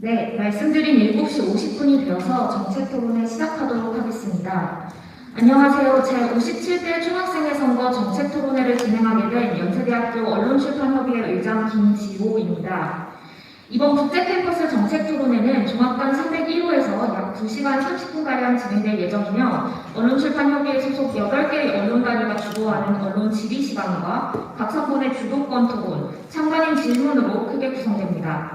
네, 말씀드린 7시 50분이 되어서 정책 토론을 시작하도록 하겠습니다. 안녕하세요. 제57대 중학생회 선거 정책 토론회를 진행하게 된 연세대학교 언론출판협의회 의장 김지호입니다. 이번 국제캠퍼스 정책 토론회는 종합관 301호에서 약 2시간 30분가량 진행될 예정이며 언론출판협의회 소속 8개의 언론단위가 주도하는 언론 질의 시간과 각 선본의 주도권 토론, 참관인 질문으로 크게 구성됩니다.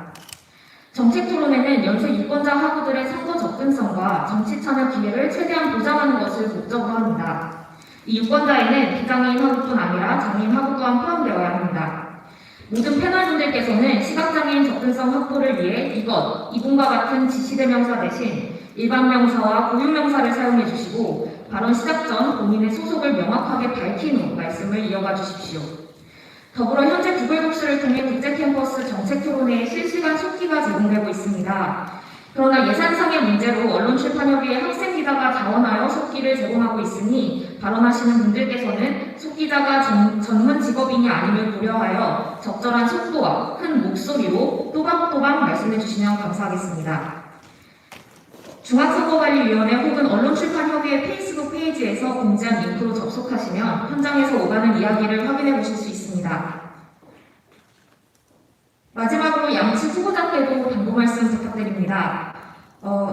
정책 토론회는 연세 유권자 학우들의 선거 접근성과 정치 참여 기회를 최대한 보장하는 것을 목적으로 합니다. 이 유권자에는 비장애인 학우뿐 아니라 장애인 학우 또한 포함되어야 합니다. 모든 패널분들께서는 시각장애인 접근성 확보를 위해 이분과 같은 지시대명사 대신 일반명사와 고유명사를 사용해 주시고 발언 시작 전 본인의 소속을 명확하게 밝힌 후 말씀을 이어가 주십시오. 더불어 현재 구글 독스를 통해 국제캠퍼스 정책 토론회에 실시간 속기가 제공되고 있습니다. 그러나 예산상의 문제로 언론출판협의회 학생기자가 자원하여 속기를 제공하고 있으니 발언하시는 분들께서는 속기자가 전문 직업인이 아님을 고려하여 적절한 속도와 큰 목소리로 또박또박 말씀해 주시면 감사하겠습니다. 중앙선거관리위원회 혹은 언론출판협의회 페이스북 페이지에서 공지한 링크로 접속하시면 현장에서 오가는 이야기를 확인해 보실 수 있습니다. 마지막으로 양측 후보자께도 당부 말씀 부탁드립니다.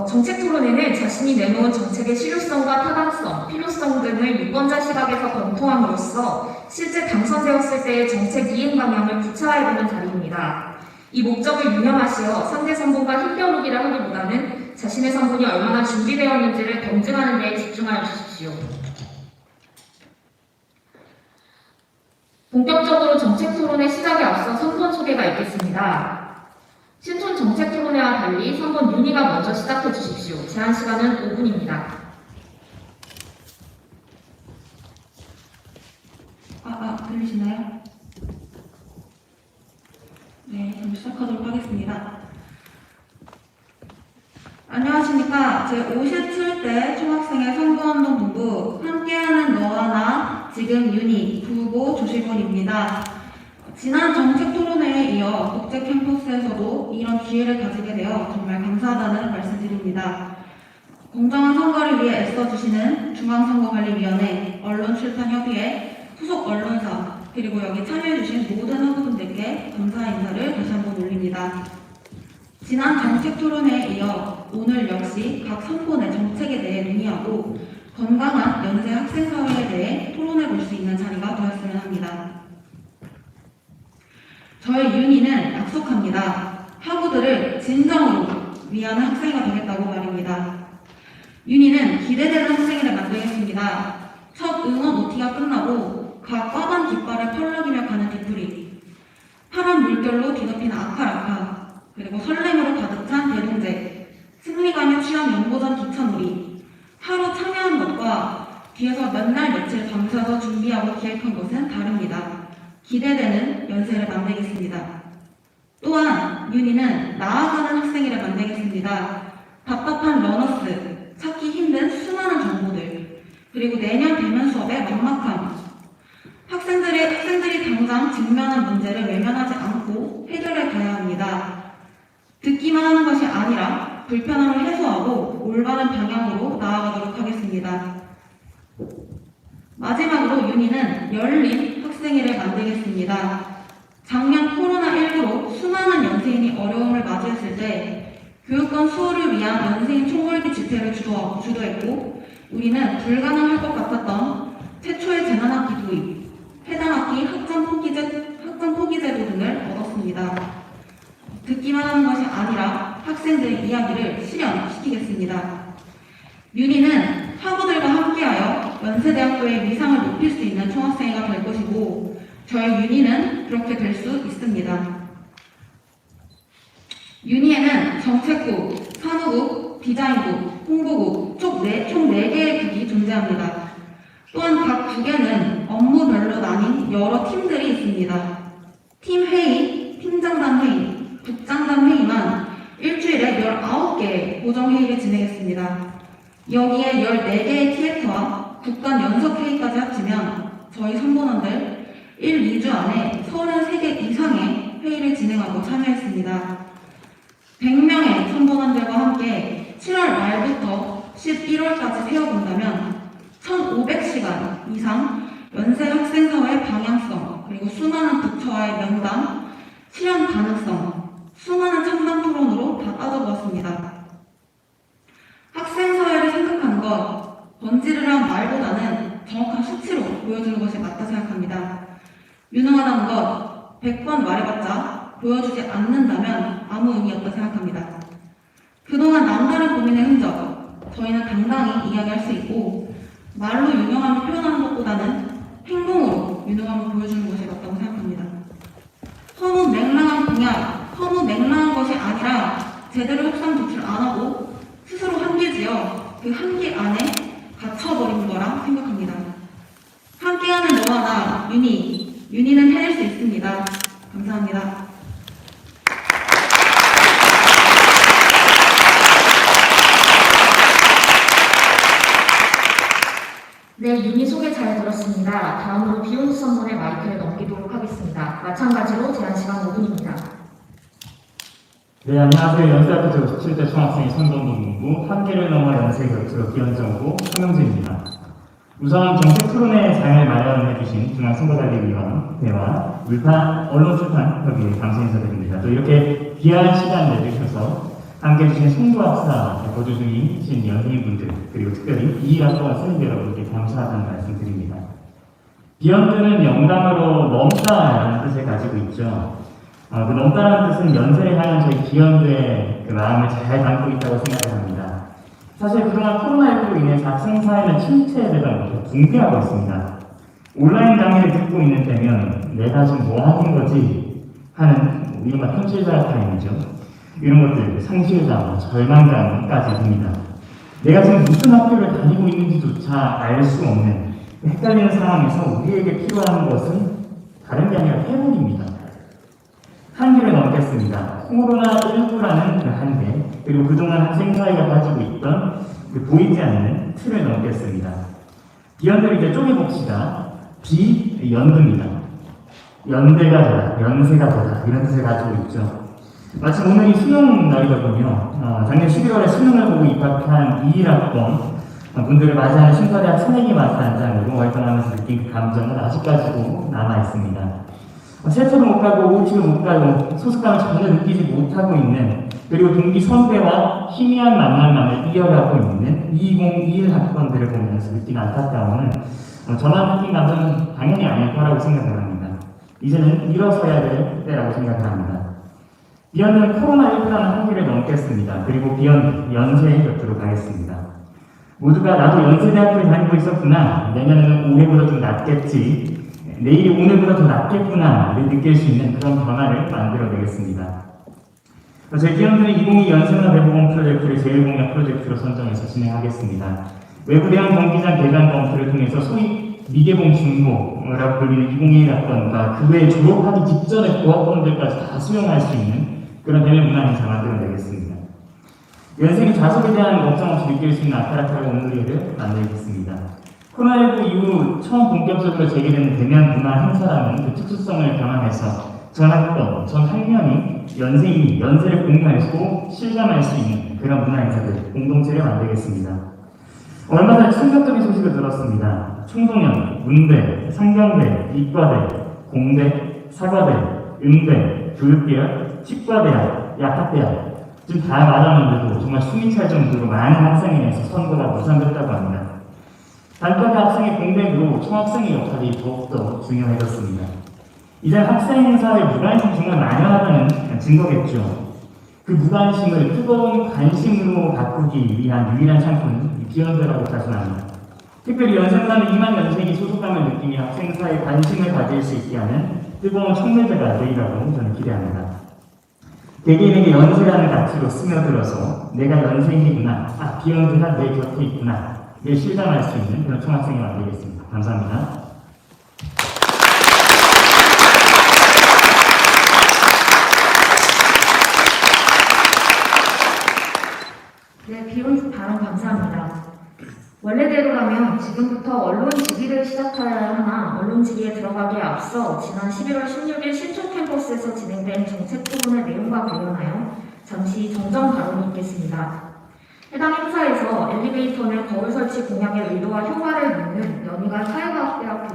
정책 토론회는 자신이 내놓은 정책의 실효성과 타당성, 필요성 등을 유권자 시각에서 검토함으로써 실제 당선되었을 때의 정책 이행 방향을 구체화해보는 자리입니다. 이 목적을 유념하시어 상대 선본과 힘겨루기를 하기보다는 자신의 선본이 얼마나 준비되었는지를 검증하는 데 집중하여 주십시오. 본격적으로 정책 토론회 시작에 앞서 선본 소개가 있겠습니다. 신촌 정책 토론회와 달리 선본 윤희가 먼저 시작해 주십시오. 제한 시간은 5분입니다. 들리시나요? 네, 그럼 시작하도록 하겠습니다. 안녕하십니까. 제57대 중학생회 선거운동본부 함께하는 너와 나 지금 윤희 부후보 조실곤입니다. 지난 정책 토론회에 이어 국제캠퍼스에서도 이런 기회를 가지게 되어 정말 감사하다는 말씀드립니다. 공정한 선거를 위해 애써주시는 중앙선거관리위원회, 언론출판협의회, 소속 언론사, 그리고 여기 참여해주신 모든 학우분들께 감사 인사를 다시 한번 올립니다. 지난 정책 토론회에 이어 오늘 역시 각 선본의 정책에 대해 논의하고 건강한 연세 학생 사회에 대해 토론해 볼 수 있는 자리가 되었으면 합니다. 저의 윤희는 약속합니다. 학우들을 진정으로 위하는 학생이 되겠다고 말입니다. 윤희는 기대되는 학생회를 만들겠습니다. 첫 응원 OT가 끝나고 각 과반 깃발을 펄럭이며 가는 뒤풀이, 파란 물결로 뒤덮인 아카라카, 그리고 설렘으로 가득 찬 대동제, 승리감에 취한 연보전 기차놀이, 하루 참여한 것과 뒤에서 몇 날 며칠 밤새서 준비하고 기획한 것은 다릅니다. 기대되는 연세를 만들겠습니다. 또한 윤희는 나아가는 학생회를 만들겠습니다. 답답한 러너스, 찾기 힘든 수많은 정보들, 그리고 내년 대면 수업의 막막함, 학생들이 당장 직면한 문제를 외면하지 않고 해결해 가야 합니다. 듣기만 하는 것이 아니라 불편함을 해소하고 올바른 방향으로 나아가도록 하겠습니다. 마지막으로 윤희는 열린 학생회를 만들겠습니다. 작년 코로나19로 수많은 연세인이 어려움을 맞이했을 때 교육권 수호를 위한 연세인 총궐기 집회를 주도했고 우리는 불가능할 것 같았던 최초의 재난학기 도입, 해당 학기 학점 포기제도 등을 얻었습니다. 듣기만 하는 것이 아니라 학생들의 이야기를 실현시키겠습니다. 윤희는 학우들과 함께하여 연세대학교의 위상을 높일 수 있는 총학생회가 될 것이고 저희 윤희는 그렇게 될 수 있습니다. 윤희에는 정책국, 사무국, 디자인국, 홍보국 총 4개의 국이 존재합니다. 또한 각 국에는 업무별로 나뉜 여러 팀들이 있습니다. 팀 회의, 팀장단 회의, 국장단 회의만 일주일에 19개의 고정회의를 진행했습니다. 여기에 14개의 TF와 국간 연석회의까지 합치면 저희 선본원들 1, 2주 안에 33개 이상의 회의를 진행하고 참여했습니다. 100명의 선본원들과 함께 7월 말부터 11월까지 세워본다면 1,500시간 이상 연세 학생사회의 방향성, 그리고 수많은 부처와의 면담, 실현 가능성, 수많은 참담 토론으로 다 따져보았습니다. 학생사회를 생각하는 것, 번지르르한 말보다는 정확한 수치로 보여주는 것이 맞다 생각합니다. 유능하다는 것, 100번 말해봤자 보여주지 않는다면 아무 의미 없다 생각합니다. 그동안 남다른 고민의 흔적, 저희는 당당히 이야기할 수 있고 말로 유능함을 표현하는 것보다는 행동으로 유능함을 보여주는 것이 맞다고 생각합니다. 허무 맹랑한 공약, 허무 맹랑한 것이 아니라 제대로 협상 조치를 안 하고 스스로 한계지어 그 한계 안에 갇혀버린 거라 생각합니다. 함께하는 너와 나, 윤희는 해낼 수 있습니다. 감사합니다. 네, 윤희 소개 잘 들었습니다. 다음으로 비욘드 선문의 마이크를 넘기도록 하겠습니다. 마찬가지로 제한 시간 5분입니다. 네, 안녕하세요. 연세대학교 제57대 총학생회 선동본부 한계를 넘어 연세 곁으로 기원정고 서명재입니다. 우선 정책 토론회 잘 마련해주신 중앙선거관리위원 대화 울판 언론출판협의회 감사 인사드립니다. 또 이렇게 귀한 시간 내주셔서 함께해주신 송도학사 거주 중이신 연세인분들 그리고 특별히 21학번 선생님 여러분께 감사하다는 말씀 드립니다. 비욘드는 영단어로 넘다라는 뜻을 가지고 있죠. 그 넘다라는 뜻은 연세를 향한 저희 비욘드의 그 마음을 잘 담고 있다고 생각을 합니다. 사실 그동안 코로나19로 인해서 학생사회는 침체되다 못해 붕괴하고 있습니다. 온라인 강의를 듣고 있는 때면 내가 지금 뭐 하는 거지 하는 이른바 현실자 타임이죠. 이런 것들, 상실감, 절망감까지 듭니다. 내가 지금 무슨 학교를 다니고 있는지조차 알 수 없는 헷갈리는 상황에서 우리에게 필요한 것은 다른 게 아니라 회복입니다. 한계를 넘겠습니다. 코로나19라는 그 한계, 그리고 그동안 학생사회가 가지고 있던 그 보이지 않는 틀을 넘겠습니다. 비연대를 이제 쪼개봅시다. 비연도입니다. 연대가 더다, 연세가 더다, 이런 뜻을 가지고 있죠. 마침 오늘이 수능 날이더군요. 작년 11월에 수능을 보고 입학한 21학번 분들을 맞이하는 신서대학 새내기 마사단장으로 활동하면서 느낀 그 감정은 아직까지도 남아있습니다. 세터도 못 가고 오후치도 못 가고 소속감을 전혀 느끼지 못하고 있는 그리고 동기 선배와 희미한 만남만을 이어가고 있는 2021 학번들을 보면서 느낀 안타까움은 저만 느낀 감정은 당연히 아닐 거라고 생각을 합니다. 이제는 일어서야 될 때라고 생각을 합니다. 비욘드는 코로나19라는 한계를 넘겠습니다. 그리고 비욘드, 연세의 곁으로 가겠습니다. 모두가 나도 연세대학교에 다니고 있었구나, 내년에는 올해보다 좀 낫겠지, 내일이 오늘보다 더 낫겠구나를 느낄 수 있는 그런 변화를 만들어내겠습니다. 저희 비욘드는 2022 연세문화 대보건 프로젝트를 제1공약 프로젝트로 선정해서 진행하겠습니다. 외부대학 경기장 대장 검토를 통해서 소위 미개봉 중고라고 불리는 2021 학번과 그 외에 졸업하기 직전의 고학번들까지 다 수용할 수 있는 그런 대면 문화 행사 만들어내겠습니다. 연생의 자속에 대한 걱정 없이 느낄 수 있는 아카라카의 온누리를 만들겠습니다. 코로나19 이후 처음 본격적으로 재개되는 대면 문화 행사라는 그 특수성을 경험해서 전 학번, 전 학년이 연세인이 연세를 공유하고 실감할 수 있는 그런 문화 행사들, 공동체를 만들겠습니다. 얼마 전에 충격적인 소식을 들었습니다. 청소년, 문대, 상경대, 이과대, 공대, 사과대, 음대, 교육계열, 치과대학, 약학대학 지금 다 말하는데도 정말 숨이 찰 정도로 많은 학생에 의해서 선거가 무산됐다고 합니다. 단과대 학생의 공백으로 총학생의 역할이 더욱더 중요해졌습니다. 이제 학생사의 무관심이 정말 만연하다는 증거겠죠. 그 무관심을 뜨거운 관심으로 바꾸기 위한 유일한 창구는 비욘드라고 자신합니다. 특별히 연세문화는 2만 연생이 소속감을 느끼며 학생사에 관심을 가질 수 있게 하는 뜨거운 촉매제가 되리라고 저는 기대합니다. 개개인에게 연세라는 가치로 스며들어서 내가 연생이구나, 비욘드가 내 곁에 있구나, 를 실감할 수 있는 그런 총학생이 만들겠습니다. 감사합니다. 네, 비욘드 발언 감사합니다. 원래대로라면 지금부터 언론지기를 시작해야 하나 언론지기에 들어가기에 앞서 지난 11월 16일 신촌 캠퍼스에서 진행된 정책 토론의 내용과 관련하여 잠시 정정 발언이 있겠습니다. 해당 행사에서 엘리베이터 내 거울 설치 공약의 의도와 효과를 묻는 연희관 사회과학대학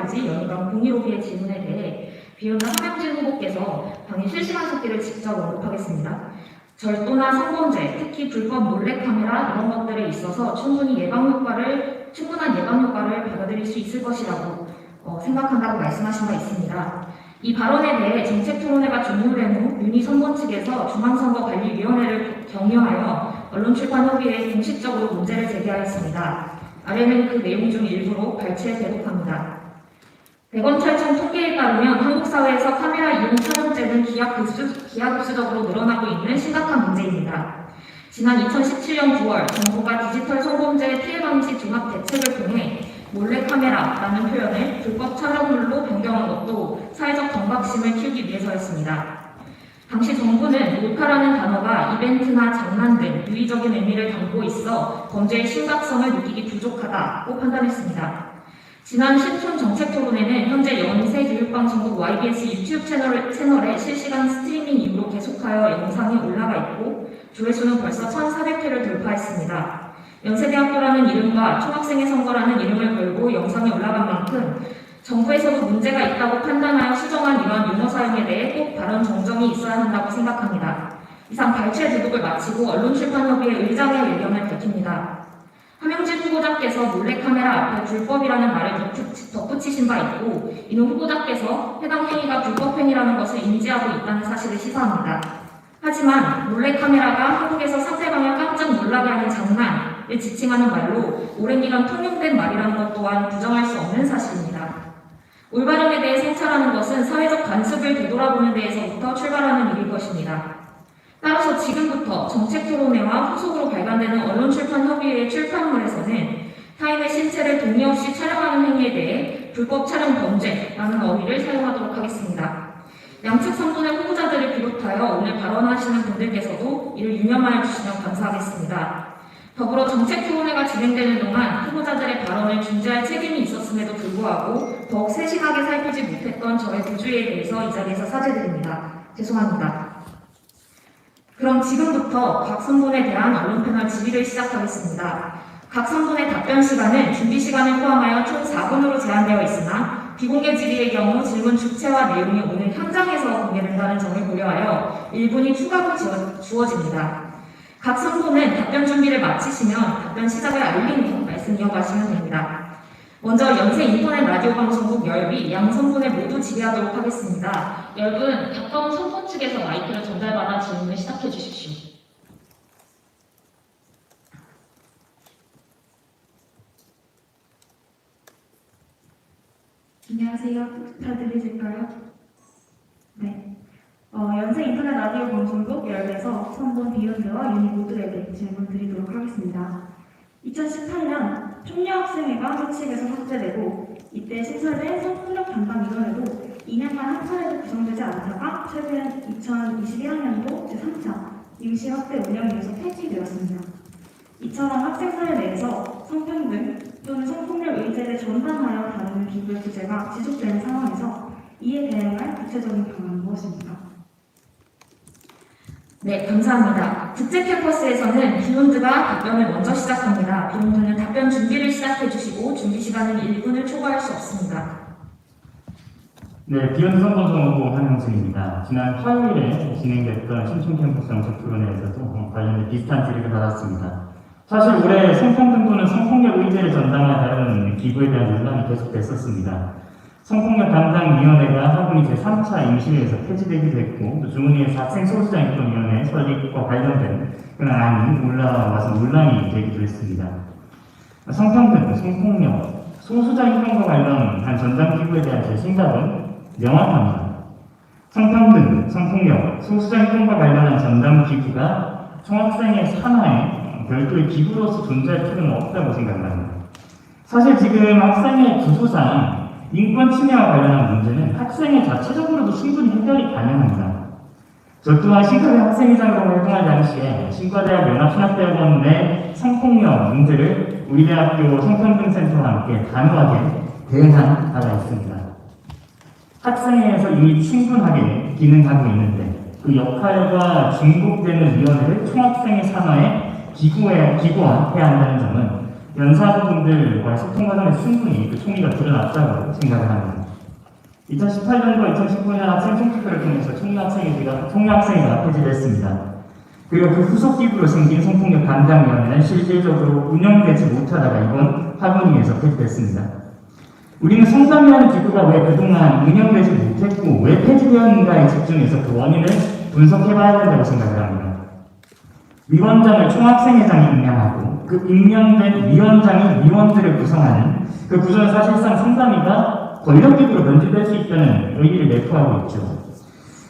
교지 연희관 공의로비의 질문에 대해 비운다 함영진 후보께서 당일 실시간 속기를 직접 언급하겠습니다. 절도나 성범죄, 특히 불법 몰래카메라 이런 것들에 있어서 충분한 예방 효과를 받아들일 수 있을 것이라고 생각한다고 말씀하신 바 있습니다. 이 발언에 대해 정책토론회가 종료된 후 윤희 선본 측에서 중앙선거관리위원회를 경유하여 언론출판협의회에 공식적으로 문제를 제기하였습니다. 아래는 그 내용 중 일부로 발췌 대독합니다. 대검찰청 통계에 따르면 한국 사회에서 카메라 이용 촬영죄는 기하급수적으로 늘어나고 있는 심각한 문제입니다. 지난 2017년 9월 정부가 디지털 성범죄 피해 방지 종합 대책을 통해 몰래카메라라는 표현을 불법 촬영물로 변경한 것도 사회적 경각심을 키우기 위해서였습니다. 당시 정부는 몰카라는 단어가 이벤트나 장난 등 유의적인 의미를 담고 있어 범죄의 심각성을 느끼기 부족하다고 판단했습니다. 지난 신촌 정책토론회는 현재 연세교육방송국 YBS 유튜브 채널에 실시간 스트리밍 이후로 계속하여 영상이 올라가 있고 조회수는 벌써 1,400회를 돌파했습니다. 연세대학교라는 이름과 총학생회 선거라는 이름을 걸고 영상이 올라간 만큼 정부에서도 문제가 있다고 판단하여 수정한 이러한 용어 사용에 대해 꼭 발언 정정이 있어야 한다고 생각합니다. 이상 발췌 대독을 마치고 언론출판협의회 의장의 의견을 밝힙니다. 함영진 후보자께서 몰래카메라 앞에 불법이라는 말을 덧붙이신 바 있고 이는 후보자께서 해당 행위가 불법행위라는 것을 인지하고 있다는 사실을 시사합니다. 하지만 몰래카메라가 한국에서 상대방을 깜짝 놀라게 하는 장난을 지칭하는 말로 오랜 기간 통용된 말이라는 것 또한 부정할 수 없는 사실입니다. 올바름에 대해 성찰하는 것은 사회적 관습을 되돌아보는 데에서부터 출발하는 일일 것입니다. 따라서 지금부터 정책토론회와 후속으로 발간되는 언론출판협의회의 출판물에서는 타인의 신체를 동의 없이 촬영하는 행위에 대해 불법 촬영 범죄라는 어휘를 사용하도록 하겠습니다. 양측 3분의 후보자들을 비롯하여 오늘 발언하시는 분들께서도 이를 유념하여 주시면 감사하겠습니다. 더불어 정책토론회가 진행되는 동안 후보자들의 발언을 중재할 책임이 있었음에도 불구하고 더욱 세심하게 살피지 못했던 저의 부주의에 대해서 이 자리에서 사죄드립니다. 죄송합니다. 그럼 지금부터 각 선분에 대한 언론 패널 질의를 시작하겠습니다. 각 선분의 답변 시간은 준비 시간을 포함하여 총 4분으로 제한되어 있으나 비공개 질의의 경우 질문 주체와 내용이 오늘 현장에서 공개된다는 점을 고려하여 1분이 추가로 주어집니다. 각 선분은 답변 준비를 마치시면 답변 시작을 알린 후 말씀 이어가시면 됩니다. 먼저 연세 인터넷 라디오 방송국 열비 양 선분을 모두 질의하도록 하겠습니다. 여러분, 가까운 선분 측에서 마이크를 전달받아 질문을 시작해 주십시오. 안녕하세요. 잘 들리실까요? 네. 연세 인터넷 라디오 방송국 열배에서 선본 비욘드와 유니 모두에게 질문 드리도록 하겠습니다. 2018년 총여학생회가 사측에서 삭제되고 이때 신설된 성폭력 담당위원회도 2년간 한 차례도 구성되지 않다가 최근 2021학년도 제3차 임시 확대 운영에 의해서 폐지되었습니다. 이처럼 학생 사회 내에서 성평등 또는 성폭력 의제를 전반하여 다루는 기구의 부재가 지속되는 상황에서 이에 대응할 구체적인 방안은 무엇입니까? 네, 감사합니다. 국제 캠퍼스에서는 비욘드가 답변을 먼저 시작합니다. 비욘드는 답변 준비를 시작해 주시고 준비 시간은 1분을 초과할 수 없습니다. 네, 비욘드 선거정 후보 한영진입니다. 지난 화요일에 진행됐던 신촌 캠퍼스 정책 토론회에서도 관련된 비슷한 질의를 받았습니다. 사실 올해 성평등 또는 성폭력 의제를 전담하여 다루는 기구에 대한 논란이 계속됐었습니다. 성폭력 담당위원회가 학부모 제3차 임시회에서 폐지되기도 했고 또 주문위에서 학생 소수자 인권위원회 설립과 관련된 그런 안이 올라와서 논란이 되기도 했습니다. 성평등, 성폭력, 소수자 인권과 관련한 전담기구에 대한 제 생각은 명확합니다. 성평등, 성폭력, 소수자 인권과 관련한 전담기구가 총학생회 산하에 별도의 기구로서 존재할 필요는 없다고 생각합니다. 사실 지금 학생의 구조상 인권 침해와 관련한 문제는 학생회 자체적으로도 충분히 해결이 가능합니다. 저 또한 신과대 학생회장으로 활동할 당시에 신과대학 연합신학대학원 내 성폭력 문제를 우리 대학교 성평등센터와 함께 단호하게 대응한 바가 있습니다. 학생회에서 이미 충분하게 기능하고 있는데 그 역할과 중복되는 위원회를 총학생의 산하에 기구화해야 한다는 점은 연사부분들과의 소통 과정에 충분히 그 총의가 드러났다고 생각을 합니다. 2018년과 2019년 학생 총투표를 통해서 총리학생회가 폐지됐습니다. 그리고 그 후속 기구로 생긴 성폭력 담당위원회는 실질적으로 운영되지 못하다가 이번 학원위에서 폐지됐습니다. 우리는 성담이라는 기구가 왜 그동안 운영되지 못했고 왜 폐지되었는가에 집중해서 그 원인을 분석해봐야 된다고 생각을 합니다. 위원장을 총학생회장이 임명하고 그 임명된 위원장이 위원들을 구성하는 그 구조는 사실상 성담이가 권력기구로 변질될 수 있다는 의미를 내포하고 있죠.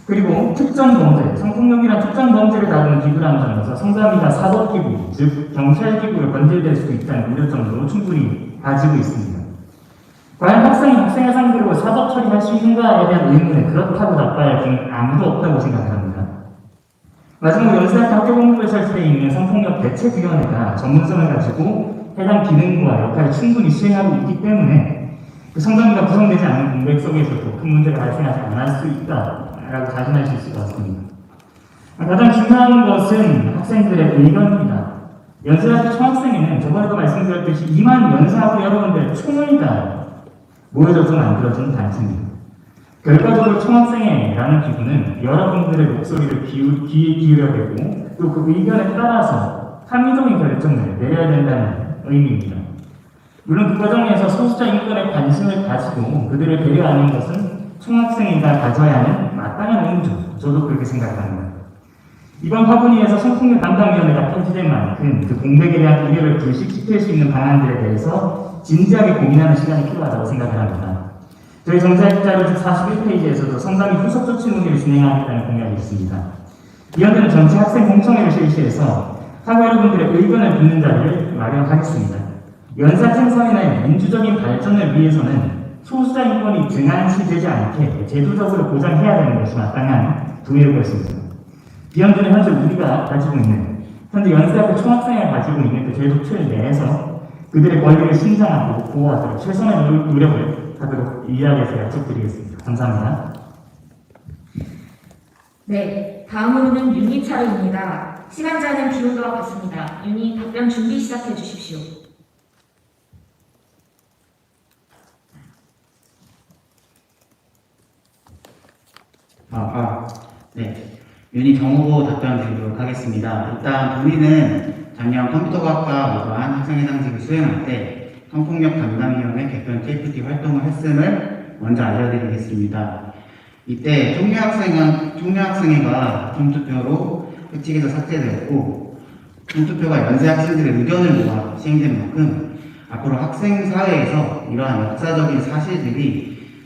그리고 특정 범죄, 성폭력이란 특정 범죄를 다루는 기구라는 점에서 성담이가 사법기구, 즉 경찰기구로 변질될 수도 있다는 우려점도 충분히 가지고 있습니다. 과연 학생이 학생을 상대로 사법 처리할 수 있는가에 대한 의문은 그렇다고 답할 분은 아무도 없다고 생각합니다. 마지막으로 연세대학교 학교본부에 설치되어 있는 성폭력 대책위원회가 전문성을 가지고 해당 기능과 역할을 충분히 수행하고 있기 때문에 그 성담이가 구성되지 않은 공백 속에서도 큰 문제가 발생하지 않을 수 있다라고 자신할 수 있을 것 같습니다. 가장 중요한 것은 학생들의 의견입니다. 연세대학교 총학생회는 저번에도 말씀드렸듯이 2만 연사학교 여러분들의 총의가 모여져서 만들어진 단체입니다. 결과적으로 총학생회라는 기구는 여러분들의 목소리를 귀에 기울여야 되고 또 그 의견에 따라서 합리적인 결정을 내려야 된다는 의미입니다. 물론 그 과정에서 소수자 인권에 관심을 가지고 그들을 배려하는 것은 총학생회가 가져야 하는 마땅한 의무죠. 저도 그렇게 생각합니다. 이번 학원위에서 성폭력 담당위원회가 폐지된 만큼 그 공백에 대한 우려를 불식시킬 수 있는 방안들에 대해서 진지하게 고민하는 시간이 필요하다고 생각을 합니다. 저희 정책자료 41페이지에서도 성담이 후속 조치 논의를 진행하겠다는 공약이 있습니다. 위원회는 전체 학생 공청회를 실시해서 학우 여러분들의 의견을 듣는 자리를 마련하겠습니다. 연사생 선인의 민주적인 발전을 위해서는 소수자 인권이 등한시되지 않게 제도적으로 보장해야 되는 것이 마땅한 도의일 것입니다. 비언드는 현재 우리가 가지고 있는, 현재 연세대학교 총학생회가 가지고 있는 그 제도 틀 내에서 그들의 권리를 신장하고 보호하도록 최선의 노력을 하도록 이 자리에서 약속드리겠습니다. 감사합니다. 네, 다음으로는 윤희 차례입니다. 시간 제한은 비운도와 같습니다. 윤희 답변 준비 시작해 주십시오. 네. 윤희 정후보 답변 드리도록 하겠습니다. 일단 본인은 작년 컴퓨터과학과 5반 학생회장직을 수행할 때 성폭력 담당위원회 개편 TFT 활동을 했음을 먼저 알려드리겠습니다. 이때 총여학생회가 총투표로 회칙에서 삭제되었고 총투표가 연세 학생들의 의견을 모아 시행된 만큼 앞으로 학생 사회에서 이러한 역사적인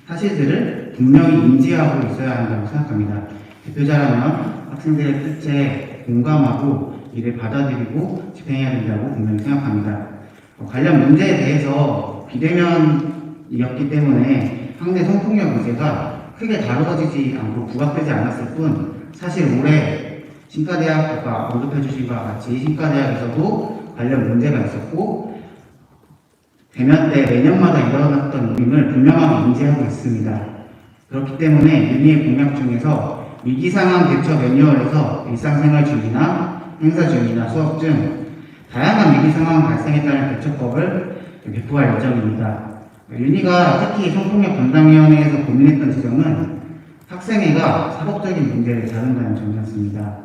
사실들을 분명히 인지하고 있어야 한다고 생각합니다. 대표자라면 학생들의 뜻에 공감하고 이를 받아들이고 집행해야 된다고 분명히 생각합니다. 관련 문제에 대해서 비대면이었기 때문에 학내 성폭력 문제가 크게 다루어지지 않고 부각되지 않았을 뿐 사실 올해 신가대학교가 언급해 주신 바와 같이 신가대학에서도 관련 문제가 있었고 대면 때 매년마다 일어났던 일임을 분명하게 인지하고 있습니다. 그렇기 때문에 윤희의 공약 중에서 위기상황 대처 매뉴얼에서 일상생활 준비나 행사 준비나 수업 등 다양한 위기상황 발생에 따른 대처법을 배포할 예정입니다. 윤희가 특히 성폭력 담당위원회에서 고민했던 지점은 학생회가 사법적인 문제를 다룬다는 점이었습니다.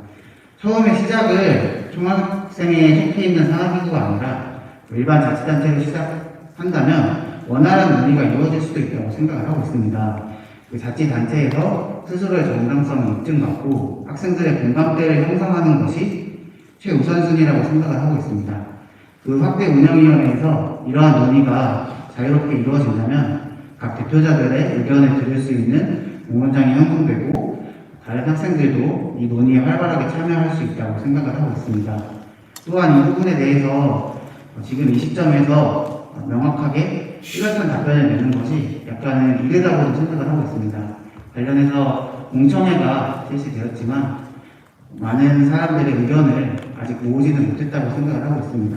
처음에 시작을 총학생회에 속해 있는 산하기구가 아니라 일반 자치단체로 시작한다면 원활한 논의가 이루어질 수도 있다고 생각을 하고 있습니다. 그 자치단체에서 스스로의 정당성을 입증받고 학생들의 공감대를 형성하는 것이 최우선순위라고 생각을 하고 있습니다. 그 확대 운영위원회에서 이러한 논의가 자유롭게 이루어진다면 각 대표자들의 의견을 들을 수 있는 공론장이 형성되고 다른 학생들도 이 논의에 활발하게 참여할 수 있다고 생각을 하고 있습니다. 또한 이 부분에 대해서 지금 이 시점에서 명확하게 뚜렷한 답변을 내는 것이 약간은 이르다고도 생각을 하고 있습니다. 관련해서 공청회가 실시되었지만 많은 사람들의 의견을 아직 모으지는 못했다고 생각을 하고 있습니다.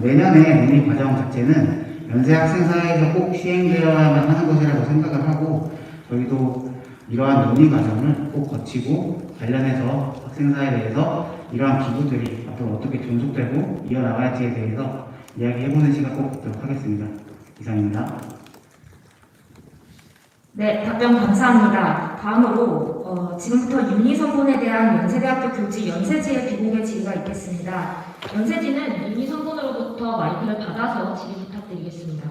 내년에 논의 과정 자체는 연세 학생 사회에서 꼭 시행되어야만 하는 것이라고 생각을 하고 저희도 이러한 논의 과정을 꼭 거치고 관련해서 학생사에 대해서 이러한 기구들이 앞으로 어떻게 존속되고 이어나갈지에 대해서 이야기해보는 시간 꼭 갖도록 하겠습니다. 이상입니다. 네, 답변 감사합니다. 다음으로 지금부터 윤리선본에 대한 연세대학교 교지 연세지의 비공개 질의가 있겠습니다. 연세지는 윤리선본으로부터 마이크를 받아서 질의 부탁드리겠습니다.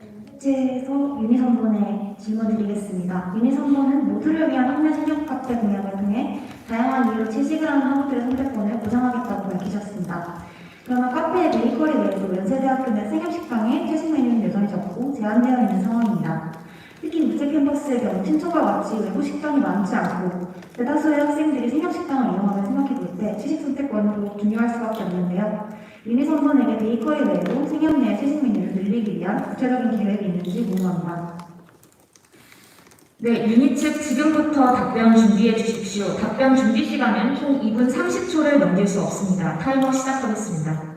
연세지에서 유니선본에 질문드리겠습니다. 유니선본은 모두를 위한 학내 생협카페 공약을 통해 다양한 이유로 채식을 하는 학우들의 선택권을 보장하겠다고 밝히셨습니다. 그러나 카페의 베이커리 외에도 연세대학교 내 생협식당에 채식 메뉴는 여전히 적고 제한되어 있는 상황입니다. 특히 국제 캠퍼스의 경우 친척과 같이 외부 식당이 많지 않고 대다수의 학생들이 생협식당을 이용하며 생각해볼 때 채식 선택권도 중요할 수밖에 없는데요. 유니선본에게 베이커리 외에도 생협 내 채식 메뉴를 늘리기 위한 구체적인 계획이 있는지 궁금합니다. 네, 유니 측 지금부터 답변 준비해 주십시오. 답변 준비 시간은 총 2분 30초를 넘길 수 없습니다. 타이머 시작하겠습니다.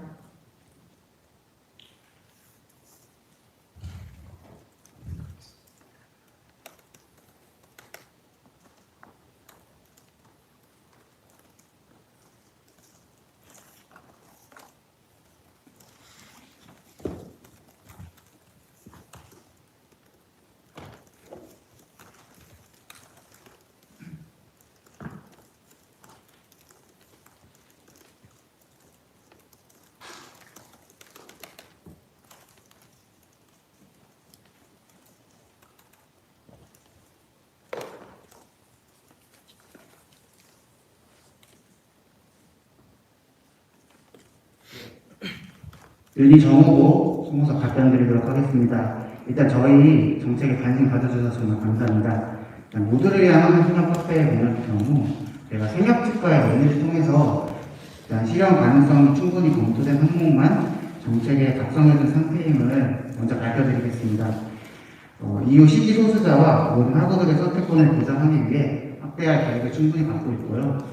윤희 정호고 송호석 답변 드리도록 하겠습니다. 일단 저희 정책에 관심 가져주셔서 정말 감사합니다. 일단 모두를 위한 학내 생협 카페의 공약의 경우 저희가 생협측과의 논의를 통해서 일단 실현 가능성이 충분히 검토된 항목만 정책에 작성해둔 상태임을 먼저 밝혀드리겠습니다. 이후 시기 소수자와 모든 학우들의 선택권을 보장하기 위해 확대할 계획을 충분히 갖고 있고요.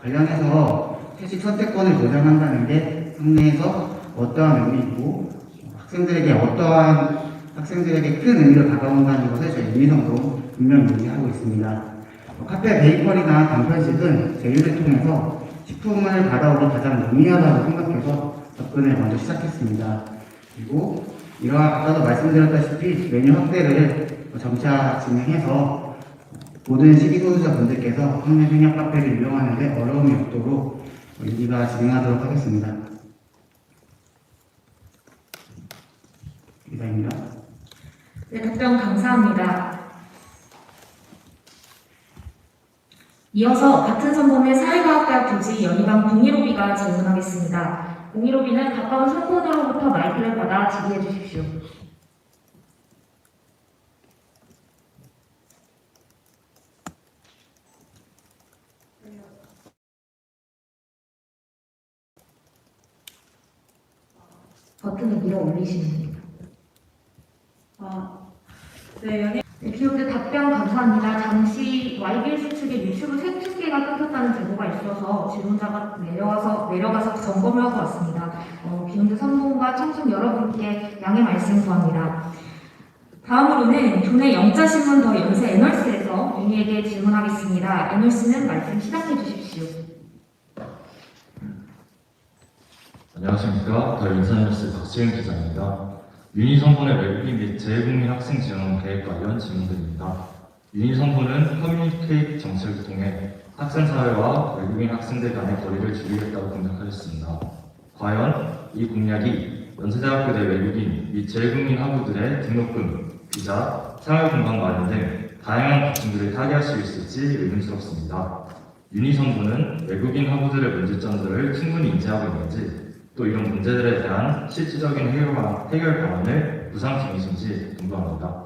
관련해서 채식 선택권을 보장한다는 게 학내에서 어떠한 의미이고 학생들에게 큰 의미로 다가온다는 것을 저희 윤희성도 분명히 얘기하고 있습니다. 카페 베이커리나 간편식은 제휴를 통해서 식품을 받아오기 가장 용이하다고 생각해서 접근을 먼저 시작했습니다. 그리고 아까도 말씀드렸다시피 메뉴 확대를 점차 진행해서 모든 시기소유자 분들께서 학내 생협 카페를 이용하는데 어려움이 없도록 윤희가 진행하도록 하겠습니다. 이상입니다. 네, 답변 감사합니다. 이어서 같은 선본의 사회과학대학 교지 연희방 015B가 질문하겠습니다. 015B는 가까운 선본으로부터 마이크를 받아 질의해 주십시오. 버튼을 밀어 올리시면 됩니다. 네, 네, 비오드 답변 감사합니다. 잠시 YBS 측의 유튜브 생중계가 끊겼다는 제보가 있어서 질문자가 내려가서 점검을 하고 왔습니다. 비오드 선봉과 청중 여러분께 양해 말씀 구합니다. 다음으로는 교내 영자신문 더 연세 애널스에서 윤희에게 질문하겠습니다. 애널스는 말씀 시작해 주십시오. 안녕하십니까. 더 인사뉴스 박지은 기자입니다. 윤희 선본의 외국인 및 재외국민 학생 지원 계획 관련 질문드립니다. 윤희 선본은 커뮤니케이트 정책을 통해 학생사회와 외국인 학생들 간의 거리를 줄이겠다고 공약하였습니다. 과연 이 공약이 연세대학교 내 외국인 및 재외국민 학우들의 등록금, 비자, 생활공간 마련 등 다양한 부분들을 타개할 수 있을지 의문스럽습니다. 윤희 선본은 외국인 학우들의 문제점들을 충분히 인지하고 있는지, 또 이런 문제들에 대한 실질적인 해결 방안을 구상 중이신지 궁금합니다.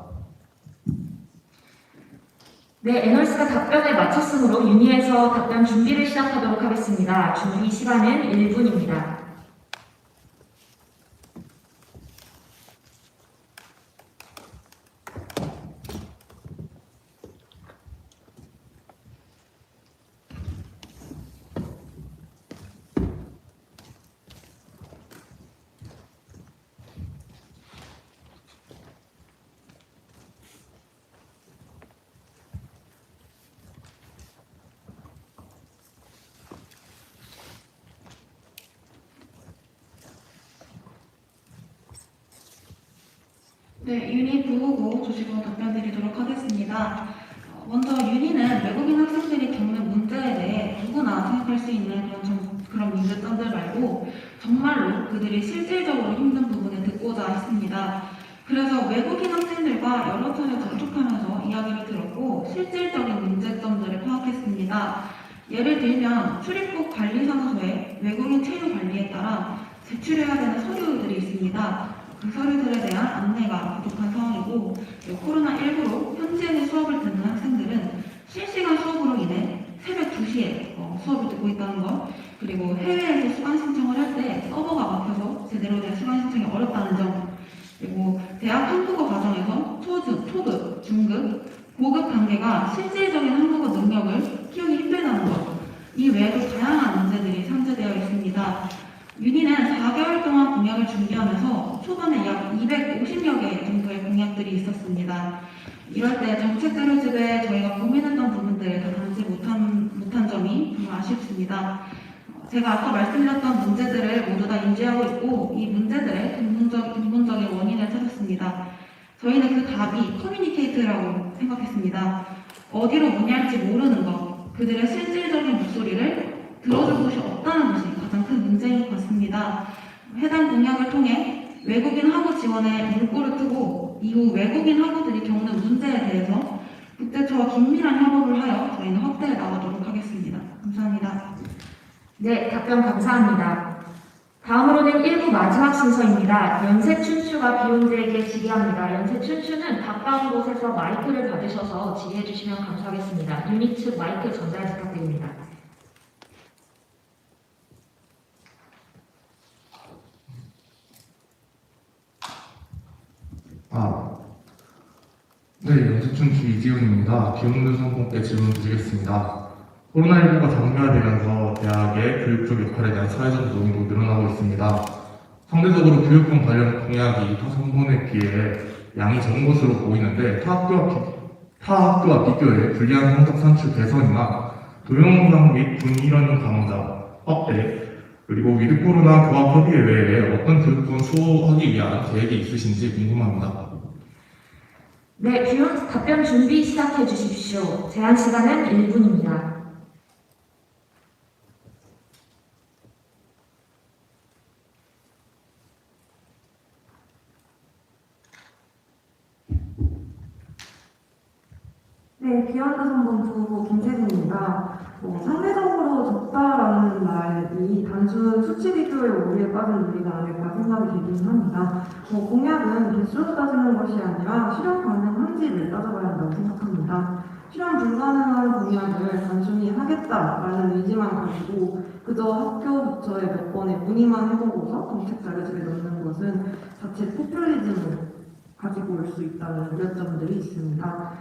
네, 애널스가 답변을 마쳤으므로 윤희에서 답변 준비를 시작하도록 하겠습니다. 준비 시간은 1분입니다. 네, 윤희 부호고 조식으로 답변드리도록 하겠습니다. 먼저 윤희는 외국인 학생들이 겪는 문제에 대해 누구나 생각할 수 있는 그런 문제점들 말고 정말로 그들이 실질적으로 힘든 부분을 듣고자 했습니다. 그래서 외국인 학생들과 여러 차례 접촉하면서 이야기를 들었고 실질적인 문제점들을 파악했습니다. 예를 들면 출입국 관리사무소에 외국인 체류 관리에 따라 제출해야 되는 서류들이 있습니다. 그 서류들에 대한 안내가 부족한 상황이고 코로나19로 현지에서 수업을 듣는 학생들은 실시간 수업으로 인해 새벽 2시에 수업을 듣고 있다는 것, 그리고 해외에서 수강 신청을 할 때 서버가 막혀서 제대로 된 수강 신청이 어렵다는 점, 그리고 대학 한국어 과정에서 초급, 중급, 고급 단계가 실질적인 한국어 능력을 키우기 힘들다는 것, 이 외에도 다양한 문제들이 산재되어 있습니다. 윤희는 4개월 동안 공약을 준비하면서 초반에 약 250여 개 정도의 공약들이 있었습니다. 이럴 때 정책 자료집에 저희가 고민했던 부분들을 다 담지 못한 점이 정말 아쉽습니다. 제가 아까 말씀드렸던 문제들을 모두 다 인지하고 있고 이 문제들의 근본적인 원인을 찾았습니다. 저희는 그 답이 커뮤니케이트라고 생각했습니다. 어디로 문의할지 모르는 것, 그들의 실질적인 목소리를 들어줄 곳이 없다는 것이 가장 큰 문제인 것 같습니다. 해당 공약을 통해 외국인 학우 지원에 물꼬를 트고 이후 외국인 학우들이 겪는 문제에 대해서 국제처와 긴밀한 협업을 하여 저희는 확대해 나가도록 하겠습니다. 감사합니다. 네, 답변 감사합니다. 다음으로는 1부 마지막 순서입니다. 연세 춘추가 비욘드에게 질의합니다. 연세 춘추는 가까운 곳에서 마이크를 받으셔서 질의해 주시면 감사하겠습니다. 유닛 측 마이크 전달 부탁드립니다. 네, 연세춘추 이지훈입니다. 비욘드 성공께 질문 드리겠습니다. 코로나19가 장기화되면서 대학의 교육 쪽 역할에 대한 사회적 논의도 늘어나고 있습니다. 상대적으로 교육권 관련 공약이 타 선본에 비해 양이 적은 것으로 보이는데 타 학교와 비교해 불리한 성적 산출 개선이나 도용상 및 군의련 강좌 확대, 그리고 위드 코로나 교합 협의회 외에 어떤 교육권 수호하기 위한 계획이 있으신지 궁금합니다. 네, 비욘드 답변 준비 시작해 주십시오. 제한 시간은 1분입니다. 네, 비욘드 선본 부부 김세진입니다. 상대적으로 적다라는 말이 단순 수치 비교의 오류에 빠진 논리가 아닐까 생각이 들긴 합니다. 공약은 개수로 따지는 것이 아니라 실현 가능한지를 따져봐야 한다고 생각합니다. 실현 불가능한 공약을 단순히 하겠다라는 의지만 가지고 그저 학교 부처에 몇 번의 문의만 해보고서 정책 자료집에 넣는 것은 자체 포퓰리즘을 가지고 올 수 있다는 우려점들이 있습니다.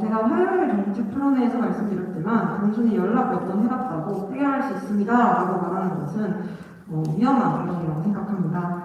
제가 화요일 정책 토론회에서 말씀드렸지만 단순히 연락 몇 번 해봤다고 해결할 수 있습니다 라고 말하는 것은 위험한 발언이라고 생각합니다.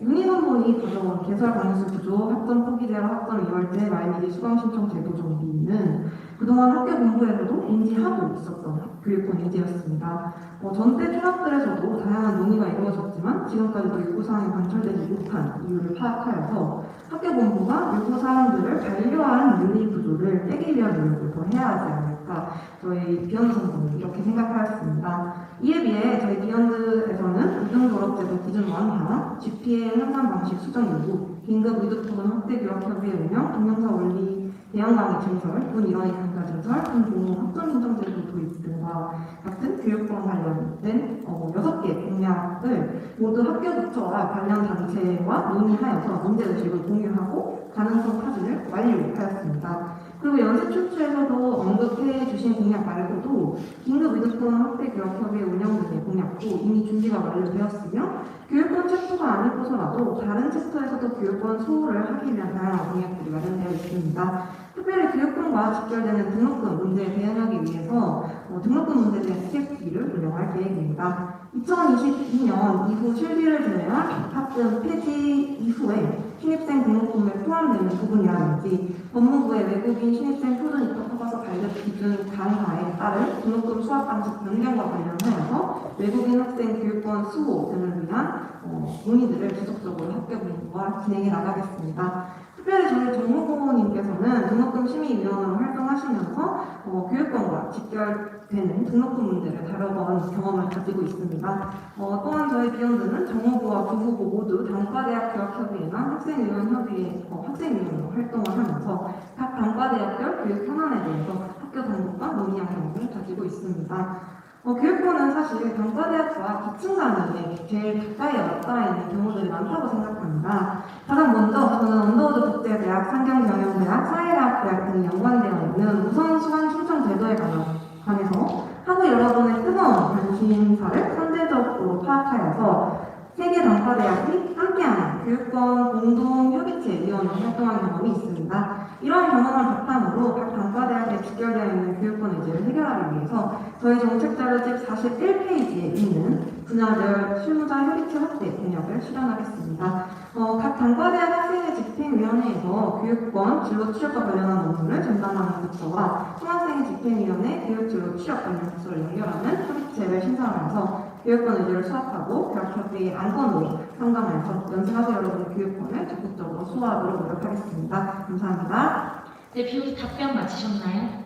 윤희 선본이 가져온 개설 강수 구조, 학점 포기제와 학점 2월제 말미기 수강 신청 제도 정비는 그동안 학교 공부에서도 인지하고 있었던 교육권 인지였습니다. 전대 통합들에서도 다양한 논의가 이루어졌지만 지금까지도 요구사항이 관철되지 못한 이유를 파악하여서 학교 본부가 요구사항들을 반려한 윤리 구조를 깨기 위한 노력을 더 해야 하지 않을까 저희 비욘드 선본은 이렇게 생각하였습니다. 이에 비해 저희 비욘드에서는 고등졸업제도 기준 완화, GPA 향상 방식 수정 요구, 긴급 의료토론 확대 교학협의회 운영, 동영상 원리 대형 강의 증설, 군 일원의 강좌 증설, 군 공무 학점 인정제도 도입 등과 같은 교육권 관련된 6개 공약을 모두 학교 부처와 관련 단체와 논의하여서 문제의식을 공유하고 가능성 파악을 완료하였습니다. 그리고 연세춘추에서도 언급해 주신 공약 말고도 긴급 의료토론 확대 교학협의회 운영 등의 공약도 이미 준비가 완료되었으며 교육권 챕터가 아니고서라도 다른 챕터에서도 교육권 수호를 하기 위한 다양한 공약들이 마련되어 있습니다. 특별히 교육권과 직결되는 등록금 문제에 대응하기 위해서 등록금 문제에 대한 TFT를 운영할 계획입니다. 2022년 이후 실비를 제외한 학금 폐지 이후에 신입생 등록금에 포함되는 부분이라든지 법무부의 외국인 신입생 표준 입학 허가서 발급 기준 간사에 따른 등록금 수합 방식 변경과 관련하여서 외국인 학생 교육권 수호 등을 위한 논의들을 지속적으로 학교부와 진행해 나가겠습니다. 특별히 저희 정무부님께서는 등록금 심의위원으로 활동하시면서 교육권과 직결되는 등록금 문제를 다뤄본 경험을 가지고 있습니다. 또한 저희 비욘드는 정무부와 교부부 모두 단과대학 교학협의회나 학생위원으로 활동을 하면서 각 단과대학별 교육 현안에 대해서 학교 당국과 논의한 경험을 가지고 있습니다. 교육권은 사실 단과대학과 기층간이 제일 가까이 왔다 있는 경우들이 많다고 생각합니다. 가장 먼저 저는 언더우드 국제대학, 상경경영대학, 사회대학대학 등이 연관되어 있는 우선 수강 신청 제도에 관해서 학우 여러분의 뜨거운 관심사를 선제적으로 파악하여서 세계 단과대학이 함께하는 교육권 공동협의체위원으로 활동한 경험이 있습니다. 이러한 경험을 바탕으로 각 단과대학에 직결되어 있는 교육권 의제를 해결하기 위해서 저희 정책자료 집 41페이지에 있는 분야별 실무자 협의체 확대 공약을 실현하겠습니다. 각 단과대학 학생회 집행위원회에서 교육권 진로 취업과 관련한 업무를 전담하는 부처와 총학생회 집행위원회 교육 진로 취업 관련 부서를 연결하는 협의체를 신설하면서 교육권 의제를 수합하고 교학협의회 안건으로 상담하여서 연세하세 여러분의 교육권을 적극적으로 수호하도록 노력하겠습니다. 감사합니다. 네, 비오드 답변 마치셨나요?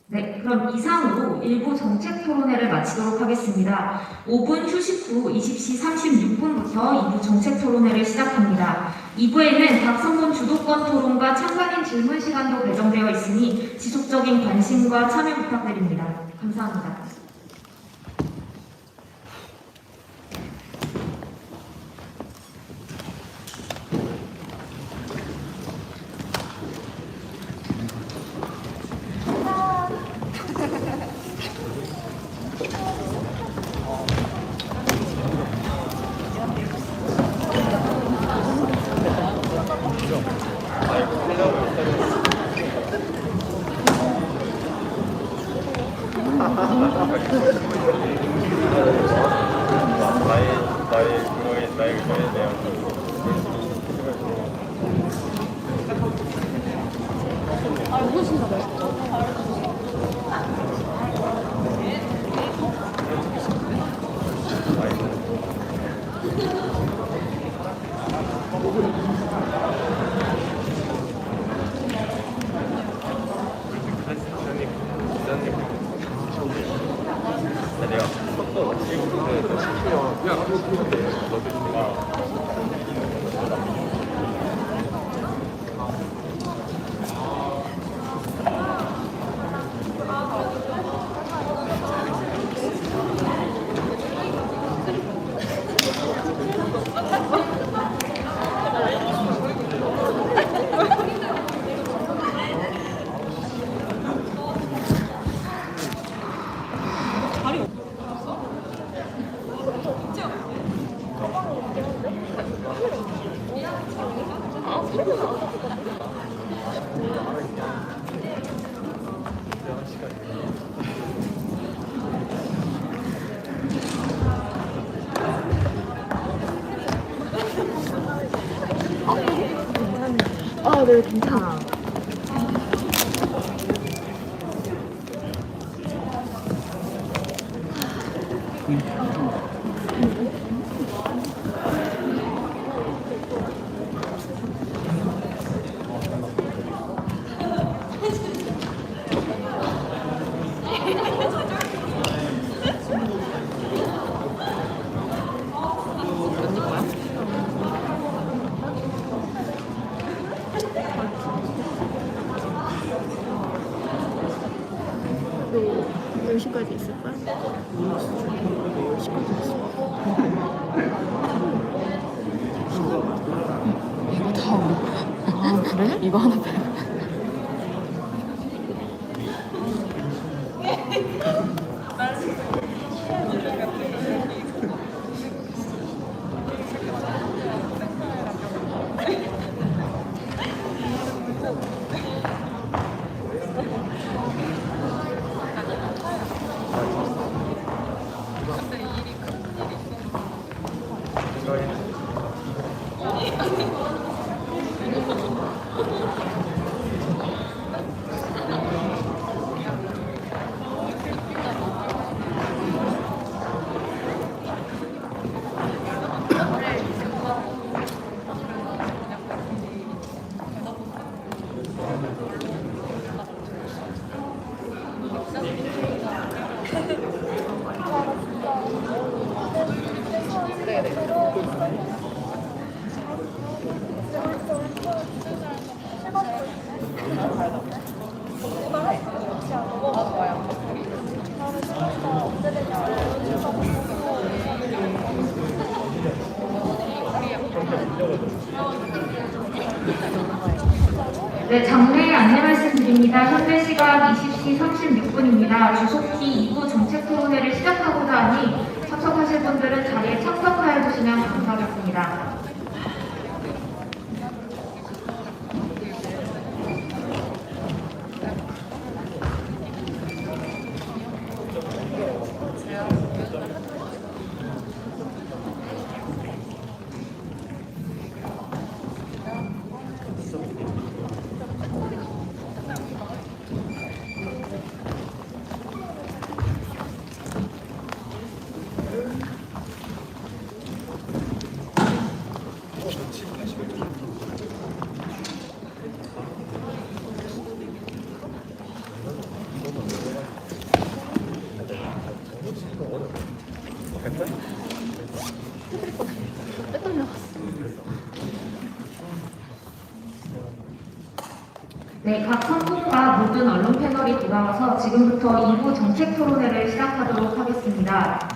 네, 그럼 이상으로 일부 정책 토론회를 마치도록 하겠습니다. 5분 휴식 후 20시 36분부터 2부 정책 토론회를 시작합니다. 2부에는 각 선본 주도권 토론과 참관인 질문 시간도 배정되어 있으니 지속적인 관심과 참여 부탁드립니다. 감사합니다. 네, 괜찮아. 너 10시까지 있을 거야? 10시까지 있어. 이거 다 우리 거야. 아, 그래? 이거 하나 빼. 네, 장례 안내 말씀드립니다. 현재 시각 20시 36분입니다. 주속히 2부 정책 토론회를 시작하고자 하니 참석하실 분들은 자리에 참석하여 주시면 감사하겠습니다. 네, 각 선봉과 모든 언론 패널이 돌아와서 지금부터 2부 정책 토론회를 시작하도록 하겠습니다.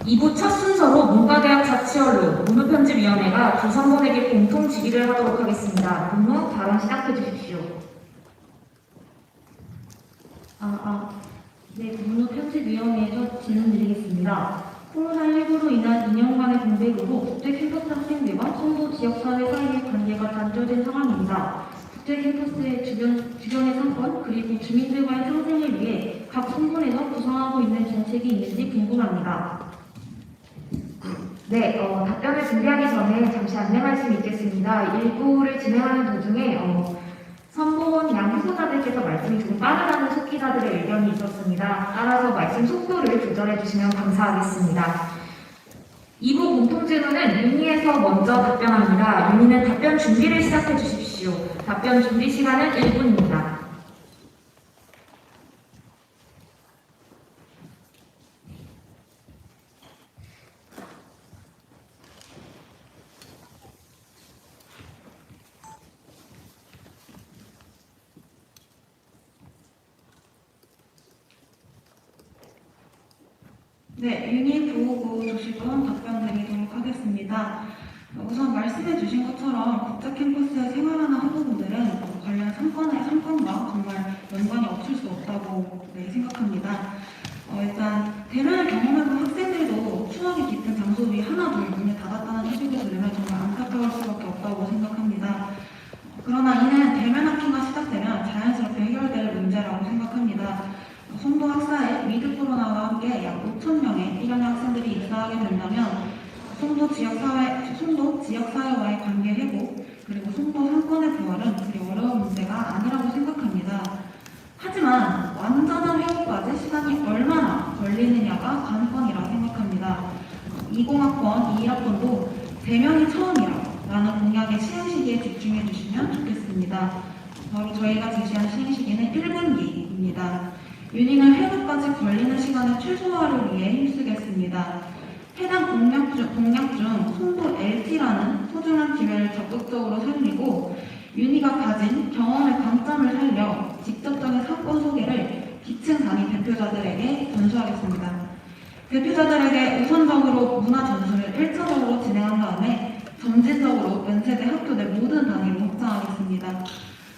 2부 첫 순서로 문과대학 자치언론, 문호편집위원회가 두 선본에게 공통 질의를 하도록 하겠습니다. 문호, 발언 시작해 주십시오. 네, 문호편집위원회에서 질문드리겠습니다. 코로나19로 인한 2년간의 공백으로 국제 캠퍼스 학생들과 송도 지역사회 사이의 관계가 단절된 상황입니다. 국제 캠퍼스의 주변의 상권 그리고 주민들과의 상생을 위해 각 성분에서 구성하고 있는 정책이 있는지 궁금합니다. 네, 답변을 준비하기 전에 잠시 안내 말씀이 있겠습니다. 1부를 진행하는 도중에 선본 양 후보자들께서 말씀이 조금 빠르다는 속기자들의 의견이 있었습니다. 따라서 말씀 속도를 조절해 주시면 감사하겠습니다. 2부 공통질문은 윤희에서 먼저 답변합니다. 윤희는 답변 준비를 시작해 주십시오. 답변 준비 시간은 1분입니다. 네, 유닛 보호구 조식은 답변 드리도록 하겠습니다. 우선 말씀해 주신 것처럼 국제 캠퍼스에 생활하는 학우분들은 관련 상권과 정말 연관이 없을 수 없다고 생각합니다. 일단 대면을 경험해본 학생들도 추억이 깃든 장소들이 하나둘 문을 닫았다는 소식을 들으면 정말 안타까울 수밖에 없다고 생각합니다. 그러나 이는 대면 학기가 시작되면 자연스럽게 해결될 문제라고 생각합니다. 송도 학사에 위드 코로나와 함께 약 5,000명의 1학년 학생들이 입사하게 된다면 송도 지역사회와의 관계 회복 그리고 송도 상권의 부활은 그리 어려운 문제가 아니라고 생각합니다. 하지만 완전한 회복까지 시간이 얼마나 걸리느냐가 관건이라 생각합니다. 20학번, 21학번도 대면이 처음이라는 공약의 시행 시기에 집중해 주시면 좋겠습니다. 바로 저희가 제시한 시행 시기는 1분기입니다. 유니는 회복까지 걸리는 시간을 최소화하기 위해 힘쓰겠습니다. 해당 공약 중 송도 LT라는 소중한 기회를 적극적으로 살리고 유니가 가진 경험의 강점을 살려 직접적인 사건 소개를 기층 단위 대표자들에게 전수하겠습니다. 대표자들에게 우선적으로 문화 전수를 1차적으로 진행한 다음에 점진적으로 연세대 학교 내 모든 단위로 확장하겠습니다.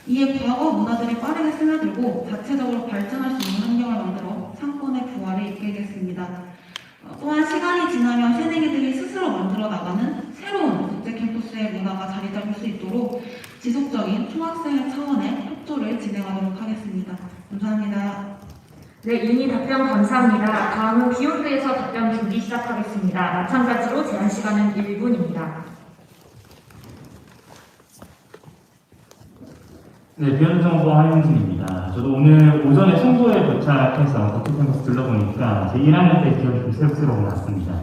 이에 과거 문화들이 빠르게 스며들고 자체적으로 발전할 수 있는 환경을 만들어 상권의 부활을 이끌겠습니다. 또한 시간이 지나면 새내기들이 스스로 만들어 나가는 새로운 국제 캠퍼스의 문화가 자리 잡을 수 있도록 지속적인 총학생회 차원의 협조를 진행하도록 하겠습니다. 감사합니다. 네, 윤희 답변 감사합니다. 다음은 비욘드에서 답변 준비 시작하겠습니다. 마찬가지로 제한 시간은 1분입니다. 네, 비욘드정보 한윤진입니다. 저도 오늘 오전에 송도에 도착해서 국제 캠퍼스 둘러보니까 제 1학년 때 기억이 좀 새록새록 났습니다.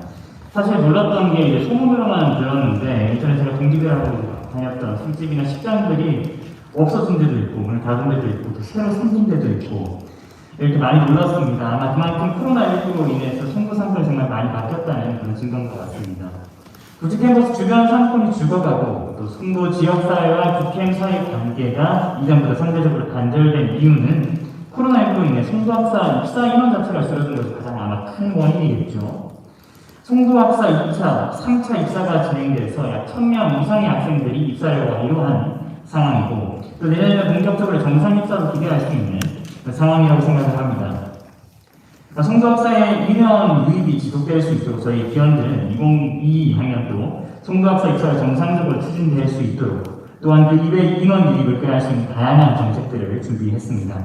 사실 몰랐던 게 이제 소문으로만 들었는데 인터넷에 동기들하고 다녔던 술집이나 식당들이 없어진 데도 있고 문을 닫은 데도 있고 또 새로 생긴 데도 있고 이렇게 많이 놀랐습니다. 아마 그만큼 코로나19로 인해서 송도 상권이 정말 많이 바뀌었다는 그런 증거인 것 같습니다. 국제 캠퍼스 주변 상권이 죽어가고 또 송도 지역사회와 국캠 사이 관계가 이전보다 상대적으로 단절된 이유는 코로나19로 인해 송도 학사 입사 인원 자체가 줄어든 것이 가장 아마 큰 원인이겠죠. 송도 학사 2차, 3차 입사가 진행돼서 약 1000명 이상의 학생들이 입사를 완료한 상황이고 또 내년에 본격적으로 정상 입사로 기대할 수 있는 상황이라고 생각을 합니다. 송도 학사의 2년 유입이 지속될 수 있도록 저희 기원들은 2022학년도 송도 학사 입사가 정상적으로 추진될 수 있도록 또한 그 이외의 인원 유입을 꾀할 수 있는 다양한 정책들을 준비했습니다.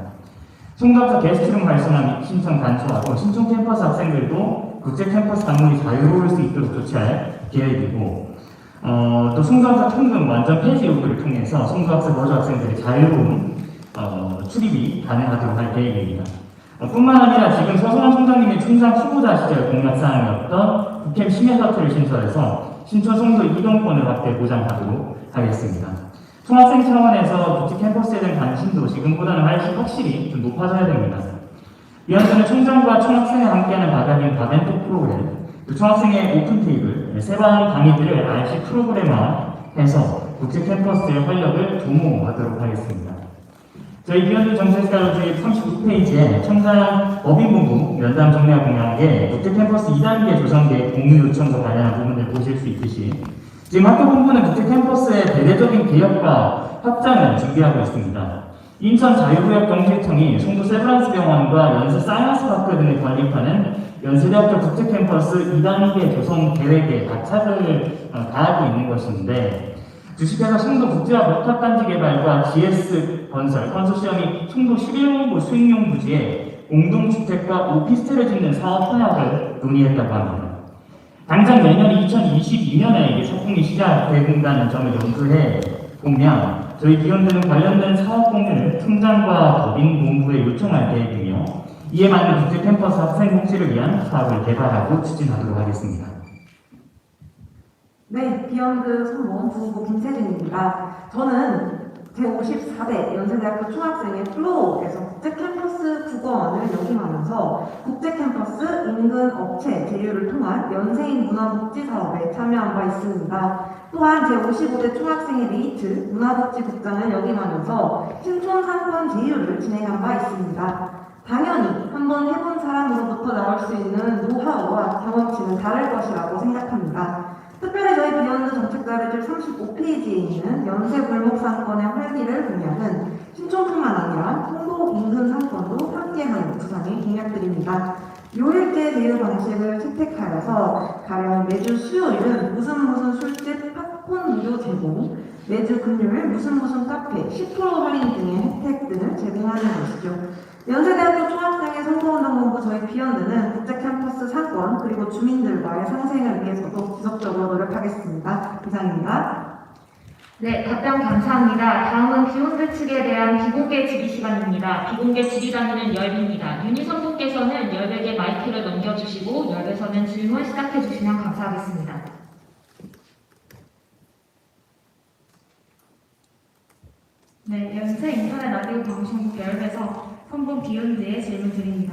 송도 학사 게스트룸 활성화 및 신청 간소화하고 신촌 캠퍼스 학생들도 국제 캠퍼스 방문이 자유로울 수 있도록 조치할 계획이고 또 송도학사 통금 완전 폐지 요구를 통해서 송도학사 거주 학생들의 자유로운 출입이 가능하도록 할 계획입니다. 뿐만 아니라 지금 서성환 총장님의 총장 후보자 시절 공약사항이었던 국캠 심야사투를 신설해서 신촌 송도 이동권을 확대 보장하도록 하겠습니다. 총학생 차원에서 국제 캠퍼스에 대한 관심도 지금보다는 확실히 좀 높아져야 됩니다. 위원장은 총장과 총학생이 함께하는 바닥인 바벤톡 프로그램, 또 총학생의 오픈테이블, 세반 강의들을 RC 프로그램화해서 국제 캠퍼스의 활력을 도모하도록 하겠습니다. 저희 비언드 정책가로 저희 39페이지에 청장 법인본부 면담 정례 공약에 국제 캠퍼스 2단계 조성 계획 공유 요청과 관련한 부분을 보실 수 있듯이 지금 학교 본부는 국제 캠퍼스의 대대적인 개혁과 확장을 준비하고 있습니다. 인천 자유구역 경제청이 송도 세브란스 병원과 연세 사이언스파크 등을 건립하는 연세대학교 국제 캠퍼스 2단계 조성 계획에 박차를 가하고 있는 것인데 주식회사 송도 국제화 복합단지 개발과 GS 건설 컨소시엄이 송도 11홍보 수익용 부지에 공동주택과 오피스텔을 짓는 사업 협약을 논의했다고 합니다. 당장 내년 2022년에 이게 착공이 시작된다는 점을 염두해 보면 저희 비원들은 관련된 사업 공유를 총장과 법인본부에 요청할 계획이며 이에 맞는 국제 캠퍼스 학생 복지를 위한 사업을 개발하고 추진하도록 하겠습니다. 네, 비욘드 선본 부후보 김세진입니다. 저는 제54대 연세대학교 총학생회 플로우에서 국제캠퍼스 국어원을 역임하면서 국제캠퍼스 인근 업체 제휴를 통한 연세인 문화복지 사업에 참여한 바 있습니다. 또한 제55대 총학생회 메이트 문화복지국장을 역임하면서 신촌 상권 제휴를 진행한 바 있습니다. 당연히 한번 해본 사람으로부터 나올 수 있는 노하우와 경험치는 다를 것이라고 생각합니다. 특별히 저희 비욘드 정책자료실 35페이지에 있는 연세 골목 상권의 활기를 보면은 신촌뿐만 아니라 송도 인근 상권도 함께하는 구상의 공약들입니다. 요일제 제휴 방식을 채택하여서 가령 매주 수요일은 무슨 술집 팝콘 무료 제공, 매주 금요일 무슨 카페 10% 할인 등의 혜택 등을 제공하는 것이죠. 연세대학교 총학생회 선거운동본부 저희 비욘드는 국제캠퍼스 상권 그리고 주민들과의 상생을 위해서도 지속적으로 노력하겠습니다. 이상입니다. 네, 답변 감사합니다. 다음은 비욘드 측에 대한 비공개 질의 시간입니다. 비공개 질의 단위는 열입니다. 윤희 선생님께서는 열에게 마이크를 넘겨주시고 열에서는 질문 시작해 주시면 감사하겠습니다. 네, 연세 인터넷 라디오 방송국 열에서 선본 비욘드의 질문 드립니다.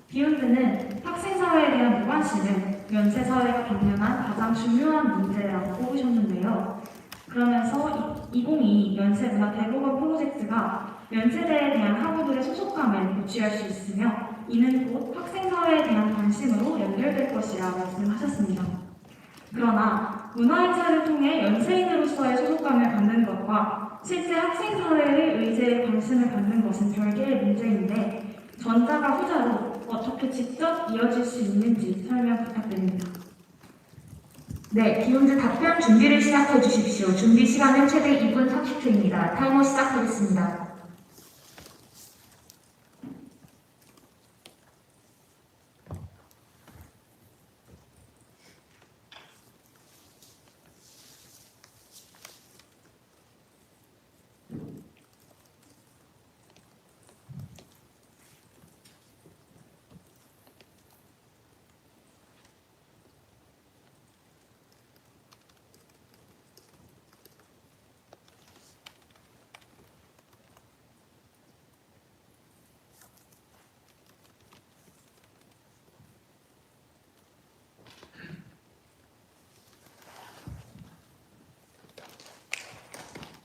비욘드는 학생사회에 대한 무관심을 연세사회가 당면한 가장 중요한 문제라고 꼽으셨는데요. 그러면서 2022 연세문화 대보건 프로젝트가 연세대에 대한 학우들의 소속감을 고취할 수 있으며 이는 곧 학생사회에 대한 관심으로 연결될 것이라 말씀하셨습니다. 그러나 문화행사를 통해 연세인으로서의 소속감을 갖는 것과 실제 학생사회의 의제에 관심을 갖는 것은 별개의 문제인데 전자가 후자로 어떻게 직접 이어질 수 있는지 설명 부탁드립니다. 네, 비욘드 답변 준비를 시작해 주십시오. 준비 시간은 최대 2분 30초입니다. 타이머 시작하겠습니다.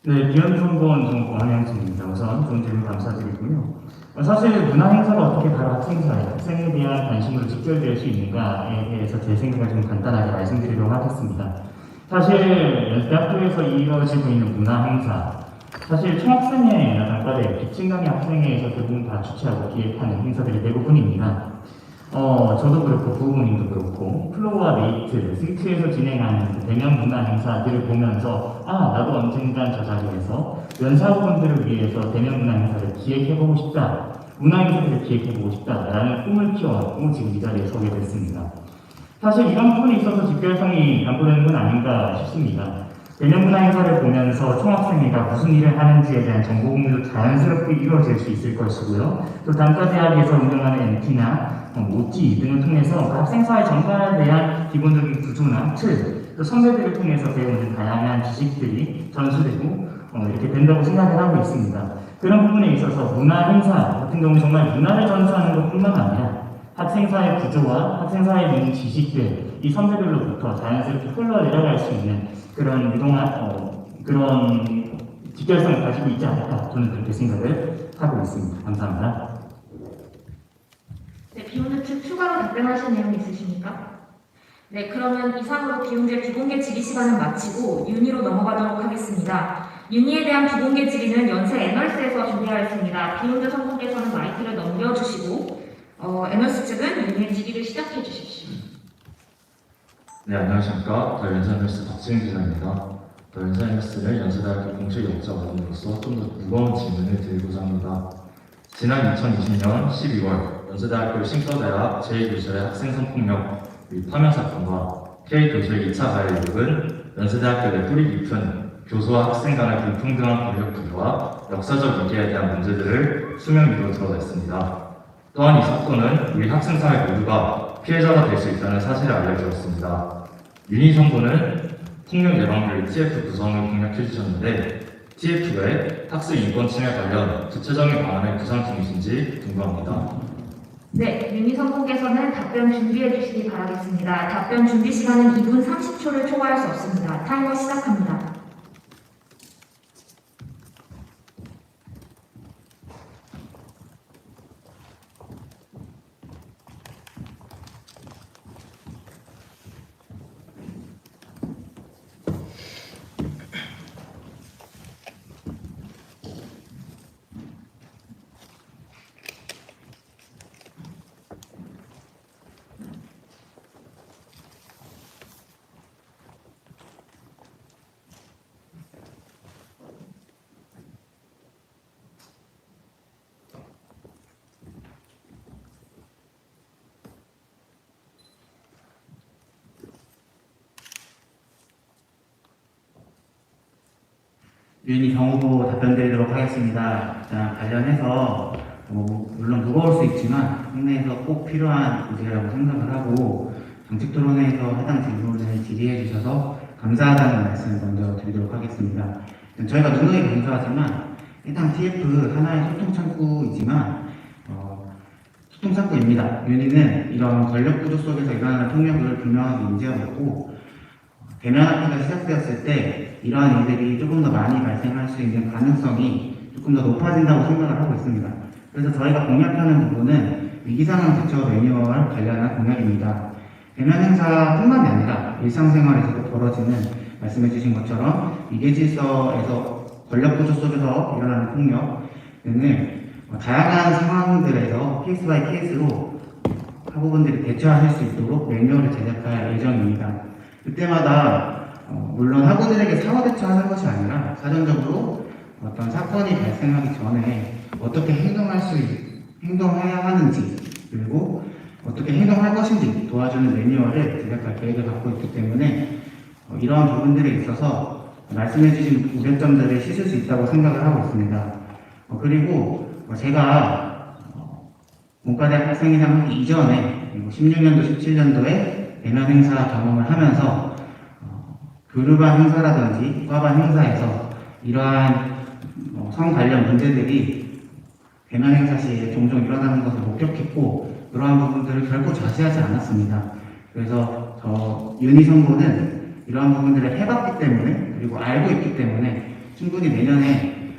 네, 비욘드 선본 정보 한양진입니다. 우선 좋은 질문 감사드리고요. 사실 문화 행사가 어떻게 바로 학생에 대한 관심으로 직결될 수 있는가에 대해서 제 생각을 좀 간단하게 말씀드리도록 하겠습니다. 사실 연세대학교에서 이루어지고 있는 문화 행사, 사실 총학생회나 단과대, 기층강의 학생회에서 대부분 다 주최하고 기획하는 행사들이 대부분입니다. 저도 그렇고 부모님도 그렇고 플로우와 메이트, 스위트에서 진행하는 그 대면 문화 행사들을 보면서 나도 언젠간 저 자리에서 연사학원들을 위해서 대면 문화 행사를 기획해보고 싶다, 문화 행사를 기획해보고 싶다라는 꿈을 키워왔고 지금 이 자리에 서게 됐습니다. 사실 이런 부분에 있어서 직결성이 담보되는 건 아닌가 싶습니다. 대면 문화 행사를 보면서 총학생회가 무슨 일을 하는지에 대한 정보 공유도 자연스럽게 이루어질 수 있을 것이고요. 또 단과대학에서 운영하는 MT나 모찌 등을 통해서 학생사회 전반에 대한 기본적인 구조나 틀, 또 선배들을 통해서 배우는 다양한 지식들이 전수되고 이렇게 된다고 생각을 하고 있습니다. 그런 부분에 있어서 문화 행사 같은 경우는 정말 문화를 전수하는 것뿐만 아니라 학생사의 구조와 학생사에 있는 지식들, 이 선배들로부터 자연스럽게 흘러내려갈 수 있는 그런 그런 직결성을 가지고 있지 않을까, 저는 그렇게 생각을 하고 있습니다. 감사합니다. 네, 비욘드 측 추가로 답변하실 내용 있으십니까? 네, 그러면 이상으로 비욘드의 비공개 질의 시간은 마치고 윤희로 넘어가도록 하겠습니다. 윤희에 대한 비공개 질의는 연세 애널스에서 준비하였습니다. 비욘드 성분께서는 마이크를 넘겨주시고 애널스 측은 윤희의 질의를 시작해 주십시오. 네, 안녕하십니까. 더 연세애널스 박지은 기자입니다. 더 연세애널스는 연세대학교 공채 역자원으로서 좀 더 무거운 질문을 드리고자 합니다. 지난 2020년 12월 연세대학교 신서대학 제2교실의 학생성폭력 및 파면 사건과 K교실 2차 가해 의혹은 연세대학교 내 뿌리 깊은 교수와 학생 간의 불평등한 권력 구조와 역사적 위기에 대한 문제들을 수면 위로 드러냈습니다. 또한 이 사건은 우리 학생사회 모두가 피해자가 될 수 있다는 사실을 알려주었습니다. 윤희 선고는 폭력 예방교육 TF 구성을 공략해 주셨는데 TF 외 학생 인권 침해 관련 구체적인 방안을 구상 중이신지 궁금합니다. 네, 윤희 성분께서는 답변 준비해 주시기 바라겠습니다. 답변 준비 시간은 2분 30초를 초과할 수 없습니다. 타이머 시작합니다. 윤희 경호부 답변드리도록 하겠습니다. 자, 관련해서 물론 무거울 수 있지만 국내에서 꼭 필요한 문제라고 생각을 하고 정책 토론회에서 해당 질문을 질의해 주셔서 감사하다는 말씀을 먼저 드리도록 하겠습니다. 저희가 누누이 강조하지만 해당 TF 하나의 소통창구이지만 소통창구입니다. 윤희는 이런 권력 구조 속에서 일어나는 폭력을 분명하게 인지하고 있고 대면 학기가 시작되었을 때 이러한 일들이 조금 더 많이 발생할 수 있는 가능성이 조금 더 높아진다고 생각을 하고 있습니다. 그래서 저희가 공략하는 부분은 위기상황 대처 매뉴얼 관련한 공략입니다. 대면 행사뿐만이 아니라 일상생활에서도 벌어지는 말씀해주신 것처럼 위계질서에서 권력 구조 속에서 일어나는 폭력 등을 다양한 상황들에서 케이스 바이 케이스로 학우분들이 대처하실 수 있도록 매뉴얼을 제작할 예정입니다. 그때마다 물론 학우들에게 사후 대처하는 것이 아니라 사전적으로 어떤 사건이 발생하기 전에 어떻게 행동해야 하는지 그리고 어떻게 행동할 것인지 도와주는 매뉴얼을 제작할 계획을 갖고 있기 때문에 이러한 부분들에 있어서 말씀해주신 우려점들을 씻을 수 있다고 생각을 하고 있습니다. 그리고 제가 문과대학 학생회장 하기 이전에 16년도, 17년도에 대면 행사 경험을 하면서 교류반 행사라든지 과반 행사에서 이러한 성 관련 문제들이 대면 행사 시에 종종 일어나는 것을 목격했고 그러한 부분들을 결코 좌시하지 않았습니다. 그래서 윤희 선고는 이러한 부분들을 해봤기 때문에 그리고 알고 있기 때문에 충분히 내년에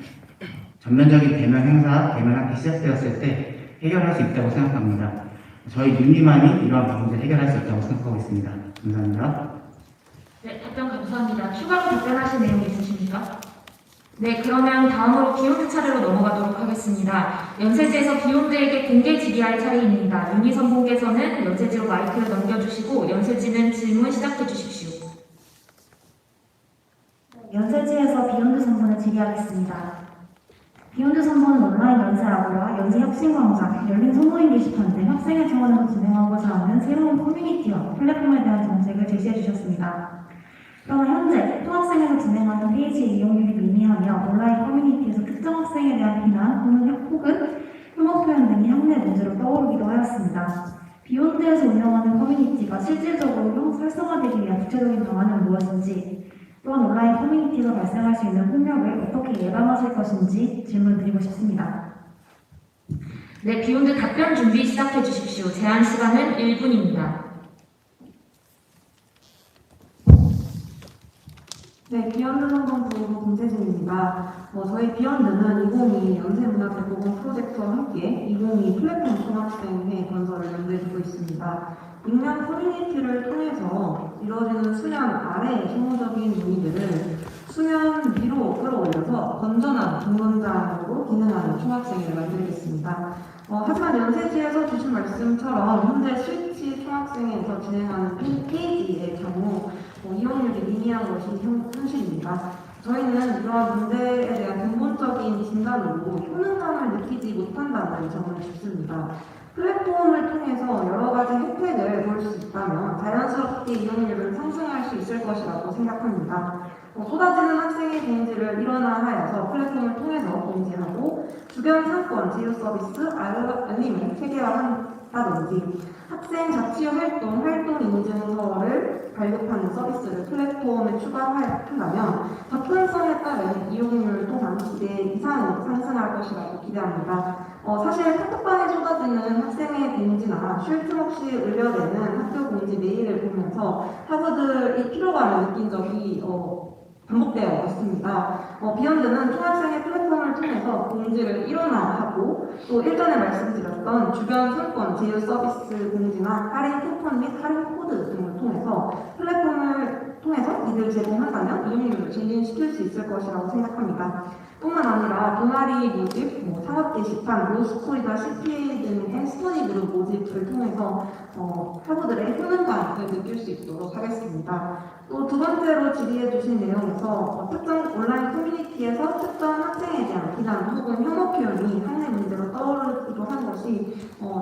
전면적인 대면 행사, 대면 학기 시작되었을 때 해결할 수 있다고 생각합니다. 저희 윤희만이 이러한 문제 해결할 수 있다고 생각하고 있습니다. 감사합니다. 네, 답변 감사합니다. 추가로 답변하실 내용 있으십니까? 네, 그러면 다음으로 비욘드 차례로 넘어가도록 하겠습니다. 연세지에서 비욘드에게 공개 질의할 차례입니다. 윤희 선봉께서는 연세지로 마이크를 넘겨주시고 연세지는 질문 시작해 주십시오. 연세지에서 비욘드 선본을 질의하겠습니다. 비욘드 선본은 온라인 연세 아우라, 연세 혁신광장, 열린 선보인 게시판 등 학생회 차원에서 진행하고자 하는 새로운 커뮤니티와 플랫폼에 대한 정책을 제시해 주셨습니다. 그러나 현재 통학생에서 진행하는 페이지 이용률이 미미하며 온라인 커뮤니티에서 특정 학생에 대한 비난 혹은 혐오 표현 등이 학내 문제로 떠오르기도 하였습니다. 비욘드에서 운영하는 커뮤니티가 실질적으로 활성화되기 위한 구체적인 방안은 무엇인지, 또한 온라인 커뮤니티에서 발생할 수 있는 폭력을 어떻게 예방하실 것인지 질문드리고 싶습니다. 네, 비욘드 답변 준비 시작해 주십시오. 제한 시간은 1분입니다. 네, 비욘드 선본 부부 김세진입니다. 저희 비욘드는 2022 연세문화대보건 프로젝트와 함께 2022 플랫폼 통학생회 건설을 염두에 두고 있습니다. 익명 커뮤니티를 통해서 이루어지는 수면 아래의 소모적인 논의들을 수면 위로 끌어올려서 건전한 동문장으로 기능하는 총학생회를 만들겠습니다. 하지만 연세지에서 주신 말씀처럼 현재 스위치 총학생회에서 진행하는 페이지의 경우 이용률이 미미한 것이 현실입니다. 저희는 이러한 문제에 대한 근본적인 진단으로 효능감을 느끼지 못한다는 점을 짚습니다. 플랫폼을 통해서 여러 가지 혜택을 볼 수 있다면 자연스럽게 이용률은 상승할 수 있을 것이라고 생각합니다. 쏟아지는 학생의 공지를 일원화하여서 플랫폼을 통해서 공지하고 주변 상권 제휴 서비스 알림을 체계화한다든지 학생 자치 활동 인증서를 발급하는 서비스를 플랫폼에 추가한다면 접근성에 따른 이용률 또한 기대 이상으로 상승할 것이라고 기대합니다. 사실 카톡방에 쏟아지는 학생의 공지나 쉴 틈 없이 울려대는 학교 공지 메일을 보면서 학우들이 피로감을 느낀 적이 반복되어 있습니다. 비욘드는 총학생의 플랫폼을 통해서 공지를 일원화하고 또 일전에 말씀드렸던 주변 상권 제휴 서비스 공지나 할인 쿠폰 및 할인 코드 등을 통해서 플랫폼을 통해서 이들 제공한다면 이용률을 증진시킬 수 있을 것이라고 생각합니다. 뿐만 아니라 동아리 모집, 상업 게시판, 로스쿨이나 CPA 등의 스터디 그룹 모집을 통해서 학우들의 효능감을 느낄 수 있도록 하겠습니다. 또 두 번째로 질의해 주신 내용에서 특정 온라인 커뮤니티에서 특정 학생에 대한 비난 혹은 혐오 표현이 학내 문제로 떠오르기도 한 것이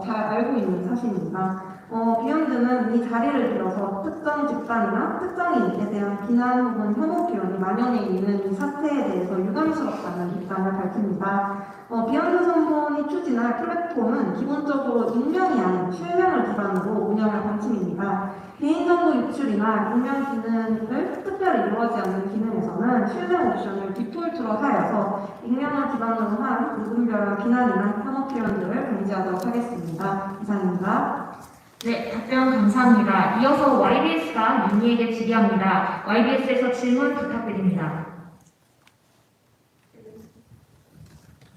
잘 알고 있는 사실입니다. 비욘드는 이 자리를 빌어서 특정 집단이나 특정인에 대한 비난 혹은 혐오 표현이 만연해 있는 이 사태에 대해서 유감스럽다는 입장을 밝힙니다. 비욘드 선본이 추진할 플랫폼은 기본적으로 익명이 아닌 실명을 기반으로 운영할 방침입니다. 개인정보 유출이나 익명 기능을 특별히 이루어지지 않는 기능에서는 실명 옵션을 디폴트로 하여서 익명을 기반으로 한 무분별한 비난이나 혐오 표현들을 방지하도록 하겠습니다. 이상입니다. 네, 답변 감사합니다. 이어서 YBS가 윤희에게 질의합니다. YBS에서 질문 부탁드립니다.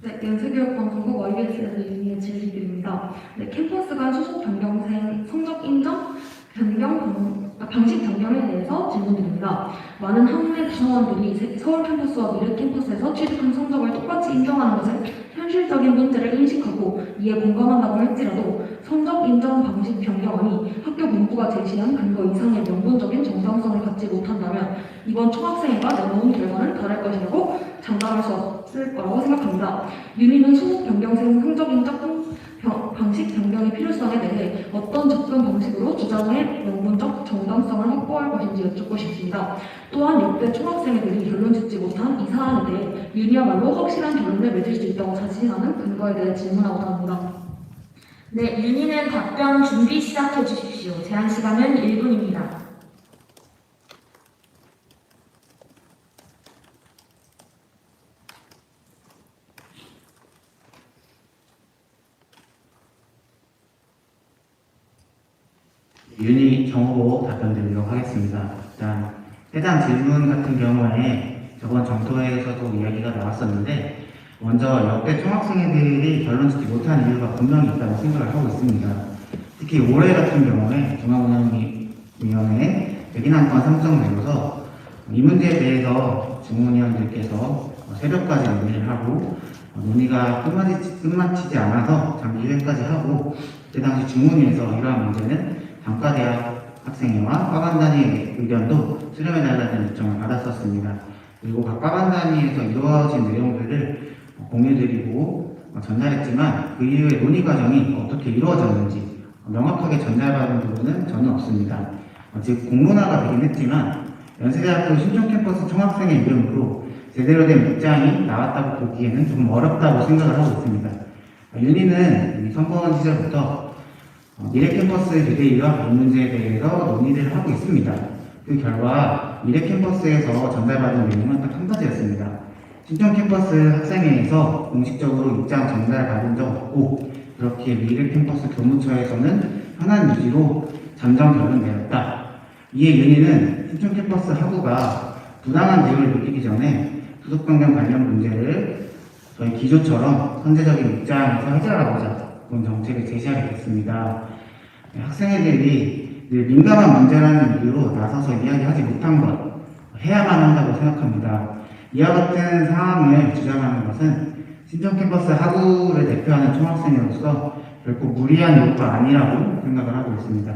네, 연세교육방송국 YBS에서 윤희의 질의드립니다. 네, 캠퍼스 간 소속 변경생 성적 인정 방식 변경에 대해서 질문드립니다. 많은 학내 구성원들이 서울 캠퍼스와 미래 캠퍼스에서 취득한 성적을 똑같이 인정하는 것은 현실적인 문제를 인식하고 이에 공감한다고 할지라도 성적 인정 방식 변경안이 학교 본부가 제시한 근거 이상의 명분적인 정당성을 갖지 못한다면 이번 총학생회가 내놓은 결과는 다를 것이라고 장담할 수 없을 거라고 생각합니다. 윤희는 소속 변경생 성적 인정 방식 변경의 필요성에 대해 어떤 접근 방식으로 주장의 명분적 정당성을 확보할 것인지 여쭙고 싶습니다. 또한 역대 총학생회들이 결론 짓지 못한 이 사안에 대해 윤희야말로 확실한 결론을 맺을 수 있다고 자신하는 근거에 대해 질문하고자 합니다. 네, 윤희는 답변 준비 시작해 주십시오. 제한 시간은 1분입니다. 윤희 정호로 답변드리도록 하겠습니다. 일단 해당 질문 같은 경우에 저번 점토에서도 이야기가 나왔었는데 먼저 역대 총학생회들이 결론 짓지 못한 이유가 분명히 있다고 생각을 하고 있습니다. 특히 올해 같은 경우에 중앙운영위원회에 101건 선정되어서 이 문제에 대해서 중문위원들께서 새벽까지 논의를 하고 논의가 끝마치지 않아서 장기 회의까지 하고 그때 당시 중문위에서 이러한 문제는 단과대학 학생회와 과반단위의 의견도 수렴해달라는 요청을 받았었습니다. 그리고 각 과반단위에서 이루어진 내용들을 공유드리고 전달했지만 그 이후에 논의 과정이 어떻게 이루어졌는지 명확하게 전달받은 부분은 전혀 없습니다. 즉 공론화가 되긴 했지만 연세대학교 신촌 캠퍼스 총학생회 이름으로 제대로 된 입장이 나왔다고 보기에는 조금 어렵다고 생각을 하고 있습니다. 윤희는 선거원 시절부터 미래 캠퍼스 비대위와 이 문제에 대해서 논의를 하고 있습니다. 그 결과 미래 캠퍼스에서 전달받은 내용은 딱 한 가지였습니다. 신촌 캠퍼스 학생회에서 공식적으로 입장 전달받은 적 없고 그렇게 미래 캠퍼스 교무처에서는 현안 유지로 잠정 결론 내렸다. 이에 윤희는 신촌 캠퍼스 학우가 부당한 대우를 느끼기 전에 수속 변경 관련 문제를 저희 기조처럼 선제적인 입장에서 해결하고자 본 정책을 제시하게 됐습니다. 학생회들이 늘 민감한 문제라는 이유로 나서서 이야기하지 못한 것 해야만 한다고 생각합니다. 이와 같은 상황을 주장하는 것은 신촌 캠퍼스 학우를 대표하는 총학생으로서 결코 무리한 요구가 아니라고 생각을 하고 있습니다.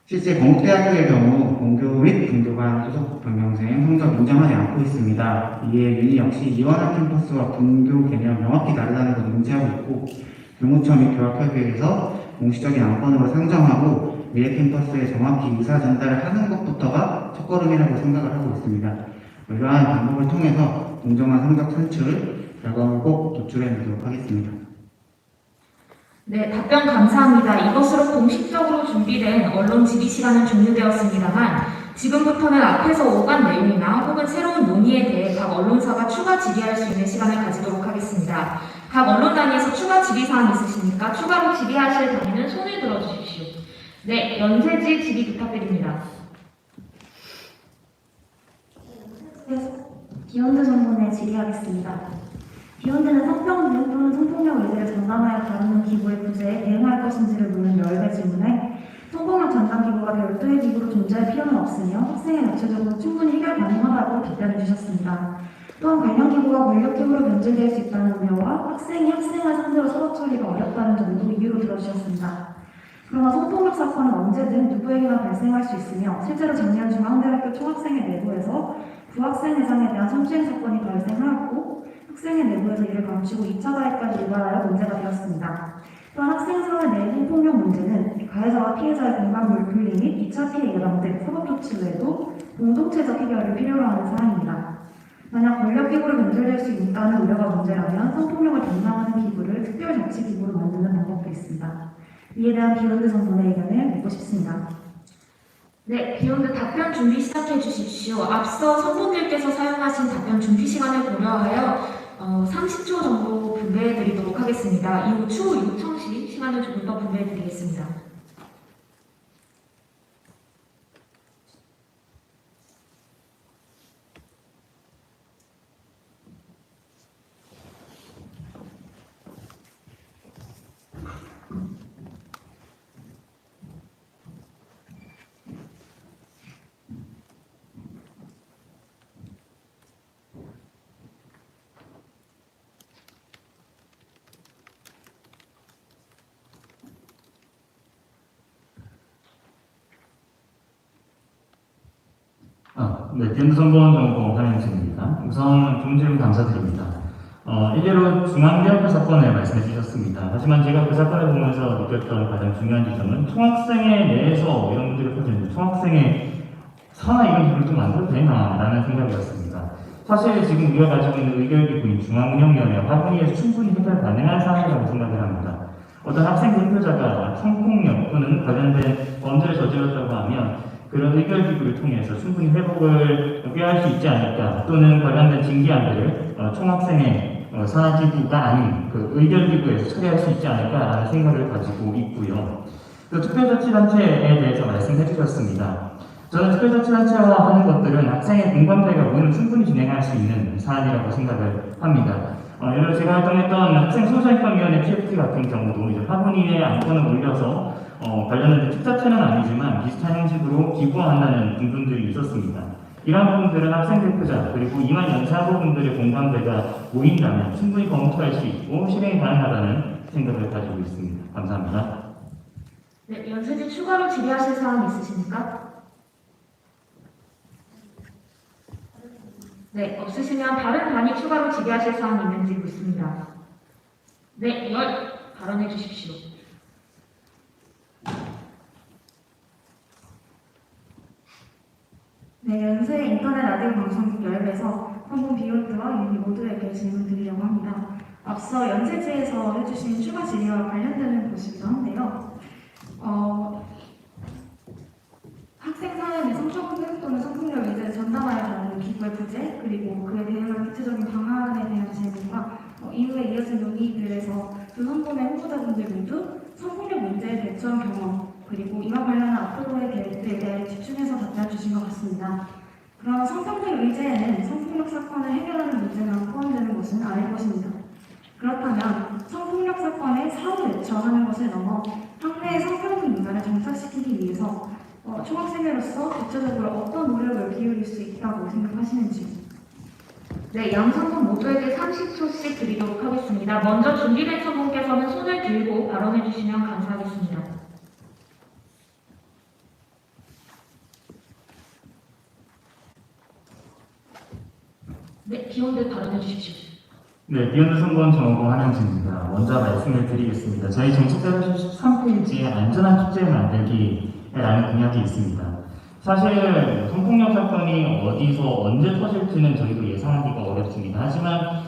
실제 건국대학교의 경우 본교 및 분교 간 소속 변경생 성적 인정하지 않고 있습니다. 이에 윤희 역시 이원학 캠퍼스와 분교 개념 명확히 다르다는 것을 인지하고 있고 교무처 및 교학협의회에서 공식적인 안건으로 상정하고 미래 캠퍼스에 정확히 의사 전달을 하는 것부터가 첫걸음이라고 생각을 하고 있습니다. 이러한 방법을 통해서 공정한 성적 산출 결과를 꼭 도출해내도록 하겠습니다. 네, 답변 감사합니다. 이것으로 공식적으로 준비된 언론 질의 시간은 종료되었습니다만 지금부터는 앞에서 오간 내용이나 혹은 새로운 논의에 대해 각 언론사가 추가 질의할 수 있는 시간을 가지도록 하겠습니다. 각 언론 단위에서 추가 질의 사항 있으십니까? 추가로 질의하실 단위는 손을 들어주십시오. 네, 연세지 질의 부탁드립니다. 비욘드 전문에 질의하겠습니다. 비욘드는 성평등 또는 성폭력 의제를 전담하여 다루는 기구의 부재에 대응할 것인지를 묻는 열배 질문에 성폭력 전담 기구가 별도의 기구로 존재할 필요는 없으며 학생의 자체적으로 충분히 해결 가능하다고 답변해 주셨습니다. 또한 관련 기구가 권력기구로 변질될 수 있다는 우려와 학생이 학생을 상대로 서로 처리가 어렵다는 점도 이유로 들어주셨습니다. 그러나 성폭력 사건은 언제든 누구에게나 발생할 수 있으며 실제로 작년 중앙대학교 총학생회 내부에서 부학생회장에 대한 성추행 사건이 발생하였고 학생회 내부에서 이를 감추고 2차 가해까지 유발하여 문제가 되었습니다. 또한 학생사회 내 성폭력 문제는 가해자와 피해자의 공감 분리 및 2차 피해 예방 등 사법 조치 외에도 공동체적 해결을 필요로 하는 사항입니다. 만약 권력기구로 변질될 수 있다는 우려가 문제라면 성폭력을 담당하는 기구를 특별자치기구로 만드는 방법도 있습니다. 이에 대한 비욘드 전문의 의견을 묻고 싶습니다. 네, 비욘드 답변 준비 시작해 주십시오. 앞서 선생님께서 사용하신 답변 준비 시간을 고려하여 30초 정도 분배해 드리도록 하겠습니다. 이후 추후 요청 시 시간을 조금 더 분배해 드리겠습니다. 네, 비욘드 선거원 정보 한현진입니다. 우선 좋은 질문 감사드립니다. 일례로 중앙대학교 사건을 말씀해 주셨습니다. 하지만 제가 그 사건을 보면서 느꼈던 가장 중요한 지점은 총학생회 내에서 이런 문제를 퍼지는데 총학생회 산하 이런 기구를 좀 만들어도 되나? 라는 생각이었습니다. 사실 지금 우리가 가지고 있는 의결기구인 중앙운영위원회 화분위에서 충분히 해결 가능한 사항이라고 생각을 합니다. 어떤 학생 대표자가 성폭력 또는 관련된 범죄를 저질렀다고 하면 그런 의결기구를 통해서 충분히 회복을 꾀할 수 있지 않을까, 또는 관련된 징계안들을 총학생회 산하기구가 아닌 그 의결기구에서 처리할 수 있지 않을까라는 생각을 가지고 있고요. 또 특별자치단체에 대해서 말씀해 주셨습니다. 저는 특별자치단체와 하는 것들은 학생의 공감대가 모이면 충분히 진행할 수 있는 사안이라고 생각을 합니다. 예를 들어 제가 활동했던 학생 소수인권위원회 PFT 같은 경우도 이제 화분위에 안건을 올려서 관련된 특자체는 아니지만 비슷한 형식으로 기부한다는 부분들이 있었습니다. 이러한 부분들은 학생 대표자 그리고 이만 연사부분들의 공감대가 모인다면 충분히 검토할 수 있고 실행이 가능하다는 생각을 가지고 있습니다. 감사합니다. 네, 연세지 추가로 질의하실 사항 있으십니까? 네, 없으시면 다른 단위 추가로 질의하실 사항 있는지 묻습니다. 네, 발언해 주십시오. 네, 연세 인터넷 라디오 방송국 열배에서 성분 비욘드와 유니 모두에게 질문 드리려고 합니다. 앞서 연세지에서 해주신 추가 질의와 관련되는 것이기도 한데요. 학생 사연의 성적 교육 또는 성폭력 의제를 전담하여 다루는 기구의 부재, 그리고 그에 대응한 구체적인 방안에 대한 질문과 이후에 이어진 논의들에서 두 선본의 후보자분들 모두 성폭력 문제에 대처한 경험, 그리고 이와 관련한 앞으로의 계획들에 대해 집중해서 답변 주신 것 같습니다. 그럼 성폭력 의제에는 성폭력 사건을 해결하는 문제가 포함되는 것은 아닐 것입니다. 그렇다면 성폭력 사건의 사후 대처하는 것을 넘어 학내의 성폭력 문화를 정착시키기 위해서 총학생회로서 구체적으로 어떤 노력을 기울일 수 있다고 생각하시는지. 네, 양 선분 모두에게 30초씩 드리도록 하겠습니다. 먼저 준비된 선분께서는 손을 들고 발언해 주시면 감사하겠습니다. 네, 비욘드 발언해 주십시오. 네, 비욘드 선건 정보 한양진입니다. 먼저 말씀을 드리겠습니다. 저희 정책대로 13페이지에 안전한 축제를 만들기라는 공약이 있습니다. 사실 성폭력 사건이 어디서 언제 터질지는 저희도 예상하기가 어렵습니다. 하지만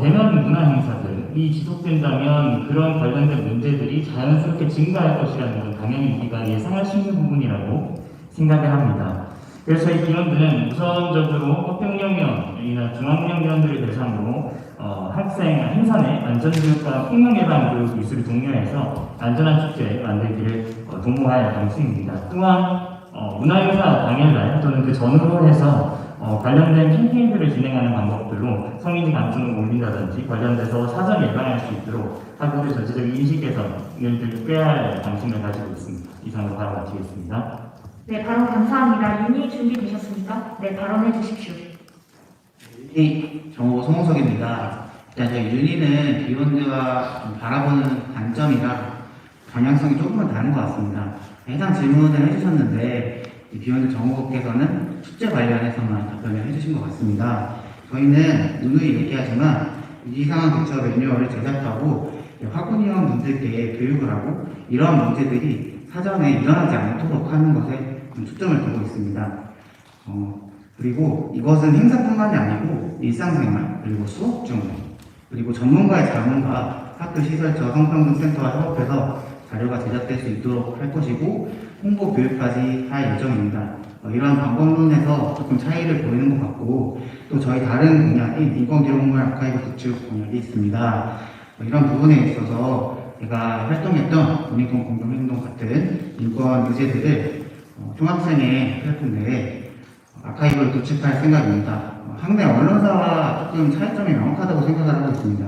대면 문화 행사들이 지속된다면 그런 관련된 문제들이 자연스럽게 증가할 것이라는 건 당연히 우리가 예상할 수 있는 부분이라고 생각을 합니다. 그래서 저희 비욘드는 우선적으로 협병령위원이나 중앙운영위원들을 대상으로 학생 행사 내 안전교육과 폭력 예방 교육 기술을 독려해서 안전한 축제 만들기를 도모할 방침입니다. 또한 문화행사 당일날 또는 그 전후로 해서 관련된 캠페인들을 진행하는 방법들로 성인지 감수를 올린다든지 관련돼서 사전 예방할 수 있도록 학우의 전체적인 인식 개선을 꾀할 방침을 가지고 있습니다. 이상으로 발언 마치겠습니다. 네, 발언 감사합니다. 윤희 준비되셨습니까? 네, 발언해 주십시오. 유니 정보 송호석입니다. 일단 저희 유니는 비욘드와 좀 바라보는 관점이랑 방향성이 조금은 다른 것 같습니다. 해당 질문을 해주셨는데 이 비욘드 정보국께서는 축제 관련해서만 답변을 해주신 것 같습니다. 저희는 누누이 얘기하지만 이 상황 대처 매뉴얼을 제작하고 학부모님분들께 교육을 하고 이러한 문제들이 사전에 일어나지 않도록 하는 것에 좀 초점을 두고 있습니다. 그리고 이것은 행사뿐만이 아니고 일상생활, 그리고 수업 중, 그리고 전문가의 자문과 학교 시설처 성평등센터와 협업해서 자료가 제작될 수 있도록 할 것이고 홍보 교육까지 할 예정입니다. 이러한 방법론에서 조금 차이를 보이는 것 같고 또 저희 다른 공약인 인권기록물 아카이브 구축 공약이 있습니다. 이런 부분에 있어서 제가 활동했던 국민권 공동행동 같은 인권 의제들을 중학생의 활동 내에 아카이브를 구축할 생각입니다. 학내 언론사와 조금 차이점이 명확하다고 생각을 하고 있습니다.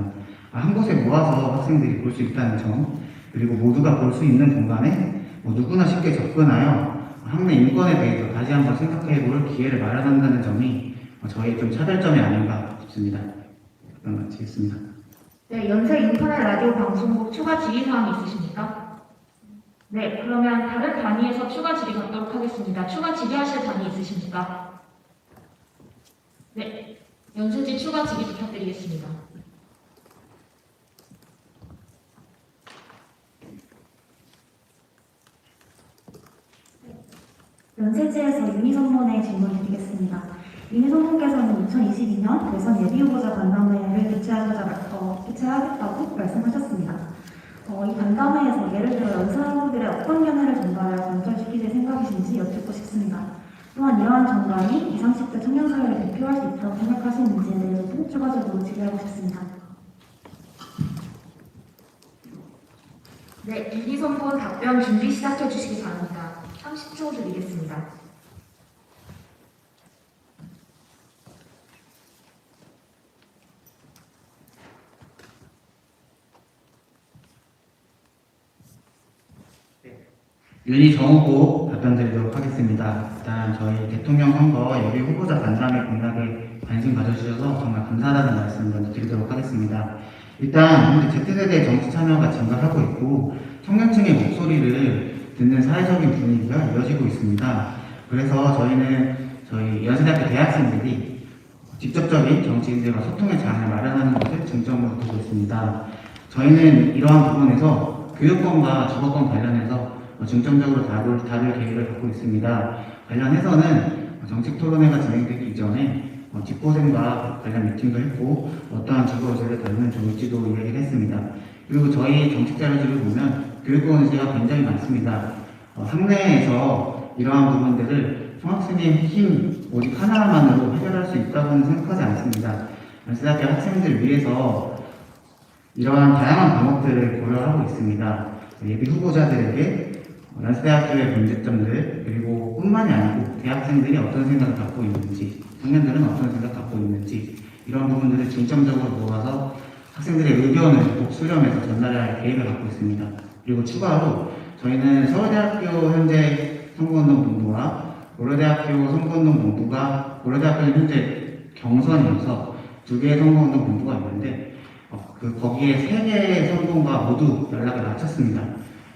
한 곳에 모아서 학생들이 볼 수 있다는 점, 그리고 모두가 볼 수 있는 공간에 누구나 쉽게 접근하여 학내 인권에 대해서 다시 한번 생각해 볼 기회를 마련한다는 점이 저희 좀 차별점이 아닌가 싶습니다. 그럼 마치겠습니다. 네, 연세 인터넷 라디오 방송국 추가 질의사항 있으십니까? 네, 그러면 다른 단위에서 추가 질의 받도록 하겠습니다. 추가 질의하실 단위 있으십니까? 네, 연세지 추가 질의 부탁드리겠습니다. 연세지에서 유니선본의 질문 드리겠습니다. 유니선본께서는 2022년 대선 예비후보자 간담회를 개최하겠다고 말씀하셨습니다. 이 간담회에서 예를 들어 연사분들의 어떤 견해를 전달하여 관철시키실 생각이신지 여쭙고 싶습니다. 또한 이러한 전당이 20, 30대 청년사회를 대표할 수 있다고 생각하시는지에 대해서도 추가적으로 질의하고 싶습니다. 네, 유니선본 답변 준비 시작해 주시기 바랍니다. 30초 드리겠습니다. 윤희 정후보 답변 드리도록 하겠습니다. 일단 저희 대통령 선거 예비 후보자 간담회 공약에 관심 가져주셔서 정말 감사하다는 말씀 먼저 드리도록 하겠습니다. 일단 현재 Z세대 정치 참여가 증가하고 있고 청년층의 목소리를 듣는 사회적인 분위기가 이어지고 있습니다. 그래서 저희는 저희 연세대학교 대학생들이 직접적인 정치인들과 소통의 장을 마련하는 것을 중점으로 두고 있습니다. 저희는 이러한 부분에서 교육권과 주거권 관련해서 중점적으로 다룰 계획을 갖고 있습니다. 관련해서는 정책 토론회가 진행되기 이전에 집고생과 관련 미팅도 했고 어떠한 주거의제를 다루면 좋을지도 이야기를 했습니다. 그리고 저희 정책 자료집을 보면 교육권 의제가 굉장히 많습니다. 학내에서 이러한 부분들을 총학생의 힘 오직 하나만으로 해결할 수 있다고는 생각하지 않습니다. 연세대학교 학생들 위해서 이러한 다양한 방법들을 고려하고 있습니다. 예비 후보자들에게 연세대학교의 문제점들 그리고 뿐만이 아니고 대학생들이 어떤 생각을 갖고 있는지 청년들은 어떤 생각을 갖고 있는지 이런 부분들을 중점적으로 모아서 학생들의 의견을 꼭 수렴해서 전달해야 할 계획을 갖고 있습니다. 그리고 추가로 저희는 서울대학교 현재 선거운동본부와 고려대학교 선거운동본부가 고려대학교는 현재 경선이어서 두 개의 선거운동본부가 있는데 거기에 세 개의 선거가 모두 연락을 마쳤습니다.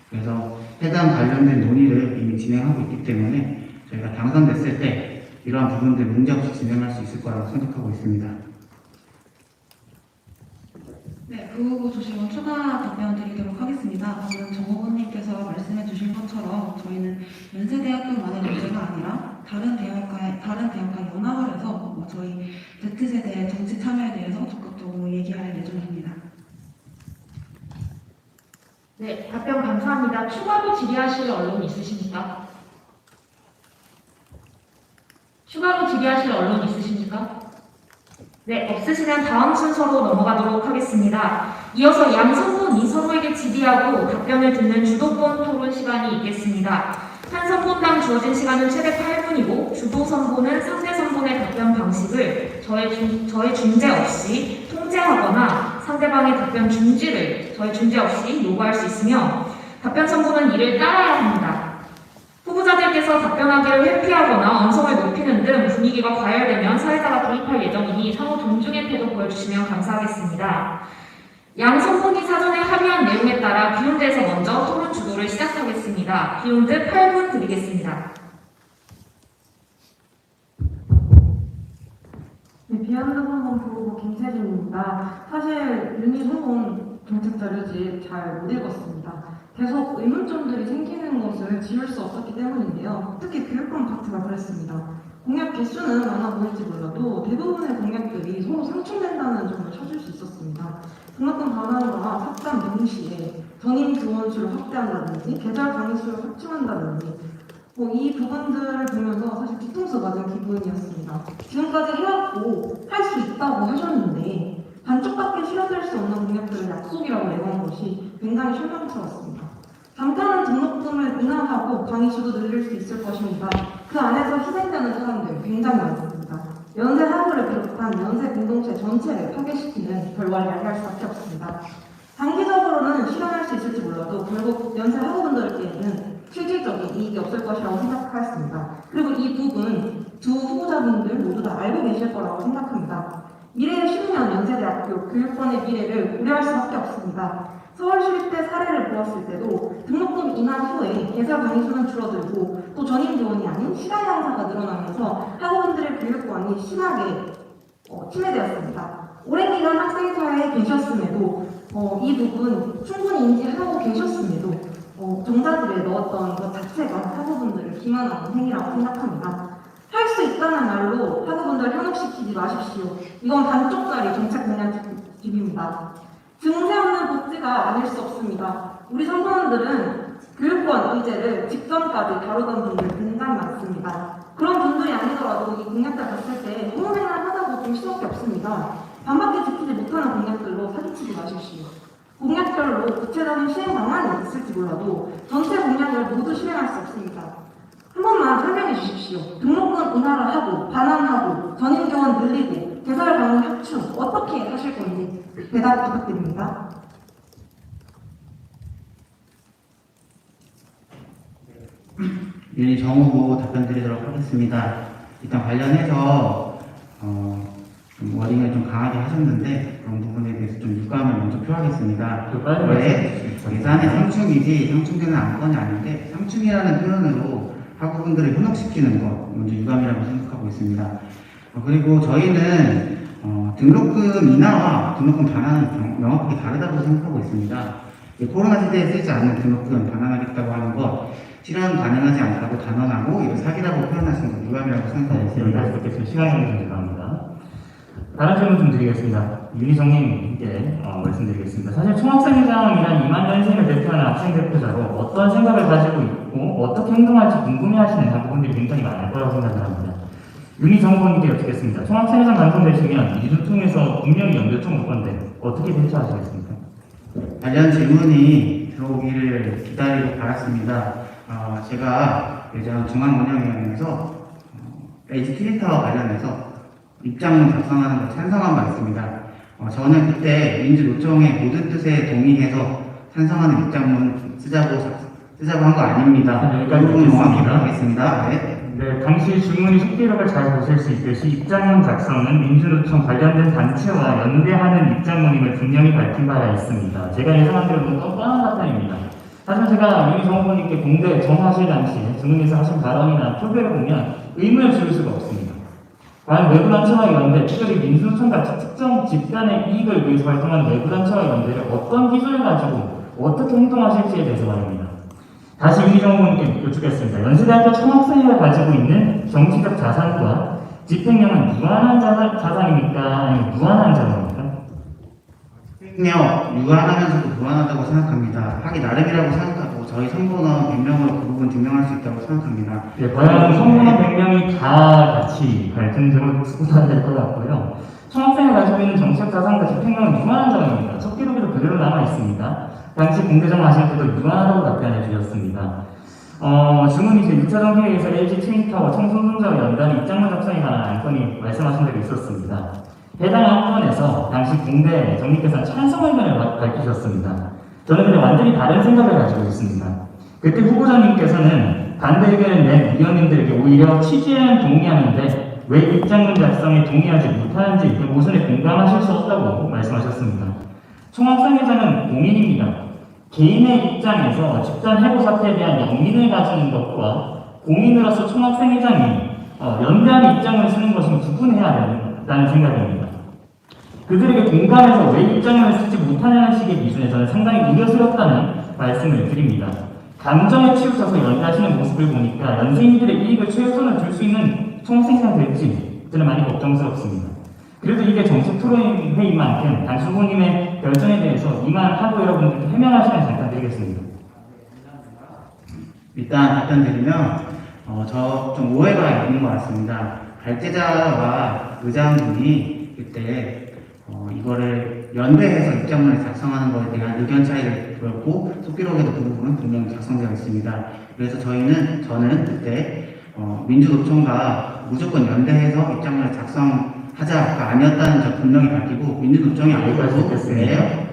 그래서 해당 관련된 논의를 이미 진행하고 있기 때문에 저희가 당선됐을 때 이러한 부분들 문제없이 진행할 수 있을 거라고 생각하고 있습니다. 네, 그 후보 조심은 추가 답변 드리도록 하겠습니다. 방금 정 후보님께서 말씀해 주신 것처럼 저희는 연세대학교만의 문제가 아니라 다른 대학과 연합을 해서 저희 Z세대의 정치 참여에 대해서 적극적으로 얘기할 예정입니다. 네, 답변 감사합니다. 추가로 질의하실 언론 있으십니까? 추가로 질의하실 언론 있으십니까? 네, 없으시면 다음 순서로 넘어가도록 하겠습니다. 이어서 양 선본이 서로에게 질의하고 답변을 듣는 주도권 토론 시간이 있겠습니다. 한 선본당 주어진 시간은 최대 8분이고 주도 선본은 상대 선본의 답변 방식을 저의 중재 없이 통제하거나 상대방의 답변 중지를 저의 중재 없이 요구할 수 있으며 답변 선본은 이를 따라야 합니다. 후보자들께서 답변하기를 회피하거나 언성을 높이는 등 분위기가 과열되면 사회자가 개입할 예정이니 상호 존중의 태도 보여주시면 감사하겠습니다. 양 선본이 사전에 합의한 내용에 따라 비욘드에서 먼저 토론 주도를 시작하겠습니다. 비욘드 8분 드리겠습니다. 네, 비욘드 선본 부후보 김세진입니다. 사실 윤희 선본 정책 자료집 잘 못 읽었습니다. 계속 의문점들이 생기는 것을 지울 수 없었기 때문인데요. 특히 교육권 파트가 그랬습니다. 공약 개수는 많아 보일지 몰라도 대부분의 공약들이 서로 상충된다는 점을 찾을 수 있었습니다. 등록금 반환과 삭감 동시에 전임 교원수를 확대한다든지 계절 강의수를 확충한다든지 이 부분들을 보면서 사실 뒤통수 맞은 기분이었습니다. 지금까지 해왔고 할 수 있다고 하셨는데 반쪽밖에 실현될 수 없는 공약들을 약속이라고 내건 것이 굉장히 실망스러웠습니다. 잠깐은 등록금을 인하하고 강의수도 늘릴 수 있을 것입니다. 그 안에서 희생되는 사람들 굉장히 많습니다. 연세 하부를 비롯한 연세 공동체 전체를 파괴시키는 결과를 야기할 수밖에 없습니다. 단기적으로는 실현할 수 있을지 몰라도 결국 연세 하부분들께는 실질적인 이익이 없을 것이라고 생각하였습니다. 그리고 이 부분 두 후보자분들 모두 다 알고 계실 거라고 생각합니다. 미래의 10년 연세대학교 교육권의 미래를 우려할 수밖에 없습니다. 서울시립대 사례를 보았을 때도 등록금 인하 후에 개설 강의수는 줄어들고 또 전임 교원이 아닌 시간 강사가 늘어나면서 학우분들의 교육권이 심하게 침해되었습니다. 오랜 기간 학생 사회에 계셨음에도 이 부분 충분히 인지하고 계셨음에도 정자들에 넣었던 것 자체가 학우분들을 기만하는 행위라고 생각합니다. 할 수 있다는 말로 학우분들 현혹시키지 마십시오. 이건 반쪽짜리 정책 공약집입니다. 증세 없는 복지가 아닐 수 없습니다. 우리 선거원들은 교육권 의제를 직전까지 다루던 분들 굉장히 많습니다. 그런 분들이 아니더라도 이 공약들 봤을 때 허무맹랑 하다고 볼 수밖에 없습니다. 반밖에 지키지 못하는 공약들로 사기치지 마십시오. 공약별로 구체적인 시행 방안이 있을지 몰라도 전체 공약을 모두 실행할 수 없습니다. 한 번만 설명해 주십시오. 등록금 인하를 하고 반환하고 전임 교원 늘리고 개설 강의 확충 어떻게 하실 건지 대답 부탁드립니다. 윤희 정후보 답변 드리도록 하겠습니다. 일단 관련해서 좀 워딩을 좀 강하게 하셨는데 그런 부분에 대해서 좀 유감을 먼저 표하겠습니다. 왜 예산의 상충이지 상충되는 안건이 아닌데 상충이라는 표현으로 학우분들을 현혹시키는 것 먼저 유감이라고 생각하고 있습니다. 그리고 저희는 등록금 인하와 등록금 반환은 명확하게 다르다고 생각하고 있습니다. 코로나 시대에 쓰지 않는 등록금 반환하겠다고 하는 것 실현 가능하지 않다고 단언하고 이거 사기라고 표현하시는 건 유감이라고 생각하고 있습니다. 여기까지 듣겠습니다. 시간이 좀 죄송합니다. 다른 질문 좀 드리겠습니다. 윤희정님께 말씀드리겠습니다. 사실 총학생회장이란 2만 년생을 대표하는 학생 대표자로 어떤 생각을 가지고 있고 어떻게 행동할지 궁금해하시는 학부모들이 굉장히 많을 거라고 생각을 합니다. 윤희정 후보님께 여쭙겠습니다. 총학생회장 당선되시면 이를 통해서 분명히 연결 올 건데 어떻게 대처하시겠습니까? 관련 질문이 들어오기를 기다리고 바랐습니다. 제가 예전 중앙운영위원회에서 LG 트윈타워 관련해서 입장문 작성하는 걸 찬성한 바 있습니다. 저는 그때 민주노총의 모든 뜻에 동의해서 찬성하는 입장문 쓰자고 한 거 아닙니다. 네, 그 여기까지 부분 정확히 듣겠습니다. 하겠습니다. 네, 당시 질문이 속기록을 잘 보실 수 있듯이 입장문 작성은 민주노총 관련된 단체와 연대하는 입장문임을 분명히 밝힌 바가 있습니다. 제가 예상한 대로 너무 뻔한 답변입니다. 하지만 제가 윤희정 후보님께 공대 정하실 당시에 증언에서 하신 발언이나 표결을 보면 의문을 지울 수가 없습니다. 과연 외부단체와 연대, 특별히 민주노총 같은 특정 집단의 이익을 위해서 활동하는 외부단체와 연대를 어떤 기준을 가지고 어떻게 행동하실지에 대해서 말입니다. 다시 윤희정 후보님께 여쭙겠습니다. 연세대학교 총학생회가 가지고 있는 정치적 자산과 집행력은 무한한 자산입니까? 아니면 무한한 자산입니까? 집행력 유한하면서도 무한하다고 생각합니다. 하기 나름이라고 생각하고 저희 선거는 100명으로 그 부분 증명할 수 있다고 생각합니다. 네, 과연 성분의 100명이 다 같이 갈등점을 수구사야 될 것 같고요. 총학생이 가지고 있는 정책 자산과 집행력은 유한한 자산입니다. 첫 기록에도 그대로 남아 있습니다. 당시 공대장 하실 때도 유한하다고 답변해 주셨습니다. 질문이 이제 6차전 회의에서 LG 트윈타워 청소년자와 연단 입장문 작성에 관한 안건이 말씀하신 적이 있었습니다. 해당 안건에서 당시 공대 정리께서는 찬성 의견을 밝히셨습니다. 저는 근데 완전히 다른 생각을 가지고 있습니다. 그때 후보자님께서는 반대 의견을 낸 위원님들에게 오히려 취지에는 동의하는데 왜 입장문 작성에 동의하지 못하는지 그 모순에 공감하실 수 없다고 말씀하셨습니다. 총학생회장은 공인입니다. 개인의 입장에서 집단 해고 사태에 대한 연민을 가지는 것과 공인으로서 총학생회장이 연대하는 입장을 쓰는 것은 구분해야 된다는 생각입니다. 그들에게 공감해서 왜 입장을 쓰지 못하냐는 식의 기준에 저는 상당히 우려스럽다는 말씀을 드립니다. 감정에 치우쳐서 연대하시는 모습을 보니까 연세인들의 이익을 최우선을 둘 수 있는 총학생회장 될지 저는 많이 걱정스럽습니다. 그래도 이게 정책 토론 회의인 만큼 당시 후보님의 결정에 대해서 이만 하고 여러분들께 해명할 시간 잠깐 드리겠습니다. 일단 답변 드리면 저 좀 오해가 있는 것 같습니다. 발제자와 의장분이 그때 이거를 연대해서 입장문을 작성하는 것에 대한 의견 차이를 보였고 속기록에도 그 부분은 분명히 작성되어 있습니다. 그래서 저는 그때 민주노총과 무조건 연대해서 입장문을 작성하자가 아니었다는 점 분명히 밝히고 민주노총이 아니어도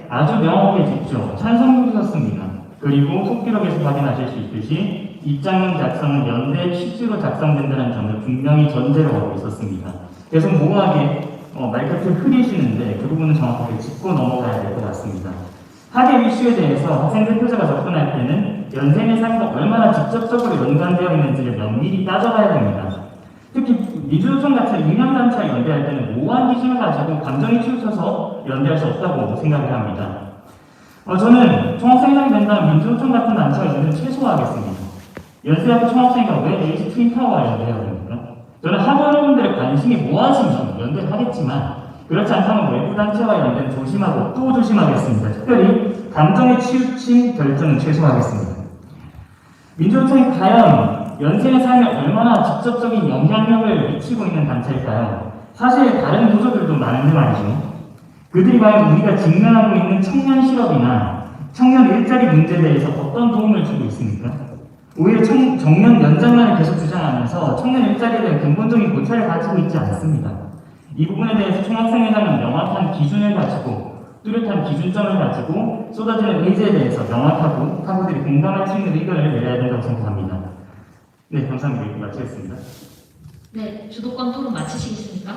아주 명확해 짚죠. 찬성 주셨습니다. 그리고 속기록에서 확인하실 수 있듯이 입장문 작성은 연대 취지로 작성된다는 점을 분명히 전제로 하고 있었습니다. 계속 모호하게 말끝을 흐리시는데 그 부분은 정확하게 짚고 넘어가야 될 것 같습니다. 학예 이슈에 대해서 학생 대표자가 접근할 때는 연생의 삶과 얼마나 직접적으로 연관되어 있는지를 면밀히 따져봐야 됩니다. 특히 민주노총 같은 유명단체와 연대할 때는 모호한 기준을 가지고 감정이 치우쳐서 연대할 수 없다고 생각을 합니다. 저는 총학생회장이 된다면 민주노총 같은 단체와 연대는 최소화하겠습니다. 연세대학교 총학생회가 왜 LG 트윈타워와 연대해야 됩니까? 저는 학우 여러분들의 관심이 모아지면 연대하겠지만 그렇지 않다면 외부 단체와 연대는 조심하고 또 조심하겠습니다. 특별히 감정에 치우친 결정은 최소화하겠습니다. 민주노총이 과연 연생의 삶에 얼마나 직접적인 영향력을 미치고 있는 단체일까요? 사실 다른 구조들도 많은데 말이죠. 그들이 과연 우리가 직면하고 있는 청년 실업이나 청년 일자리 문제에 대해서 어떤 도움을 주고 있습니까? 오히려 정년 연장만을 계속 주장하면서 청년 일자리에 대한 근본적인 고찰을 가지고 있지 않습니다. 이 부분에 대해서 총학생회장은 명확한 기준을 가지고 뚜렷한 기준점을 가지고 쏟아지는 의제에 대해서 명확하고 학우들이 공감할 수 있는 의견을 내려야 된다고 생각합니다. 네, 감사합니다. 이렇게 마치겠습니다. 네, 주도권 토론 마치시겠습니까?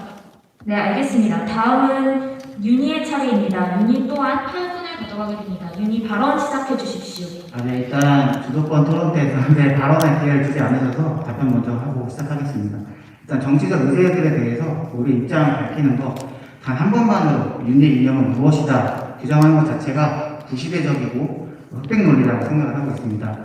네, 알겠습니다. 다음은 윤희의 차례입니다. 윤희 또한 8분을 가져가게 됩니다. 윤희 발언 시작해 주십시오. 네, 일단 주도권 토론 때 저한테 발언할 기회를 주지 않으셔서 답변 먼저 하고 시작하겠습니다. 일단 정치적 의제들에 대해서 우리 입장을 밝히는 거 단 한 번만으로 윤리 이념은 무엇이다 규정하는 것 자체가 구시대적이고 흑백 논리라고 생각을 하고 있습니다.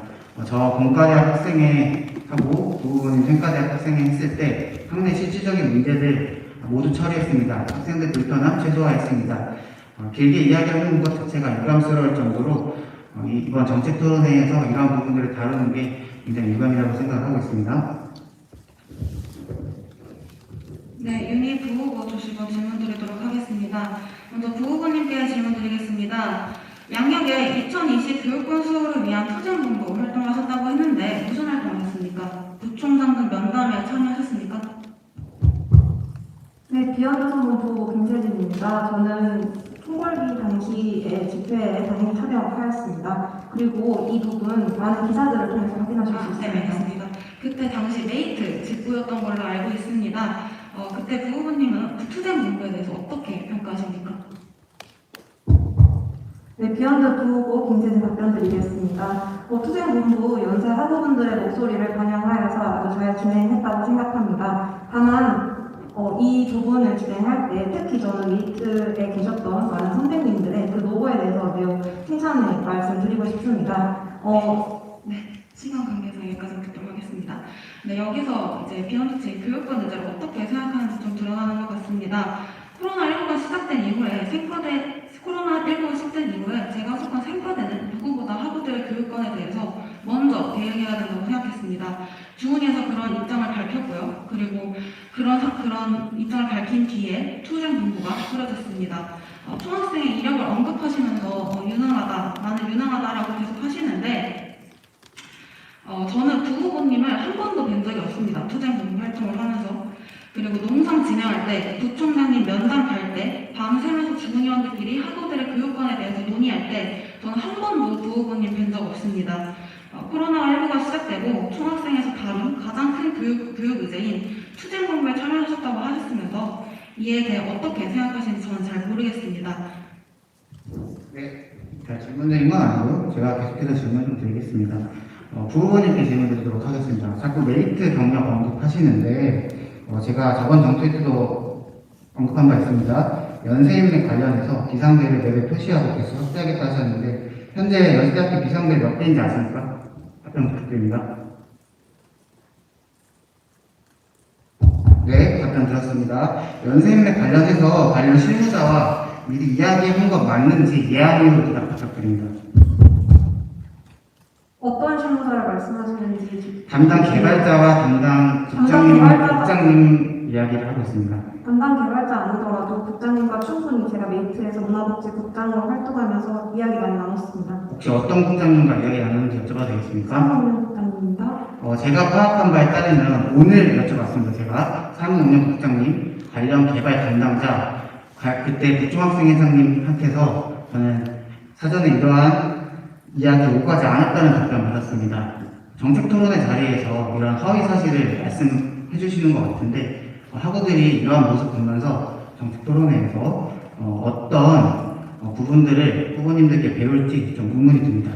저 공과대학 학생회 하고 부부님 평가대학 학생회 했을 때 학내 실질적인 문제들 모두 처리했습니다. 학생들 불편함 최소화했습니다. 길게 이야기하는 것 자체가 유감스러울 정도로 이번 정책 토론회에서 이러한 부분들을 다루는 게 굉장히 유감이라고 생각을 하고 있습니다. 네, 윤희 부후보 조시고 질문 드리도록 하겠습니다. 먼저 부후보님께 질문 드리겠습니다. 양력에 2020 교육권 수호를 위한 투쟁본부 활동하셨다고 했는데 무슨 활동하셨습니까? 부총장 등 면담에 참여하셨습니까? 네, 비욘드 선문 부호 김세진입니다. 저는 총궐기 당시에 집회에 당연히 참여하였습니다. 그리고 이 부분 많은 기사들을 통해서 확인하실 수 네, 있습니다. 알겠습니다. 그때 당시 메이트 직구였던 걸로 알고 있습니다. 그때 부후보님은 그 투쟁본부에 대해서 어떻게 평가하십니까? 네, 비욘드 부호 김세진 답변 드리겠습니다. 투쟁본부 연세 학우분들의 목소리를 반영하여서 아주 잘 진행했다고 생각합니다. 다만 이 부분을 진행할 때 특히 저는 메이트에 계셨던 많은 선배님들의 그 노고에 대해서 매우 칭찬의 말씀드리고 싶습니다. 시간 관계상 여기까지 듣도록 하겠습니다. 네, 여기서 이제 비욘드 측 교육권 문제를 어떻게 생각하는지 좀 드러나는 것 같습니다. 코로나19가 시작된 이후에 제가 속한 생과대는 누구보다 학우들의 교육권에 대해서 먼저 대응해야 된다고 생각했습니다. 주은이에서 그런 입장을 밝혔고요. 그리고 그런 입장을 밝힌 뒤에 투쟁본부가 꾸려졌습니다. 총학생의 이력을 언급하시면서 나는 유능하다라고 계속 하시는데 저는 부후보님을 한 번도 뵌 적이 없습니다. 투쟁본부 활동을 하면서. 그리고 농성 진행할 때, 부총장님 면담 갈 때, 밤새면서 주문위원들끼리 학우들의 교육권에 대해서 논의할 때 저는 한 번도 부후보님 뵌 적 없습니다. 코로나19가 시작되고 총학생에서 다룬 가장 큰 교육 의제인 투쟁본부에 참여하셨다고 하셨으면서 이에 대해 어떻게 생각하시는지 저는 잘 모르겠습니다. 네, 자, 질문 드린 건 아니고요. 제가 계속해서 질문 좀 드리겠습니다. 부후보님께 질문 드리도록 하겠습니다. 자꾸 메리트 경력 언급하시는데 제가 저번 정토 때도 언급한 바 있습니다. 연세인맥 관련해서 비상대를 매회 표시하고 개수 확대하겠다 하셨는데 현재 연세대학교 비상대 몇 개인지 아십니까? 답변 부탁드립니다. 네, 답변 들었습니다. 연세인맥 관련해서 관련 실무자와 미리 이야기한 것 맞는지 예안으로 대답 부탁드립니다. 어떤 실무자를 말씀하시는지 담당 개발자와 담당 국장님 이야기를 하고 있습니다. 담당 개발자 아니더라도 국장님과 충분히 제가 메이트에서 문화복지국장으로 활동하면서 이야기 많이 나눴습니다. 혹시 어떤 국장님과 이야기 나누는지 여쭤봐도 되겠습니까? 사무운영 국장님입니다. 제가 파악한 바에 따르면 오늘 여쭤봤습니다. 제가 사무운영 국장님, 관련 개발 담당자, 그때 부총학생 회장님한테서 저는 사전에 이러한 이야기 오가지 않았다는 답변을 받았습니다. 정책토론회 자리에서 이런 허위 사실을 말씀해 주시는 것 같은데 학우들이 이러한 모습 보면서 정책토론회에서 어떤 부분들을 후보님들께 배울지 좀 의문이 듭니다.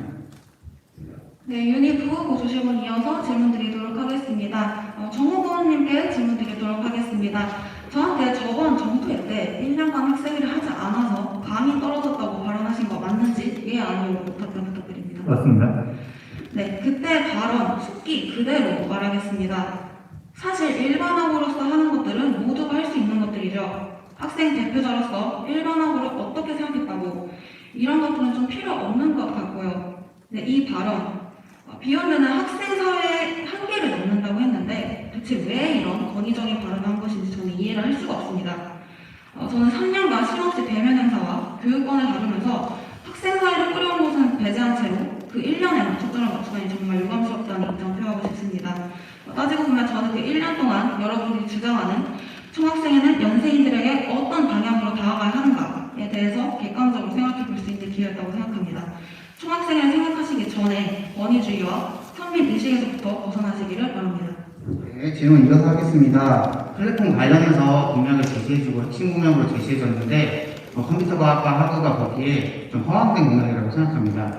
네, 윤희 부후보 조실문 이어서 질문 드리도록 하겠습니다. 정 후보님께 질문 드리도록 하겠습니다. 저한테 저번 정토회 때 1년간 학생회를 하지 않아서 감이 떨어졌다고 발언하신 거 맞는지 예, 아니요 답변 부탁드립니다. 맞습니다. 네, 그때 발언 숙기 그대로 말하겠습니다. 사실 일반학으로서 하는 것들은 모두가 할 수 있는 것들이죠. 학생 대표자로서 일반학으로 어떻게 생각했다고 이런 것들은 좀 필요 없는 것 같고요. 네, 이 발언 비욘드는 학생 사회의 한계를 넘는다고 했는데 대체 왜 이런 권위적인 발언을 한 것인지 저는 이해를 할 수가 없습니다. 저는 3년간 쉼없이 대면 행사와 교육권을 다루면서 학생 사회를 끌어온 것은 배제한 채로 그 1년에만 초점을 맞추다니 정말 유감스럽다는 입장 표하고 싶습니다. 따지고 보면 저는 그 1년 동안 여러분들이 주장하는 총학생회는 연세인들에게 어떤 방향으로 다가가야 하는가에 대해서 객관적으로 생각해 볼 수 있는 기회였다고 생각합니다. 총학생회를 생각하시기 전에 권위주의와 선민 의식에서부터 벗어나시기를 바랍니다. 질문 이어서 하겠습니다. 플랫폼 관련해서 공약을 제시해주고 핵심 공약으로 제시해줬는데 컴퓨터과학과 학부가 거기에 좀 허황된 공약이라고 생각합니다.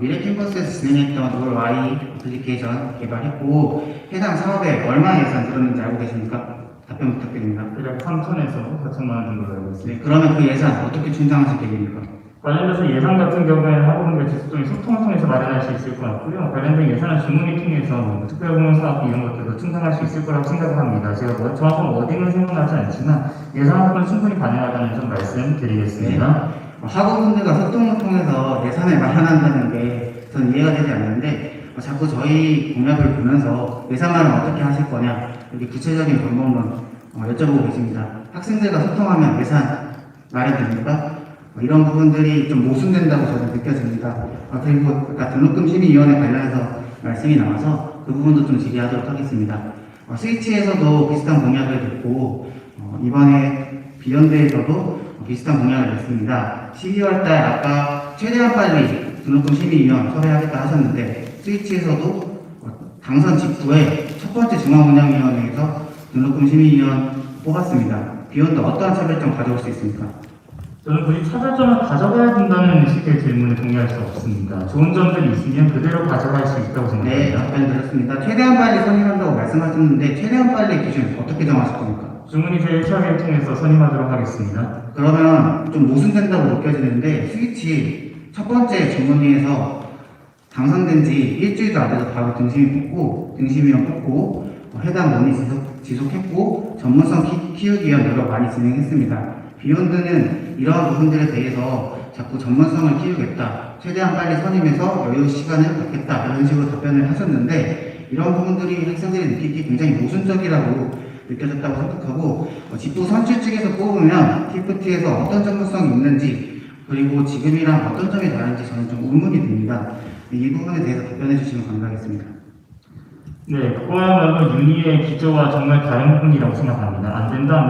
미래 캠퍼스에서 진행했던 올 Y 애플리케이션 개발했고 해당 사업에 얼마 예산 들었는지 알고 계십니까? 답변 부탁드립니다. 대략 3천에서 4천만 원 정도 알고 있습니다. 네, 그러면 그 예산 어떻게 충당하실 계획입니까? 관련돼서 예산 같은 경우에는 학우분들 지속적인 소통을 통해서 마련할 수 있을 것 같고요. 관련된 예산은 주문을 통해서 특별공헌 사업 이런 것들도 충당할 수 있을 거라고 생각을 합니다. 제가 정확한 워딩은 생각나지 않지만 예산은 충분히 가능하다는 점 말씀드리겠습니다. 학우분들과 소통을 통해서 예산을 마련한다는 게 저는 이해가 되지 않는데 자꾸 저희 공약을 보면서 예산만은 어떻게 하실 거냐 이렇게 구체적인 방법만 여쭤보고 계십니다. 학생들과 소통하면 예산 마련됩니까? 이런 부분들이 좀 모순된다고 저는 느껴집니다. 그리고 아까 등록금 심의위원회 관련해서 말씀이 나와서 그 부분도 좀 질의하도록 하겠습니다. 스위치에서도 비슷한 공약을 냈고 이번에 비연대에서도 비슷한 공약을 냈습니다. 12월달 아까 최대한 빨리 등록금 심의위원 섭외하겠다 하셨는데 스위치에서도 당선 직후에 첫 번째 중앙운영위원회에서 등록금 심의위원 뽑았습니다. 비연대 어떠한 차별점 가져올 수 있습니까? 저는 굳이 차별점을 가져가야 된다는 식의 질문에 동의할 수 없습니다. 좋은 점들이 있으면 그대로 가져갈 수 있다고 네, 생각합니다. 답변 드렸습니다. 최대한 빨리 선임한다고 말씀하셨는데 최대한 빨리 기준 어떻게 정하실 겁니까? 주문이 제 1차를 통해서 선임하도록 하겠습니다. 그러면 좀 모순된다고 느껴지는데 스위치 첫 번째 주문위에서 당선된 지 일주일도 안 돼서 바로 등심위원 뽑고 해당 논의 지속했고 전문성 키우기 위한 노력 많이 진행했습니다. 비욘드는 이러한 부분들에 대해서 자꾸 전문성을 키우겠다, 최대한 빨리 선임해서 여유 시간을 갖겠다 이런 식으로 답변을 하셨는데 이런 부분들이 학생들이 느끼기 굉장히 모순적이라고 느껴졌다고 생각하고 직부 선출 측에서 뽑으면 TFT에서 어떤 전문성이 있는지 그리고 지금이랑 어떤 점이 다른지 저는 좀 의문이 듭니다. 이 부분에 대해서 답변해 주시면 감사하겠습니다. 네, 그거야말로 윤희의 기조와 정말 다른 부분이라고 생각합니다. 안 된다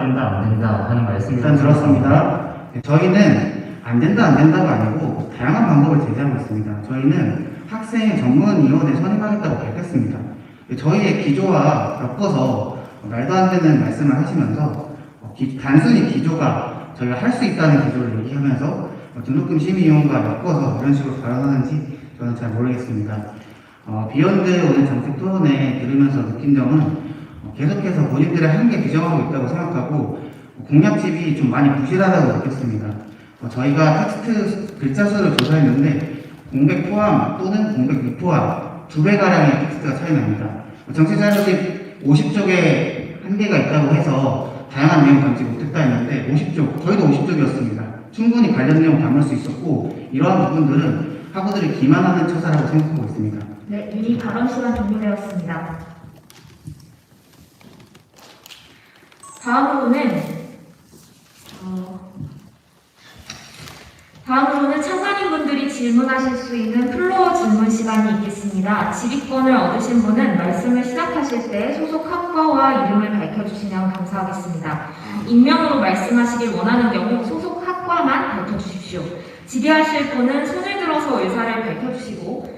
하는 말씀이 일단 들었습니다. 네, 저희는 안 된다가 아니고 다양한 방법을 제시하고 있습니다. 저희는 학생 전문위원회 선임하겠다고 밝혔습니다. 저희의 기조와 엮어서 말도 안 되는 말씀을 하시면서 단순히 기조가 저희가 할 수 있다는 기조를 얘기하면서 등록금 심의위원과 엮어서 이런 식으로 발언하는지 저는 잘 모르겠습니다. 비욘드 오늘 정책 토론회 들으면서 느낀 점은 계속해서 본인들의 한계 규정하고 있다고 생각하고 공약집이 좀 많이 부실하다고 느꼈습니다. 저희가 텍스트 글자 수를 조사했는데 공백 포함 또는 공백 미포함 2배가량의 텍스트가 차이 납니다. 정책 자료집 50쪽에 한계가 있다고 해서 다양한 내용 담지 못했다 했는데 50쪽, 저희도 50쪽이었습니다. 충분히 관련 내용 담을 수 있었고 이러한 부분들은 학우들이 기만하는 처사라고 생각하고 있습니다. 네, 윤희 발언 시간 종료되었습니다. 다음으로는 참관인분들이 질문하실 수 있는 플로어 질문 시간이 있겠습니다. 질의권을 얻으신 분은 말씀을 시작하실 때 소속 학과와 이름을 밝혀주시면 감사하겠습니다. 익명으로 말씀하시길 원하는 경우 소속 학과만 밝혀주십시오. 질의하실 분은 손을 들어서 의사를 밝혀주시고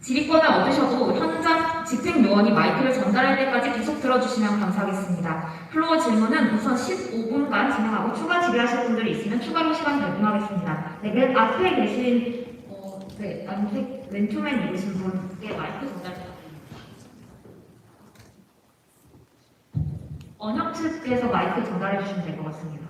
질의권을 얻으셔도 현장 집행요원이 마이크를 전달할 때까지 계속 들어주시면 감사하겠습니다. 플로어 질문은 우선 15분간 진행하고 추가 질의하실 분들이 있으면 추가로 시간 제공하겠습니다. 네, 맨 앞에 계신 남색 왼투맨 입으신 분께 마이크 전달 부탁드립니다. 언혁 측에서 마이크 전달해 주시면 될 것 같습니다.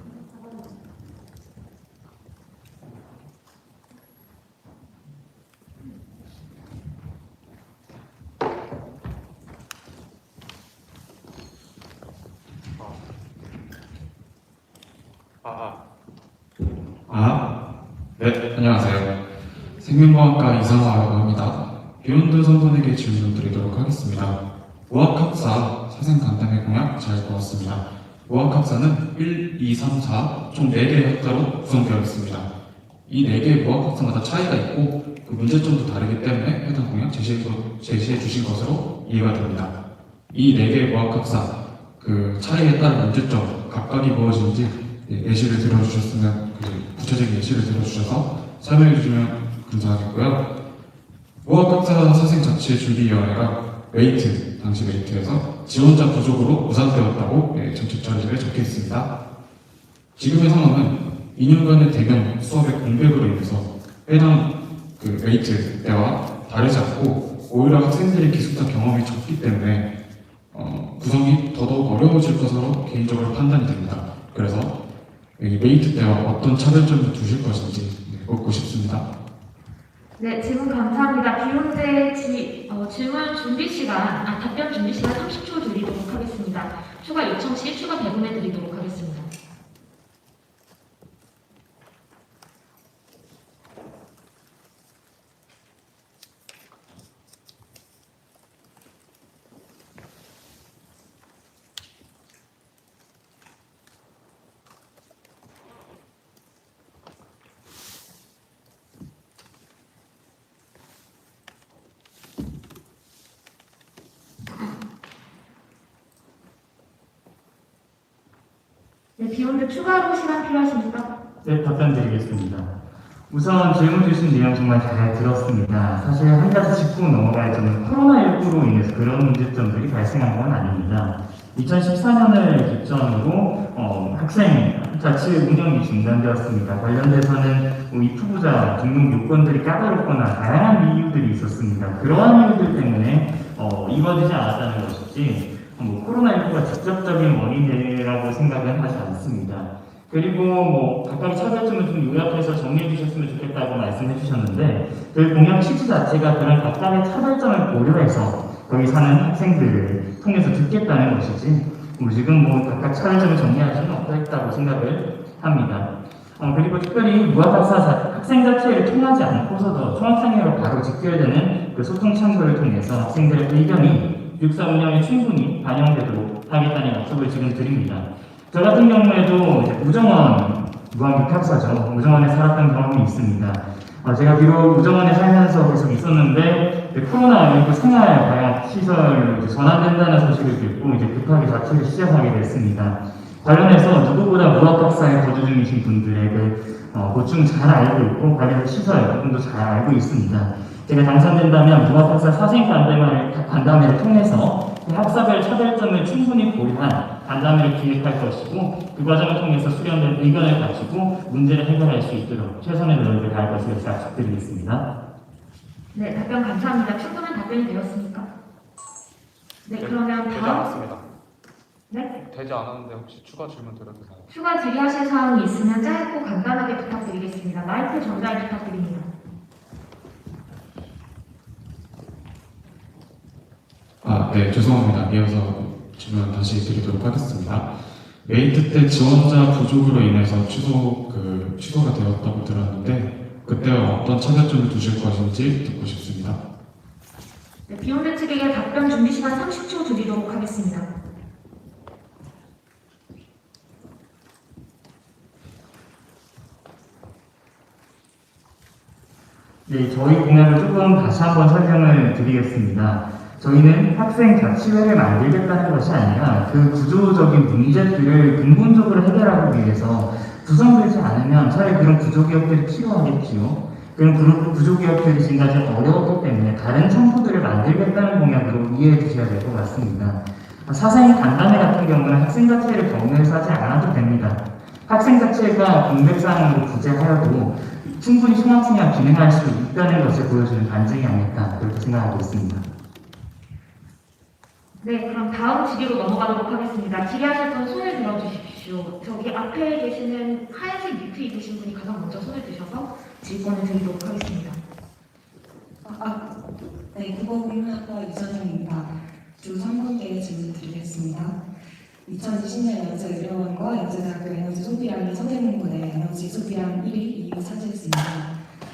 네, 안녕하세요. 생명과학과 이상화라고 합니다. 비욘드 선분에게 질문 드리도록 하겠습니다. 무학학사 사생 간담회 공약 잘 보았습니다. 무학학사는 1, 2, 3, 4 총 4개의 학자로 구성되어 있습니다. 이 4개의 무학학사마다 차이가 있고 그 문제점도 다르기 때문에 해당 공약 제시해 주신 것으로 이해가 됩니다. 이 4개의 무학학사 그 차이에 따른 문제점 각각이 무엇인지 예시를 들어주셨으면 구체적인 예시를 들어주셔서 설명해 주시면 감사하겠고요. 무학학사 사생자치준비위원회가 당시 웨이트에서 지원자 부족으로 무산되었다고 정책 자료에 적혀 있습니다. 지금의 상황은 2년간의 대면 수업의 공백으로 인해서 해당 웨이트 때와 다르지 않고 오히려 학생들의 기숙사 경험이 적기 때문에 구성이 더더욱 어려워질 것으로 개인적으로 판단이 됩니다. 그래서 이 웨이트 때와 어떤 차별점을 두실 것인지 묻고 싶습니다. 네, 질문 감사합니다. 비욘드의 질문 준비 시간, 답변 준비 시간 30초 드리도록 하겠습니다. 추가 요청 시 추가 배분해 드리도록 하겠습니다. 네, 비욘드 추가로 시간 필요하십니까? 네, 답변 드리겠습니다. 우선 질문 주신 내용 정말 잘 들었습니다. 사실 한 가지 짚고 넘어갈 점은 코로나19로 인해서 그런 문제점들이 발생한 건 아닙니다. 2014년을 기점으로 학생 자치 운영이 중단되었습니다. 관련돼서는 입후보자 등록 요건들이 까다롭거나 다양한 이유들이 있었습니다. 그러한 이유들 때문에 이루어지지 않았다는 것이지 코로나19가 직접적인 원인이라고 생각은 하지 않습니다. 그리고 각각의 차별점을 좀 요약해서 정리해 주셨으면 좋겠다고 말씀해 주셨는데 그 공약 취지 자체가 그런 각각의 차별점을 고려해서 거기 사는 학생들을 통해서 듣겠다는 것이지 지금 각각 차별점을 정리할 수는 없다고 생각을 합니다. 그리고 특별히 무학학사 학생 자체를 통하지 않고서도 총학생회로 바로 직결되는 그 소통 창구를 통해서 학생들의 의견이 교육사 운영에 충분히 반영되도록 하겠다는 약속을 지금 드립니다. 저 같은 경우에도 이제 우정원 무학육학사죠. 우정원에 살았던 경험이 있습니다. 제가 비록 우정원에 살면서 계속 있었는데 코로나19 생활과학시설로 전환된다는 소식을 듣고 이제 급하게 자취를 시작하게 됐습니다. 관련해서 누구보다 무학학사에 거주 중이신 분들의 고충 잘 알고 있고 관련 시설 부분도 잘 알고 있습니다. 제가 당선된다면 무학학사 사생 간담회를 통해서 학사별 차별점을 충분히 고려한 간담회를 기획할 것이고 그 과정을 통해서 수렴된 의견을 가지고 문제를 해결할 수 있도록 최선의 노력을 다할 것을 약속드리겠습니다. 네, 답변 감사합니다. 충분한 답변이 되었습니까? 네, 그러면 되지 다음. 않았습니다. 네? 되지 않았는데 혹시 추가 질문 드려도 되나요? 추가 질의하실 사항이 있으면 짧고 간단하게 부탁드리겠습니다. 마이크 전달 부탁드립니다. 네, 죄송합니다. 이어서 질문 다시 드리도록 하겠습니다. 웨이트 때 지원자 부족으로 인해서 취소가 되었다고 들었는데 그때와 어떤 차별점을 두실 것인지 듣고 싶습니다. 네, 비욘드 측에게 답변 준비 시간 30초 드리도록 하겠습니다. 네, 저희 공약을 조금 다시 한번 설명을 드리겠습니다. 저희는 학생 자치회를 만들겠다는 것이 아니라 그 구조적인 문제들을 근본적으로 해결하기 위해서 구성되지 않으면 차라리 그런 구조개혁들이 필요하겠지요. 그런 구조개혁들이 지금까지 어려웠기 때문에 다른 청구들을 만들겠다는 공약으로 이해해 주셔야 될 것 같습니다. 사생 간담회 같은 경우는 학생 자체를 경로해서 하지 않아도 됩니다. 학생 자체가 공백사항으로 부재하여도 충분히 총학생회가 기능할 수 있다는 것을 보여주는 반증이 아닐까 그렇게 생각하고 있습니다. 네, 그럼 다음 질의로 넘어가도록 하겠습니다. 질의하실 분 손을 들어주십시오. 저기 앞에 계시는 하얀색 니트 입으신 분이 가장 먼저 손을 드셔서 질문을 드리도록 하겠습니다. 네, 국어국문학과 유선영입니다. 두 3분께 질문 드리겠습니다. 2020년 연세의료원과 연세대학교 에너지 소비량이 선생님분의 에너지 소비량 1위, 2위 차지했습니다.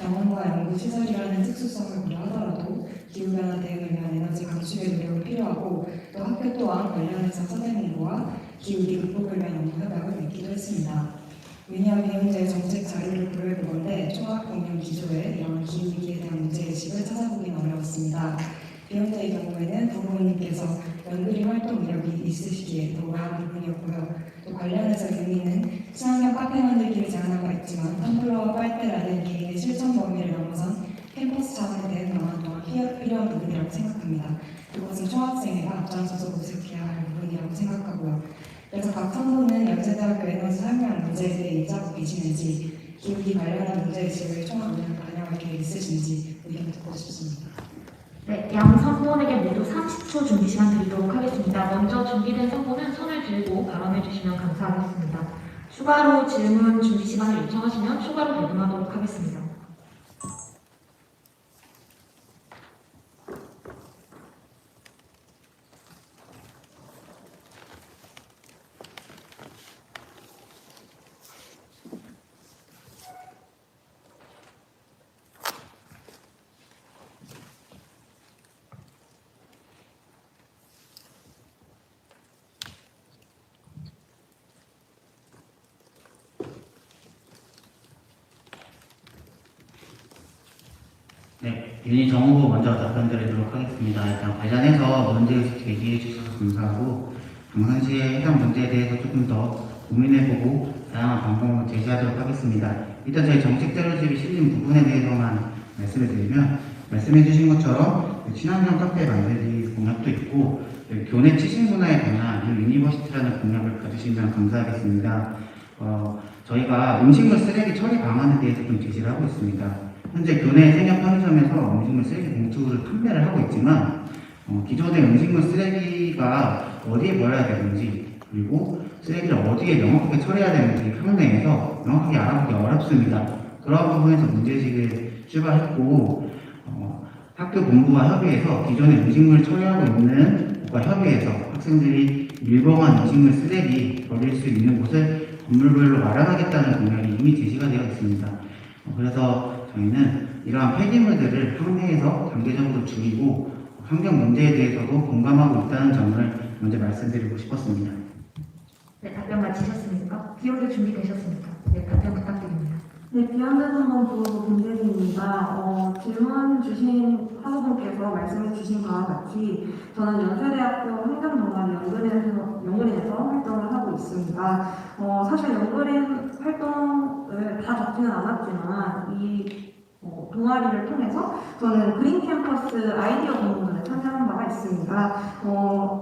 병원과 연구시설이라는 특수성을 고려하더라도 기후변화 대응을 위한 에너지 감축의 노력이 필요하고 또 학교 또한 관련해서 선생님과 기후위기 극복을 위한 연구 협약을 맺기도 했습니다. 위니와 비욘드의 정책 자료를 고려해보건대 총학공유 기조에 이런 기후위기에 대한 문제의식을 찾아보기는 어려웠습니다. 비욘드의 경우에는 부모님께서 연구리 활동 이력이 있으시기에 노라한 부분이었고요. 또 관련해서 유니는 친환경 카페 만들기를 제안한 바 있지만 텀블러와 빨대라는 개인의 실천 범위를 넘어선 캠퍼스 자원에 대한 방안 또한 필요한 부분이라고 생각합니다. 그것은 주 총학생회가 앞장서서 모색해야 할 부분이라고 생각하고요. 그래서 각 선보는 연세대학교 에너지 사용량 문제에 대해 입자고 계시는지, 기후기 관련한 문제의식을 총합을 반영할 계획 있으신지 의견 듣고 싶습니다. 네, 양 선보에게 모두 30초 준비 시간 드리도록 하겠습니다. 먼저 준비된 선보는 손을 들고 발언해 주시면 감사하겠습니다. 추가로 질문 준비 시간을 요청하시면 추가로 배분하도록 하겠습니다. 네, 윤희 정후 먼저 답변 드리도록 하겠습니다. 일단 관련해서 문제의식 제기해 주셔서 감사하고, 평상시에 해당 문제에 대해서 조금 더 고민해보고 다양한 방법을 제시하도록 하겠습니다. 일단 저희 정책 자료집이 실린 부분에 대해서만 말씀을 드리면, 말씀해 주신 것처럼 친환경 카페 만들기 공약도 있고, 교내 취식 문화에 관한 유니버시티라는 공약을 가주시면 감사하겠습니다. 저희가 음식물 쓰레기 처리 방안에 대해서 좀 제시를 하고 있습니다. 현재 교내 생협 편의점에서 음식물 쓰레기 봉투를 판매를 하고 있지만, 기존의 음식물 쓰레기가 어디에 버려야 되는지, 그리고 쓰레기를 어디에 명확하게 처리해야 되는지 판매에서 명확하게 알아보기 어렵습니다. 그런 부분에서 문제의식을 출발했고, 학교 본부와 협의해서 기존의 음식물 처리하고 있는 곳과 협의해서 학생들이 일봉한 음식물 쓰레기 버릴 수 있는 곳을 건물별로 마련하겠다는 공약이 이미 제시가 되어 있습니다. 그래서 저희는 이러한 폐기물들을 판매해서 단계적으로 줄이고 환경 문제에 대해서도 공감하고 있다는 점을 먼저 말씀드리고 싶었습니다. 네, 답변 마치셨습니까? 기호대 준비되셨습니까? 네, 답변 부탁드립니다. 네, 비욘드 선본 부호부 김대리입니다. 질문 주신 학우분께서 말씀해 주신 바와 같이 저는 연세대학교 환경동아리 연구린에서 활동을 하고 있습니다. 사실 연구린 활동을 다 적지는 않았지만 이 동아리를 통해서 저는 그린 캠퍼스 아이디어 공모전에 참여한 바가 있습니다.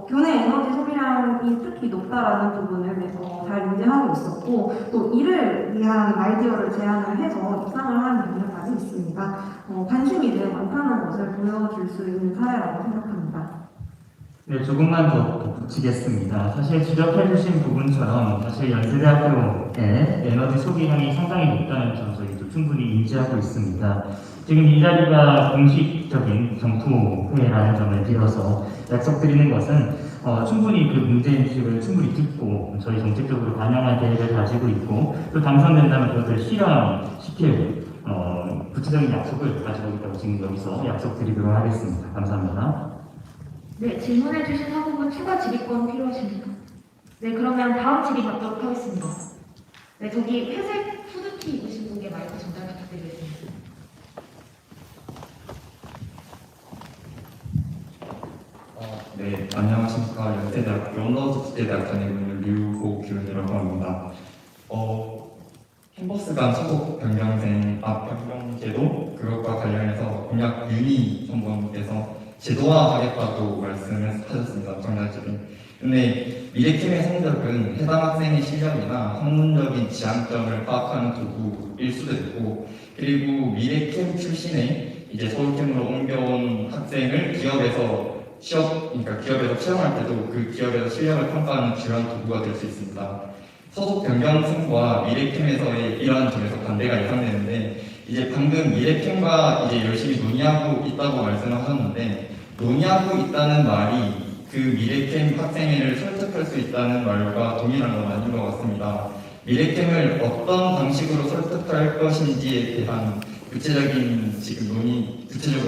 교내 에너지 소비량이 특히 높다라는 부분을 잘 인지하고 있었고, 또 이를 위한 아이디어를 제안을 해서 입상을 한 경우까지 있습니다. 관심이 되게 많다는 것을 보여줄 수 있는 사례라고 생각합니다. 네, 조금만 더 덧붙이겠습니다. 사실 지적해주신 부분처럼 사실 연세대학교의 에너지 소비량이 상당히 높다는 점 저희도 충분히 인지하고 있습니다. 지금 이 자리가 공식적인 정토회라는 점을 빌어서 약속드리는 것은 충분히 그 문제인식을 충분히 듣고 저희 정책적으로 반영할 계획을 가지고 있고, 또 당선된다면 그것을 실현시킬 구체적인 약속을 가지고 있다고 지금 여기서 약속드리도록 하겠습니다. 감사합니다. 네, 질문해주신 학우분 추가 질의권 필요하십니까? 네, 그러면 다음 질의 받도록 하겠습니다. 네, 저기 회색 후드티 입으신 분께 마이크 전달 부탁드리겠습니다. 네, 안녕하십니까. 연세대학교 언어국제대학 다니고 있는 류호규라고 합니다. 캠퍼스 간 소속 변경제도 그것과 관련해서 공약 윤희 선보님께서 제도화하겠다고 말씀을 하셨습니다. 정답집에. 근데 미래캠의 성적은 해당 학생의 실력이나 학문적인 지향점을 파악하는 도구일 수도 있고, 그리고 미래캠 출신의 이제 서울캠으로 옮겨온 학생을 기업에서 채용할 때도 그 기업에서 실력을 평가하는 주요한 도구가 될 수 있습니다. 소속 변경생과 미래캠에서의 이러한 점에서 반대가 예상되는데, 이제 방금 미래캠과 이제 열심히 논의하고 있다고 말씀하셨는데, 논의하고 있다는 말이 그 미래캠 학생회를 설득할 수 있다는 말과 동일한 건 아닌 것 같습니다. 미래캠을 어떤 방식으로 설득할 것인지에 대한 구체적으로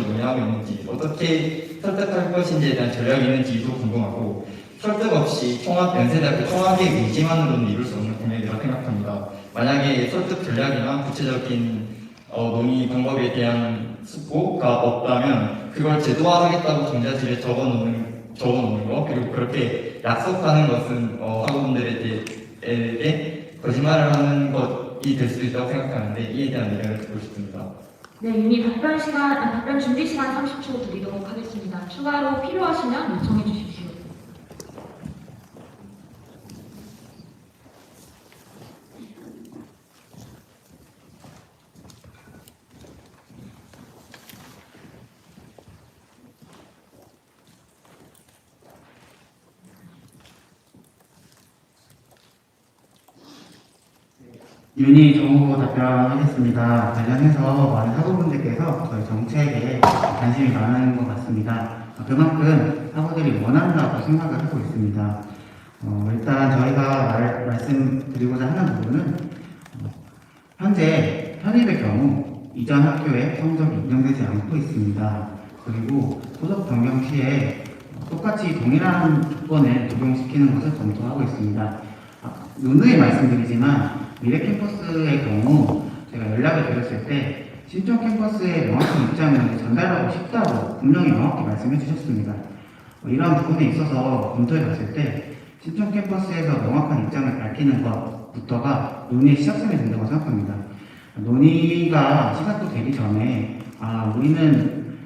논의하고 있는지, 어떻게 설득할 것인지에 대한 전략이 있는지도 궁금하고, 설득 없이 연세대학교 통합의 의지만으로는 이룰 수 없는 공약이라고 생각합니다. 만약에 설득 전략이나 구체적인 논의 방법에 대한 숙고가 없다면 그걸 제도화하겠다고 전자집에 적어놓는 거, 그리고 그렇게 약속하는 것은 학우분들에게 거짓말을 하는 것이 될 수도 있다고 생각하는데, 이에 대한 의견을 듣고 싶습니다. 네, 윤희 답변 준비 시간 30초 드리도록 하겠습니다. 추가로 필요하시면 요청해 주십시오. 윤희 정보 답변하겠습니다. 관련해서 많은 학우분들께서 저희 정책에 관심이 많은 것 같습니다. 그만큼 학우들이 원한다고 생각을 하고 있습니다. 일단 저희가 말씀드리고자 하는 부분은 현재 편입의 경우 이전 학교에 성적이 인정되지 않고 있습니다. 그리고 소속 변경 시에 똑같이 동일한 조건을 적용시키는 것을 검토하고 있습니다. 누누이 말씀드리지만 미래 캠퍼스의 경우 제가 연락을 드렸을 때 신촌 캠퍼스의 명확한 입장을 전달하고 싶다고 분명히 명확히 말씀해 주셨습니다. 이러한 부분에 있어서 검토해 봤을 때 신촌 캠퍼스에서 명확한 입장을 밝히는 것부터가 논의의 시작점이 된다고 생각합니다. 논의가 시작도 되기 전에 우리는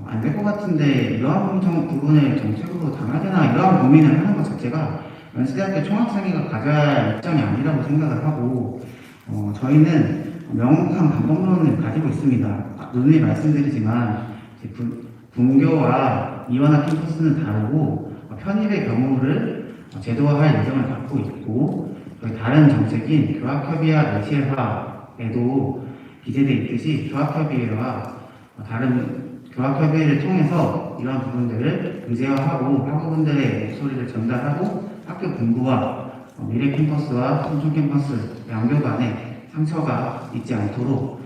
안 될 것 같은데 이러한 부분을 정책으로 담아야 되나 이러한 고민을 하는 것 자체가 연세대학교 총학생회가 가져야 할 입장이 아니라고 생각을 하고 저희는 명확한 방법론을 가지고 있습니다. 누누이 말씀드리지만 분교와 이완학 캠퍼스는 다르고 편입의 경우를 제도화할 예정을 갖고 있고 다른 정책인 교학협의와 내실화에도 기재되어 있듯이 교학협의회와 다른 교학협의회를 통해서 이러한 부분들을 의제화하고 학우분들의 목소리를 전달하고 학교 본부와 미래 캠퍼스와 신촌 캠퍼스 양교 간에 상처가 있지 않도록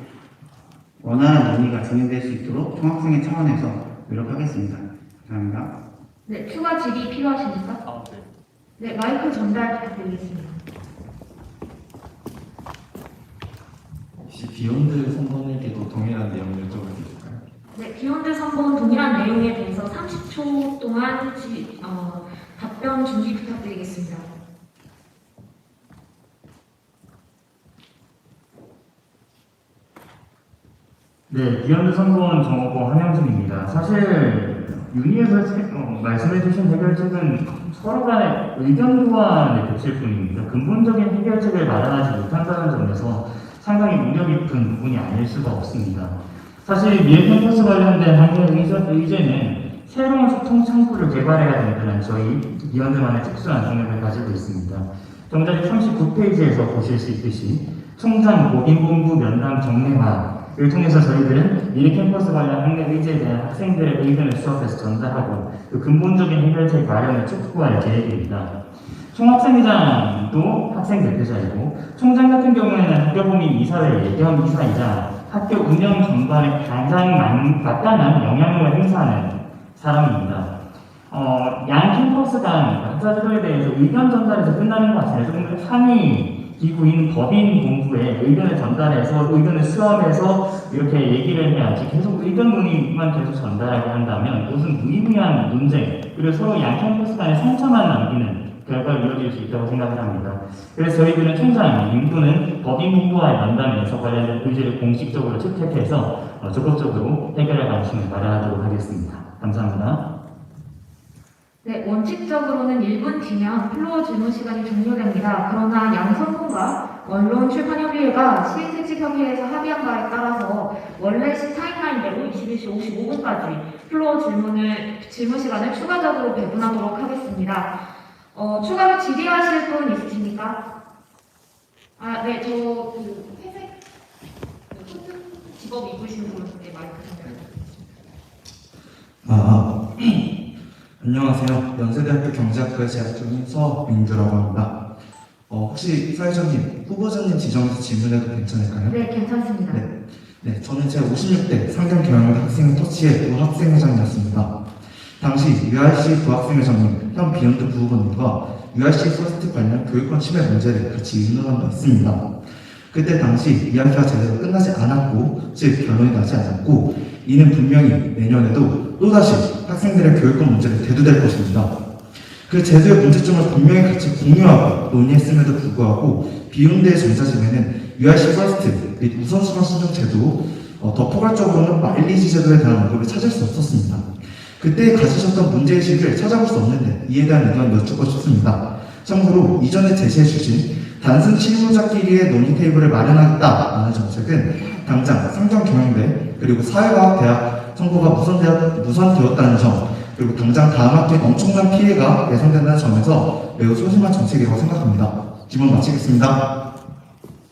원활한 논의가 진행될 수 있도록 총학생회 차원에서 노력하겠습니다. 감사합니다. 네, 추가 질의 필요하십니까? 네, 마이크 전달 부탁드리겠습니다. 혹시 비욘드 선번에게도 동일한 내용 여쭤봐도 될까요? 네, 비욘드 선본 동일한 내용에 대해서 30초 동안 답변 준비 부탁드리겠습니다. 네, 비욘드 선본 정호고 한영준입니다. 사실 윤희에서 말씀해주신 해결책은 서로 간의 의견 교환의 겹칠 뿐입니다. 근본적인 해결책을 마련하지 못한다는 점에서 상당히 무력 깊은 부분이 아닐 수가 없습니다. 사실 미래 캠퍼스 관련된 한계 의제는 새로운 소통 창구를 개발해야 된다는 저희 비욘드만의 특수한 동력을 가지고 있습니다. 정작 39페이지에서 보실 수 있듯이 총장 고빙본부 면담 정례화를 통해서 저희들은 미래 캠퍼스 관련 학내 의제에 대한 학생들의 의견을 수업에서 전달하고 그 근본적인 해결책 마련을 촉구할 계획입니다. 총학생회장도 학생 대표자이고 총장 같은 경우에는 학교법인 이사회 예견 이사이자 학교 운영 전반에 가장 막강한 영향력을 행사하는 사람입니다. 양 캠퍼스 간 학자들에 대해서 의견 전달에서 끝나는 것 같아요. 조금 상위 기구인 법인 본부에 의견을 전달해서 의견을 수렴해서 이렇게 얘기를 해야지 계속 의견 논의만 계속 전달하게 한다면 그것은 무의미한 논쟁 그리고 서로 양 캠퍼스 간에 상처만 남기는 결과가 이루어질 수 있다고 생각을 합니다. 그래서 저희들은 총장 임도는 법인 본부와의 면담에서 관련된 의제를 공식적으로 채택해서 적극적으로 해결할 방식을 마련하도록 하겠습니다. 감사합니다. 네, 원칙적으로는 1분 뒤면 플로어 질문 시간이 종료됩니다. 그러나 양선본과 언론출판협의회가 시행택직협의회에서 합의한 바에 따라서 원래 타임라인대로 21시 55분까지 플로어 질문 시간을 추가적으로 배분하도록 하겠습니다. 추가로 질의하실 분 있으십니까? 네, 회색 코트 직업 입으신 분의 마이크 전달. 안녕하세요. 연세대학교 경제학부에 재학 중인 서민주라고 합니다. 혹시 사회자님, 후보자님 지정해서 질문해도 괜찮을까요? 네, 괜찮습니다. 네, 저는 제 56대 상경경영대 학생 터치의 부학생회장이었습니다. 당시 URC 부학생회장님, 현 비욘드 부후보님과 URC 퍼스트 관련 교육권 침해 문제를 같이 의논한 바 있습니다. 그때 당시 이야기가 제대로 끝나지 않았고, 즉 결론이 나지 않았고, 이는 분명히 내년에도 또다시 학생들의 교육권 문제를 대두될 것입니다. 그 제도의 문제점을 분명히 같이 공유하고 논의했음에도 불구하고 비운대의 전자진에는 URC 퍼스트 및 우선순위 신청 제도, 더 포괄적으로는 마일리지 제도에 대한 언급을 찾을 수 없었습니다. 그때 가지셨던 문제의식을 찾아볼 수 없는데 이에 대한 의견 여쭙고 싶습니다. 참고로 이전에 제시해 주신 단순 실무자끼리의 논의 테이블을 마련하겠다라는 정책은 당장 상경경영대 그리고 사회과학대학 선거가 무산되었다는 점, 그리고 당장 다음 학기에 엄청난 피해가 예상된다는 점에서 매우 소심한 정책이라고 생각합니다. 질문 마치겠습니다.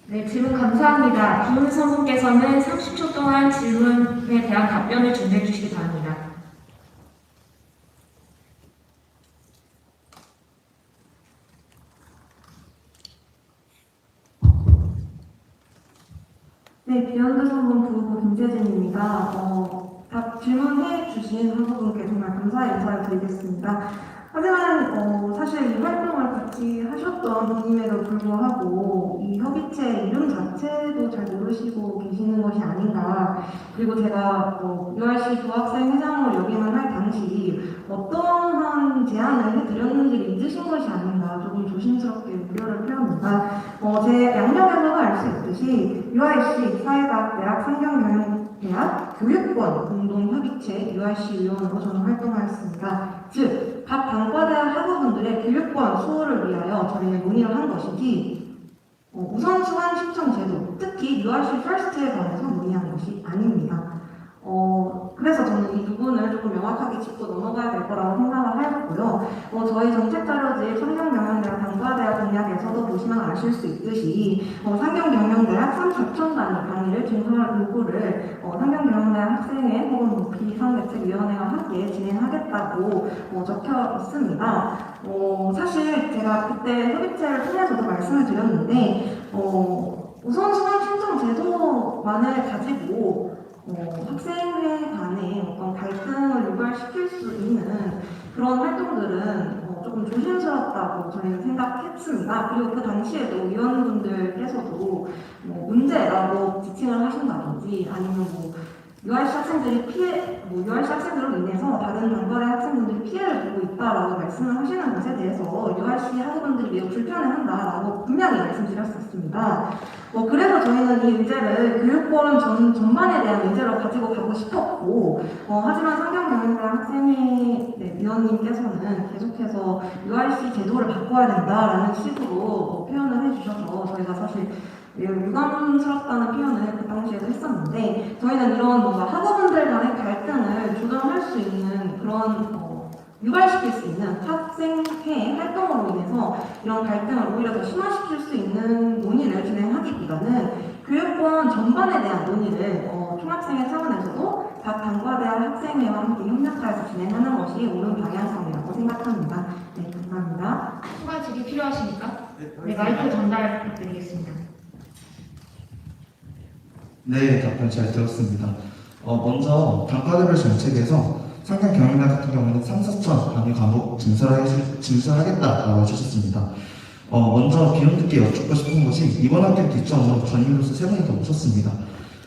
네, 질문 감사합니다. 비훈 선생님께서는 30초 동안 질문에 대한 답변을 준비해 주시기 바랍니다. 네, 비욘드 선문 부부부 김재진입니다. 답 질문해 주신 학우분께 정말 감사의 인사를 드리겠습니다. 하지만 사실 이 활동을 같이 하셨던 분임에도 불구하고 이 협의체 이름 자체도 잘 모르시고 계시는 것이 아닌가. 그리고 제가 URC 부학생 회장으로 역임을 할 당시 어떠한 제안을 해드렸는지를 잊으신 것이 아닌가 조금 조심스럽게 우려를 표합니다. 제 양력에서도 알 수 있듯이 URC 사회과학대학 상경경영대학 교육권 공동협의체 URC 위원으로 저는 활동하였습니다. 즉, 각 단과대학 학우분들의 교육권 수호를 위하여 저희는 논의를 한 것이지 우선순위 신청 제도, 특히 URC 퍼스트에 관해서 논의한 것이 아닙니다. 그래서 저는 이 부분을 조금 명확하게 짚고 넘어가야 될 거라고 생각을 하였고요. 저희 정책자료집 상경경영대학 단과대학 공약에서도 보시면 아실 수 있듯이 상경경영대학 3,4천 단위 강의를 증설 요구를 상경경영대학 학생회 혹은 비상대책위원회와 함께 진행하겠다고 적혀 있습니다. 사실 제가 그때 협의체를 통해서도 말씀을 드렸는데 우선순위 신청 제도만을 가지고 학생회 간의 어떤 갈등을 유발시킬 수 있는 그런 활동들은 조금 조심스럽다고 저희는 생각했습니다. 그리고 그 당시에도 위원분들께서도 문제라고 지칭을 하신다든지 아니면 URC 학생들이 URC 학생들로 인해서 다른 단과대 학생분들이 피해를 보고 있다라고 말씀을 하시는 것에 대해서 URC 학우분들이 매우 불편해한다라고 분명히 말씀드렸었습니다. 그래서 저희는 이 의제를 교육권 전반에 대한 의제로 가지고 가고 싶었고, 하지만 상경경영대학 학생회 위원님께서는 계속해서 URC 제도를 바꿔야 된다라는 식으로 표현을 해주셔서 저희가 사실 유감스럽다는 표현을 그 당시에도 했었는데, 저희는 이런 뭔가 학우분들 간의 갈등을 조정할 수 있는 그런 유발시킬 수 있는 학생회 활동으로 인해서 이런 갈등을 오히려 더 심화시킬 수 있는 논의를 진행하기보다는 교육권 전반에 대한 논의를 총학생회 차원에서도 각 단과대학 학생회와 함께 협력하여서 진행하는 것이 옳은 방향성이라고 생각합니다. 네, 감사합니다. 추가 질의 필요하십니까? 네, 마이크 전달 부탁드리겠습니다. 네, 답변 잘 들었습니다. 먼저 단과대별 정책에서 상경경영대학 같은 경우는 3,4천 단위 과목 증설하겠다라고 해주셨습니다. 먼저 비욘드께 여쭙고 싶은 것이 이번 학기를 기점으로 전임교수 3분이 더 오셨습니다.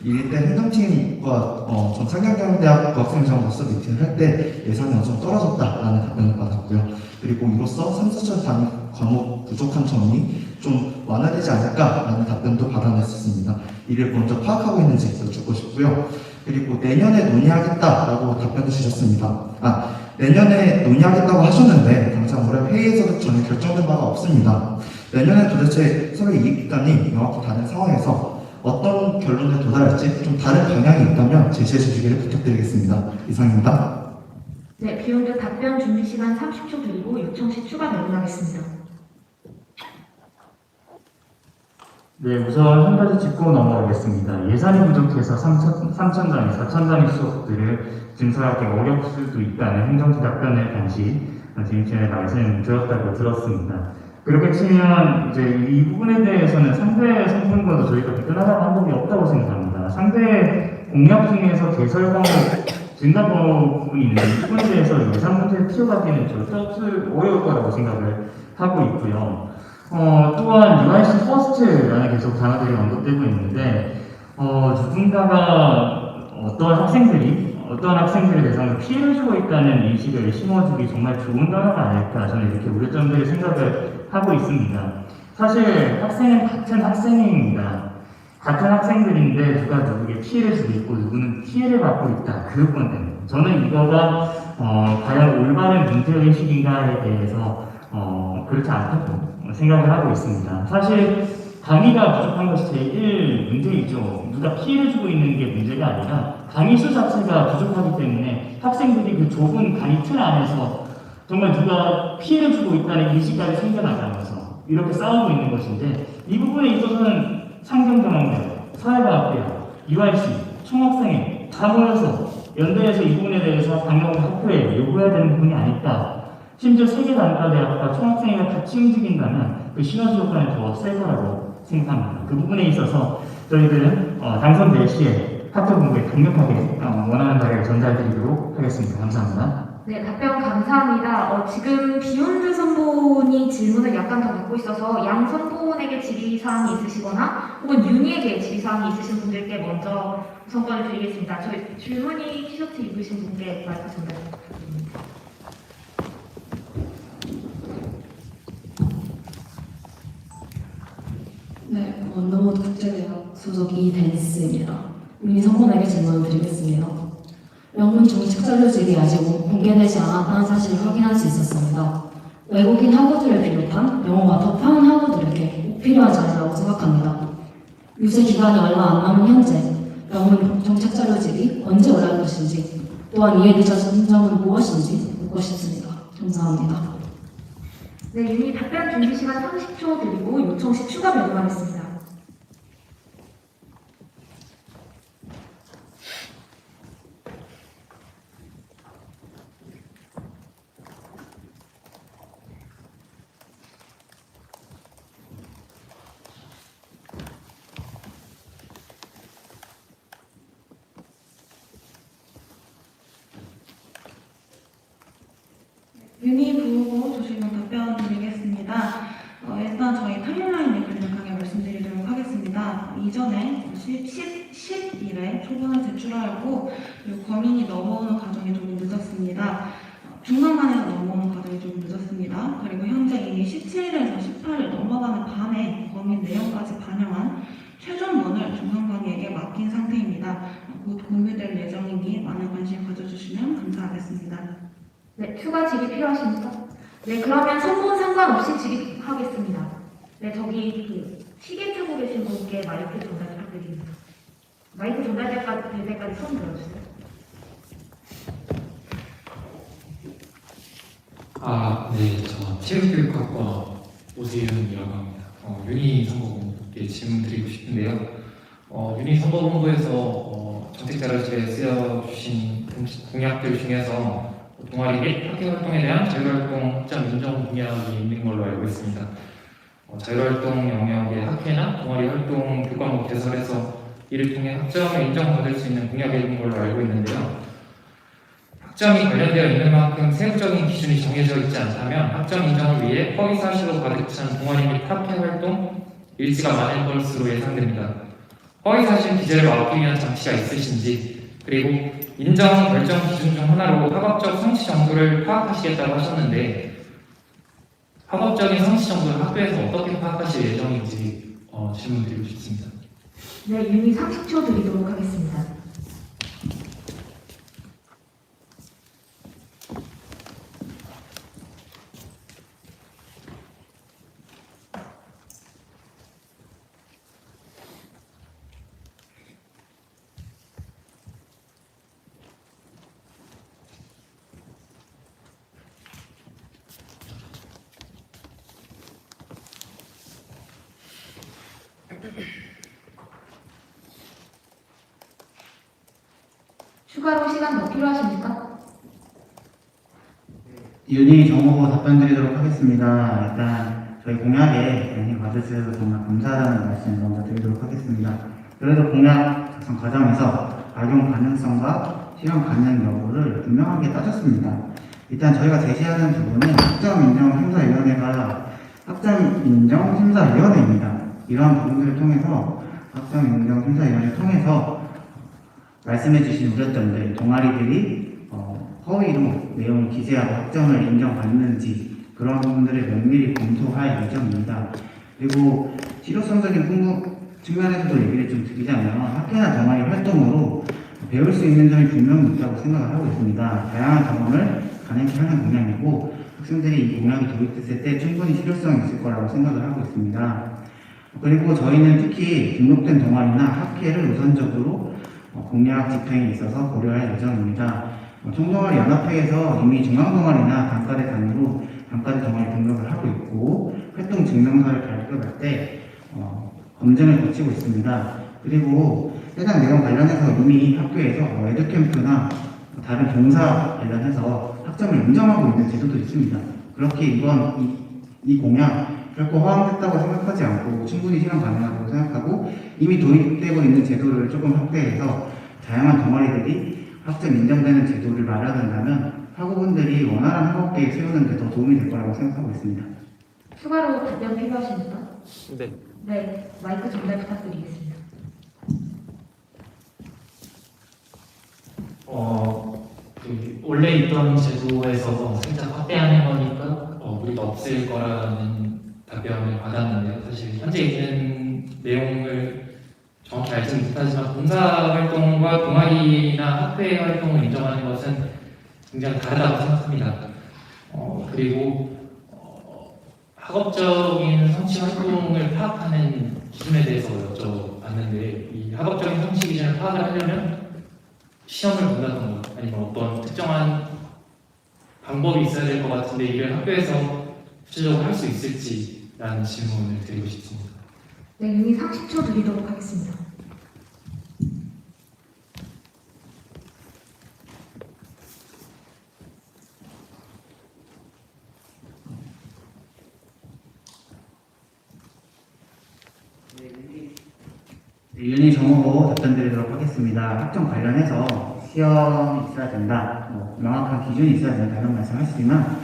이때 행정팀과 전 상경경영대학 학생회장으로서 미팅을 할 때 예상이 어느 정도 떨어졌다라는 답변을 받았고요. 그리고 이로써 3,4천 단위 과목 부족한 점이 좀 완화되지 않을까라는 답변도 받아냈었습니다. 이를 먼저 파악하고 있는지 여쭙고 싶고요. 그리고 내년에 논의하겠다라고 답변을 주셨습니다. 내년에 논의하겠다고 하셨는데 당장 올해 회의에서도 전혀 결정된 바가 없습니다. 내년에 도대체 서로 이익기관이 명확히 다른 상황에서 어떤 결론에 도달할지 좀 다른 방향이 있다면 제시해 주시기를 부탁드리겠습니다. 이상입니다. 네, 비욘드 답변 준비 시간 30초 드리고 요청시 추가 내문하겠습니다. 네, 우선 한 가지 짚고 넘어가겠습니다. 예산이 부족해서 3천 단위, 4천 단위 수업들을 증설하기 어려울 수도 있다는 행정부 답변을 당시 재임팀에 말씀드렸다고 들었습니다. 그렇게 치면 이제 이 부분에 대해서는 상대 성분과도 저희가 비판하다고 한 적이 없다고 생각합니다. 상대 공약 중에서 개설 과목 증가 부분이 있는 이 부분에 대해서 예산 문제를 키워가기는 절대 어려울 거라고 생각을 하고 있고요. 또한 URC 퍼스트라는 계속 단어들이 언급되고 있는데 누군가가 어떤 학생들이 어떤 학생들의 대상으로 피해를 주고 있다는 인식을 심어주기 정말 좋은 단어가 아닐까 저는 이렇게 우려점들을 생각을 하고 있습니다. 사실 학생은 같은 학생입니다. 같은 학생들인데 누가 누구에게 피해를 주고 있고 누구는 피해를 받고 있다. 교육권 때문에. 저는 이거가 과연 올바른 문제의식인가에 대해서 그렇지 않다고 생각을 하고 있습니다. 사실 강의가 부족한 것이 제일 문제이죠. 누가 피해를 주고 있는 게 문제가 아니라 강의 수 자체가 부족하기 때문에 학생들이 그 좁은 강의 틀 안에서 정말 누가 피해를 주고 있다는 인식까지 생겨나가면서 이렇게 싸우고 있는 것인데 이 부분에 있어서는 상경경험대학, 사회과학대학, UIC, 총학생회 다 모여서 연대에서 이 부분에 대해서 당연히 학교에 요구해야 되는 부분이 아닐까. 심지어 세계단과대학과 총학생회가 같이 움직인다면 그 시너지 효과는 더 셀 거라고 생각합니다. 그 부분에 있어서 저희들은 당선될 시에 학교 공부에 강력하게 원하는 바를 전달드리도록 하겠습니다. 감사합니다. 네, 답변 감사합니다. 지금 비욘드 선보니 질문을 약간 더 받고 있어서 양 선보원에게 질의사항이 있으시거나 혹은 윤희에게 질의사항이 있으신 분들께 먼저 우선권을 드리겠습니다. 저희 질문이 티셔츠 입으신 분께 마이크 전달 부탁드립니다. 네, 원더우드 국제대학 소속 이댄스입니다. 윤희 선보원에게 질문을 드리겠습니다. 명문 정책 자료집이 아직 공개되지 않았다는 사실을 확인할 수 있었습니다. 외국인 학우들을 비롯한 영어가 더 파는 학우들에게 꼭 필요한 자료라고 생각합니다. 유세 기간이 얼마 안 남은 현재 명문 정책 자료집이 언제 올라올 것인지 또한 이에 늦어진 점은 무엇인지 묻고 싶습니다. 감사합니다. 네, 윤희 답변 준비 시간 30초 드리고 요청 시 추가 변경하겠습니다. 윤희 부후보 조실문 답변 드리겠습니다. 일단 저희 타임라인을 간략하게 말씀드리도록 하겠습니다. 이전에 10일에 초본을 제출하였고 그리고 범인이 넘어오는 과정이 조금 늦었습니다. 중간반에서 넘어오는 과정이 조금 늦었습니다. 그리고 현재 이미 17일에서 18일 넘어가는 밤에 범인 내용까지 반영한 최종본을 중간관리에게 맡긴 상태입니다. 곧 공유될 예정이니 많은 관심 가져주시면 감사하겠습니다. 네, 추가 질의 필요하십니까? 네, 그러면 선본 상관없이 질의하겠습니다. 네, 저기 시계 틀고 계신 분께 마이크 전달 부탁드립니다. 마이크 전달될 때까지 손 들어주세요. 네, 저 체육교육학과 오재윤이라고 합니다. 윤희 선거본부께 질문 드리고 싶은데요. 윤희 선거본부에서 정책자료집에 쓰여주신 공약들 중에서 동아리 및 학교 활동에 대한 자율활동 확장 인정 공약이 있는 걸로 알고 있습니다. 자율활동 영역의 학회나 동아리 활동 교과목 개설해서 이를 통해 학점을 인정받을 수 있는 공약이 있는 걸로 알고 있는데요. 학점이 관련되어 있는 만큼 세부적인 기준이 정해져 있지 않다면 학점 인정을 위해 허위사실로 가득 찬 동아리 및 학회 활동 일지가 많을 것으로 예상됩니다. 허위사실 기재를 막기 위한 장치가 있으신지, 그리고 인정 결정 기준 중 하나로 학업적 성취 정도를 파악하시겠다고 하셨는데 학업적인 성취 정도를 학교에서 어떻게 파악하실 예정인지 질문드리고 싶습니다. 네, 윤희 30초 드리도록 하겠습니다. 추가로 시간 더 필요하십니까? 윤희 정보보 답변 드리도록 하겠습니다. 일단 저희 공약에 관심 가져주셔서 정말 감사하다는 말씀 먼저 드리도록 하겠습니다. 그래도 공약 작성 과정에서 악용 가능성과 실현 가능 여부를 분명하게 따졌습니다. 일단 저희가 제시하는 부분은 학점인정심사위원회가 학점인정심사위원회입니다. 이러한 부분들을 통해서 학점인정심사위원회를 통해서 말씀해주신 우려점들, 동아리들이 허위로 내용을 기재하고 학점을 인정받는지 그런 부분들을 면밀히 검토할 예정입니다. 그리고 실효성적인 측면에서도 얘기를 좀 드리자면 학회나 동아리 활동으로 배울 수 있는 점이 분명히 있다고 생각을 하고 있습니다. 다양한 경험을 가능케 하는 공약이고 학생들이 이 공약이 도입됐을 때 충분히 실효성이 있을 거라고 생각을 하고 있습니다. 그리고 저희는 특히 등록된 동아리나 학회를 우선적으로 공약 집행에 있어서 고려할 예정입니다. 총동아리 연합회에서 이미 중앙동아리나 단과대 단위로 단과대 동아리 등록을 하고 있고 활동 증명서를 발급할 때 검증을 거치고 있습니다. 그리고 해당 내용 관련해서 이미 학교에서 에듀캠프나 다른 봉사 관련해서 학점을 인정하고 있는 제도도 있습니다. 그렇게 이 공약 결코 허황됐다고 생각하지 않고 충분히 실현 가능하다고 생각하고 이미 도입되고 있는 제도를 조금 확대해서 다양한 동아리들이 학점 인정되는 제도를 마련한다면 학우분들이 원활한 학업계획 세우는 데 더 도움이 될 거라고 생각하고 있습니다. 추가로 답변 필요하십니까? 네. 네, 마이크 전달 부탁드리겠습니다. 원래 있던 제도에서 살짝 확대하는 거니까 우리가 없앨 거라는 답변을 받았는데요. 사실 현재 있는 내용을 정확히 알지는 못하지만 봉사활동과 동아리나 학회 활동을 인정하는 것은 굉장히 다르다고 생각합니다. 그리고 학업적인 성취 활동을 파악하는 기준에 대해서 여쭤봤는데 이 학업적인 성취 기준을 파악을 하려면 시험을 본다던가 아니면 어떤 특정한 방법이 있어야 될 것 같은데 이를 학교에서 구체적으로 할 수 있을지라는 질문을 드리고 싶습니다. 네, 윤희 30초 드리도록 하겠습니다. 윤희 정호로 답변드리도록 하겠습니다. 학점 관련해서 시험이 있어야 된다, 명확한 기준이 있어야 된다 이런 말씀하시지만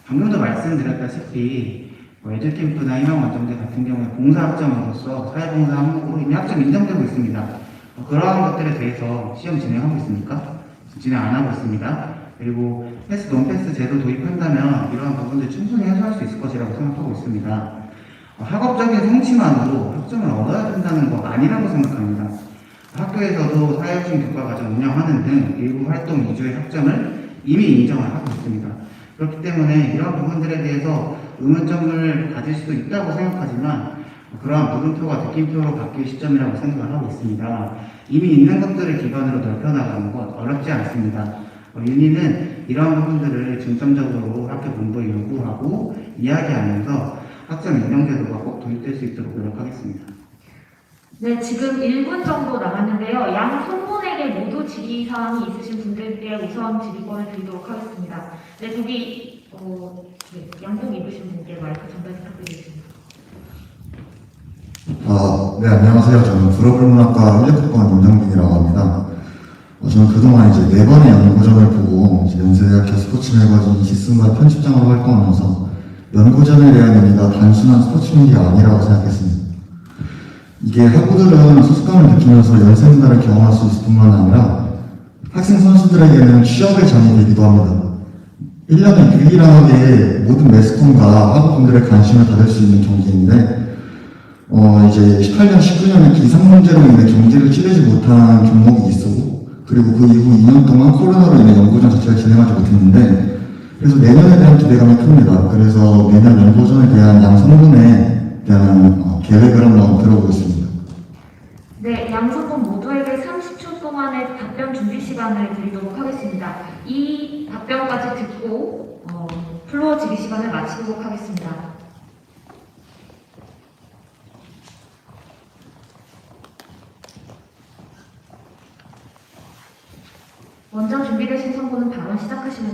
방금도 말씀드렸다시피 에듀캠프나 희망원정대 같은 경우에 봉사학점으로서 사회봉사 항목으로 이미 학점 인정되고 있습니다. 그러한 것들에 대해서 시험 진행하고 있습니까? 진행 안 하고 있습니다. 그리고 패스, 논패스 제도 도입한다면 이러한 부분들 충분히 해소할 수 있을 것이라고 생각하고 있습니다. 학업적인 성취만으로 학점을 얻어야 된다는 거 아니라고 생각합니다. 학교에서도 사회혁신 교과과정 운영하는 등 일부 활동 위주의 학점을 이미 인정을 하고 있습니다. 그렇기 때문에 이러한 부분들에 대해서 의문점을 가질 수도 있다고 생각하지만 그러한 물음표가 느낌표로 바뀔 시점이라고 생각을 하고 있습니다. 이미 있는 것들을 기반으로 넓혀나가는 것 어렵지 않습니다. 윤희는 이러한 부분들을 중점적으로 학교 본부에 요구하고 이야기하면서 학점 인정 제도가 꼭 도입될 수 있도록 노력하겠습니다. 네, 지금 1분 정도 남았는데요. 양 손분에게 모두 질의사항이 있으신 분들께 우선 질의권을 드리도록 하겠습니다. 네, 저기 양복 입으신 분께 마이크 전달 부탁드리겠습니다. 네, 안녕하세요. 저는 불어불문학과 인력학번 임정빈이라고 합니다. 저는 그동안 이제 4번의 연구전을 보고 연세대학교 스포츠 매거진 시승과 편집장으로 활동하면서 연구전에 대한 의미가 단순한 스포츠 미디어가 아니라고 생각했습니다. 이게 학우들은 소속감을 느끼면서 연세 문화를 경험할 수 있을 뿐만 아니라 학생 선수들에게는 취업의 장이 되기도 합니다. 1년에 유일하게 모든 매스컴과 학우분들의 관심을 받을 수 있는 경기인데 이제 18년, 19년에 기상 문제로 인해 경기를 치르지 못한 종목이 있었고 그리고 그 이후 2년 동안 코로나로 인해 연구전 자체를 진행하지 못했는데 그래서 내년에 대한 기대감이 큽니다. 그래서 내년 연구전에 대한 양 성분에 대한 계획을 한번 들어보겠습니다. 네, 양 성분 모두에게 30초 동안의 답변 준비 시간을 드리도록 하겠습니다. 이 답변까지 듣고 플로어 질의 시간을 마치도록 하겠습니다. 먼저 준비되신 성분은 발언 시작하시면 됩니다.